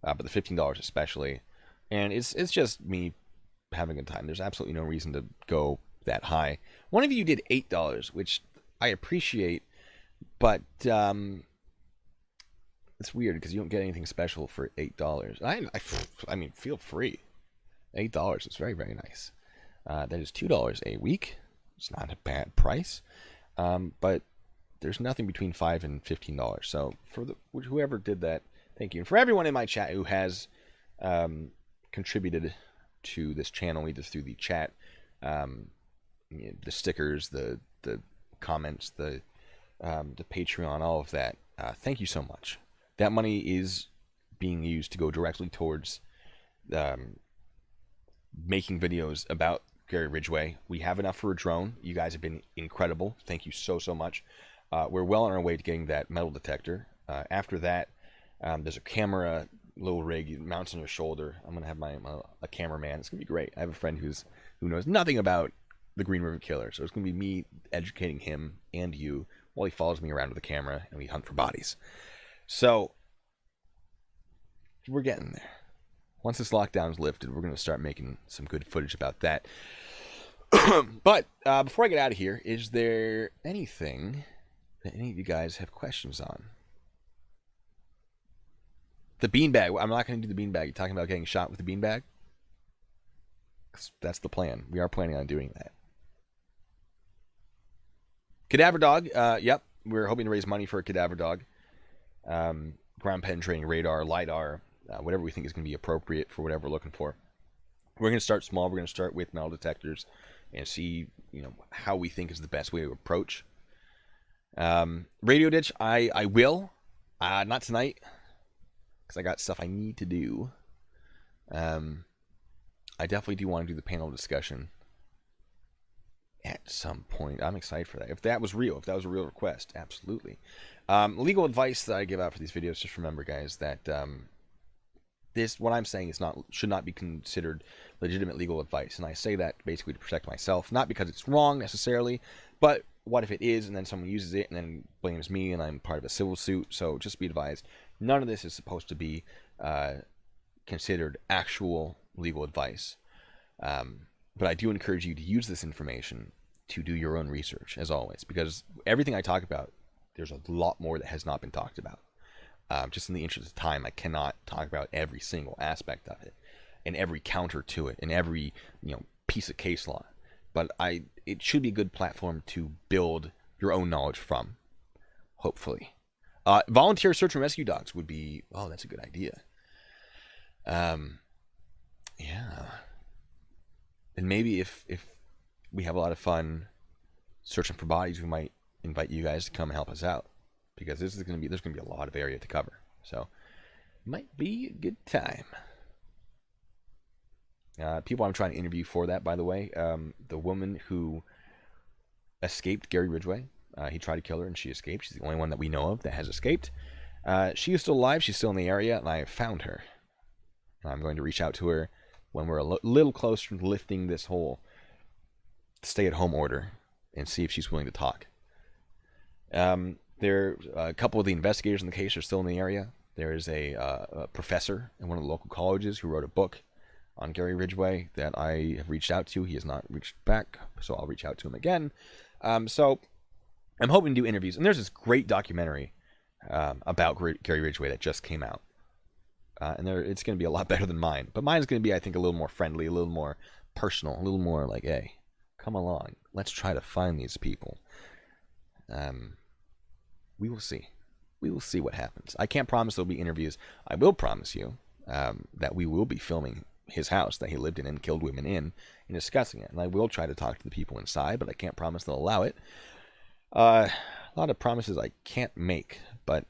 but the $15 especially, and it's just me having a good time. There's absolutely no reason to go that high. One of you did $8, which I appreciate, but it's weird because you don't get anything special for $8. I mean, feel free. $8 is very, very nice. That is $2 a week. It's not a bad price, but there's nothing between $5 and $15. So for whoever did that, thank you. And for everyone in my chat who has contributed to this channel, either through the chat, the stickers, the comments, the Patreon, all of that, thank you so much. That money is being used to go directly towards making videos about Gary Ridgway. We have enough for a drone. You guys have been incredible. Thank you so much. We're well on our way to getting that metal detector. After that, there's a camera, little rig, mounts on your shoulder. I'm gonna have a cameraman. It's gonna be great. I have a friend who knows nothing about the Green River Killer, so it's gonna be me educating him and you while he follows me around with the camera and we hunt for bodies. So we're getting there. Once this lockdown is lifted, we're going to start making some good footage about that. But before I get out of here, is there anything that any of you guys have questions on? The beanbag. I'm not going to do the beanbag. You're talking about getting shot with the beanbag? That's the plan. We are planning on doing that. Cadaver dog. Yep. We're hoping to raise money for a cadaver dog. Ground penetrating radar, LiDAR, whatever we think is going to be appropriate for whatever we're looking for. We're going to start small. We're going to start with metal detectors and see, how we think is the best way to approach. Radio ditch, I will. Not tonight, because I got stuff I need to do. I definitely do want to do the panel discussion at some point. I'm excited for that. If that was real, if that was a real request, absolutely. Legal advice that I give out for these videos, just remember, guys, that what I'm saying should not be considered legitimate legal advice. And I say that basically to protect myself, not because it's wrong necessarily, but what if it is, and then someone uses it and then blames me and I'm part of a civil suit. So just be advised, none of this is supposed to be considered actual legal advice. But I do encourage you to use this information to do your own research, as always, because everything I talk about, there's a lot more that has not been talked about. Just in the interest of time, I cannot talk about every single aspect of it and every counter to it and every piece of case law. But it should be a good platform to build your own knowledge from, hopefully. Volunteer search and rescue dogs would be, that's a good idea. Yeah. And maybe if we have a lot of fun searching for bodies, we might invite you guys to come and help us out, because there's going to be a lot of area to cover. So it might be a good time. People I'm trying to interview for that, by the way, the woman who escaped Gary Ridgway, he tried to kill her and she escaped. She's the only one that we know of that has escaped. She is still alive. She's still in the area, and I found her. I'm going to reach out to her when we're a little closer to lifting this whole stay-at-home order and see if she's willing to talk. A couple of the investigators in the case are still in the area. There is a professor in one of the local colleges who wrote a book on Gary Ridgway that I have reached out to. He has not reached back, so I'll reach out to him again. So I'm hoping to do interviews. And there's this great documentary about Gary Ridgway that just came out. And it's going to be a lot better than mine. But mine's going to be, I think, a little more friendly, a little more personal, a little more like, hey, come along. Let's try to find these people. We will see. We will see what happens. I can't promise there'll be interviews. I will promise you that we will be filming his house that he lived in and killed women in and discussing it. And I will try to talk to the people inside, but I can't promise they'll allow it. A lot of promises I can't make, but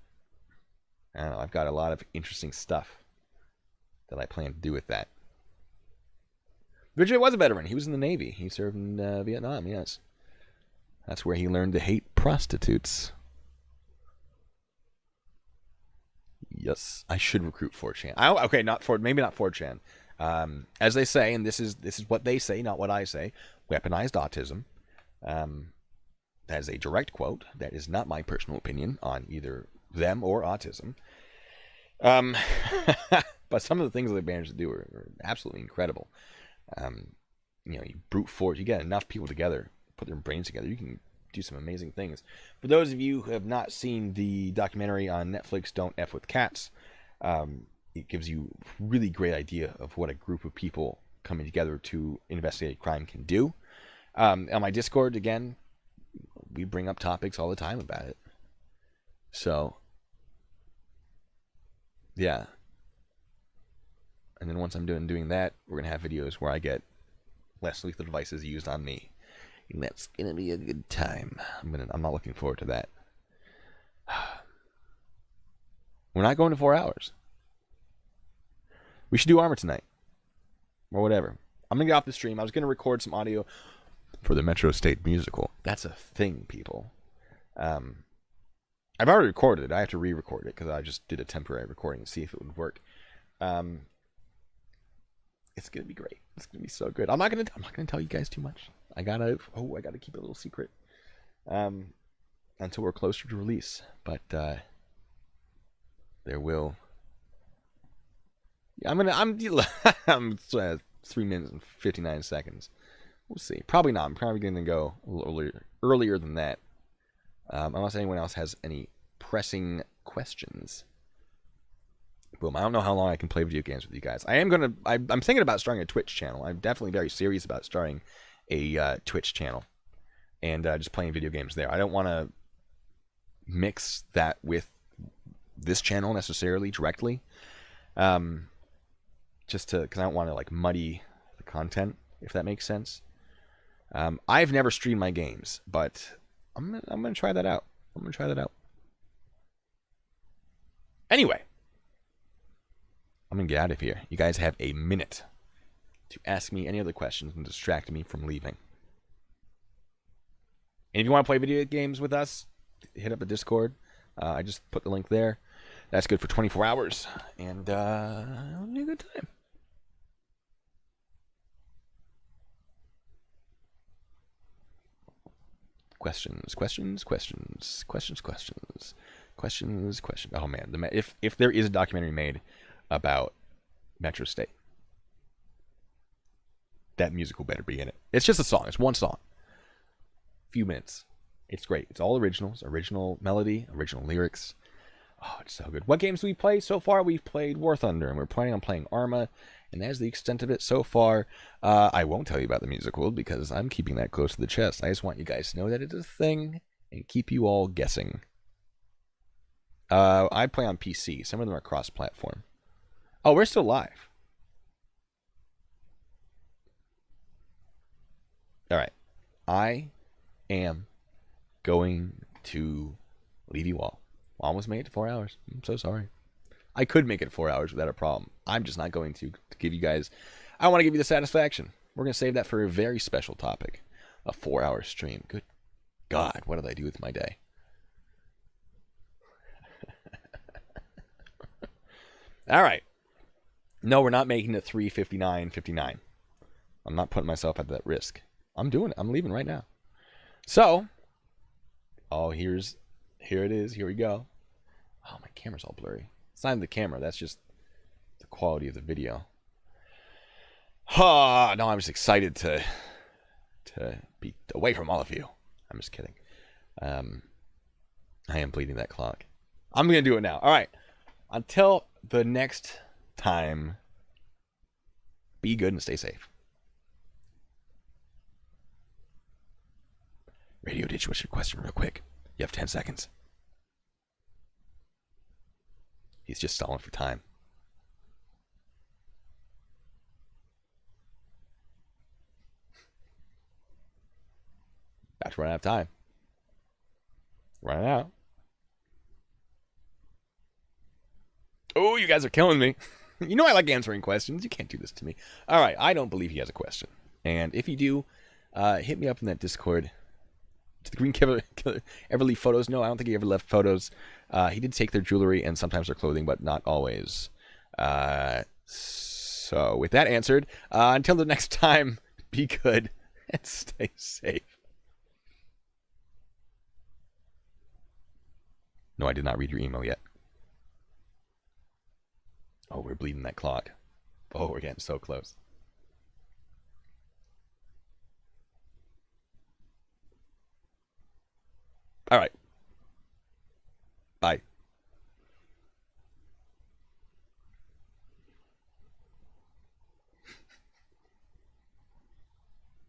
I don't know. I've got a lot of interesting stuff that I plan to do with that. Ridgway was a veteran. He was in the Navy. He served in Vietnam, yes. That's where he learned to hate prostitutes. Yes, I should recruit 4chan. Okay, maybe not 4chan. As they say, and this is what they say, not what I say, weaponized autism. That is a direct quote. That is not my personal opinion on either them or autism. But some of the things that they managed to do are absolutely incredible. You brute force. You get enough people together, put their brains together, you can do some amazing things. For those of you who have not seen the documentary on Netflix, Don't F with Cats, it gives you a really great idea of what a group of people coming together to investigate crime can do. On my Discord, again, we bring up topics all the time about it. So, yeah. And then once I'm doing that, we're going to have videos where I get less lethal devices used on me. And that's going to be a good time. I'm not looking forward to that. We're not going to 4 hours. We should do Armor tonight. Or whatever. I'm going to get off the stream. I was going to record some audio for the Metro State musical. That's a thing, people. I've already recorded it. I have to re-record it because I just did a temporary recording to see if it would work. It's gonna be great. It's gonna be so good. I'm not gonna tell you guys too much. I gotta keep it a little secret until we're closer to release. But there will. Yeah, I'm 3 minutes and 59 seconds. We'll see. Probably not. I'm probably gonna go a little earlier than that. Unless anyone else has any pressing questions. Boom. I don't know how long I can play video games with you guys. I'm thinking about starting a Twitch channel. I'm definitely very serious about starting a Twitch channel and just playing video games there. I don't want to mix that with this channel necessarily directly. Because I don't want to like muddy the content, if that makes sense. I've never streamed my games, but I'm gonna try that out. Anyway, I'm gonna get out of here. You guys have a minute to ask me any other questions and distract me from leaving. And if you want to play video games with us, hit up a Discord. I just put the link there. That's good for 24 hours, and it'll be a good time. Questions. Oh man, if there is a documentary made about Metro State, that musical better be in it. It's just a song. It's one song. Few minutes. It's great. It's all originals. Original melody, original lyrics. Oh, it's so good. What games do we play? So far, we've played War Thunder, and we're planning on playing Arma, and that's the extent of it so far. I won't tell you about the musical, because I'm keeping that close to the chest. I just want you guys to know that it's a thing, and keep you all guessing. I play on PC. Some of them are cross-platform. Oh, we're still live. Alright. I am going to leave you all. Almost made it to 4 hours. I'm so sorry. I could make it 4 hours without a problem. I'm just not going to give you guys... I want to give you the satisfaction. We're going to save that for a very special topic. A 4-hour stream. Good God, what did I do with my day? All right. No, we're not making it 3:59:59. I'm not putting myself at that risk. I'm doing it. I'm leaving right now. So, here it is. Here we go. Oh, my camera's all blurry. It's not even the camera. That's just the quality of the video. Oh, no, I'm just excited to be away from all of you. I'm just kidding. I am bleeding that clock. I'm going to do it now. All right. Until the next time, be good and stay safe. Radio Ditch, what's your question real quick? You have 10 seconds. He's just stalling for time. About to run out of time. Running out. Oh, you guys are killing me. You know I like answering questions. You can't do this to me. All right, I don't believe he has a question. And if you do, hit me up in that Discord. Did the Green Killer ever leave photos? No, I don't think he ever left photos. He did take their jewelry and sometimes their clothing, but not always. So with that answered, until the next time, be good and stay safe. No, I did not read your email yet. Oh, we're bleeding that clock. Oh, we're getting so close. All right.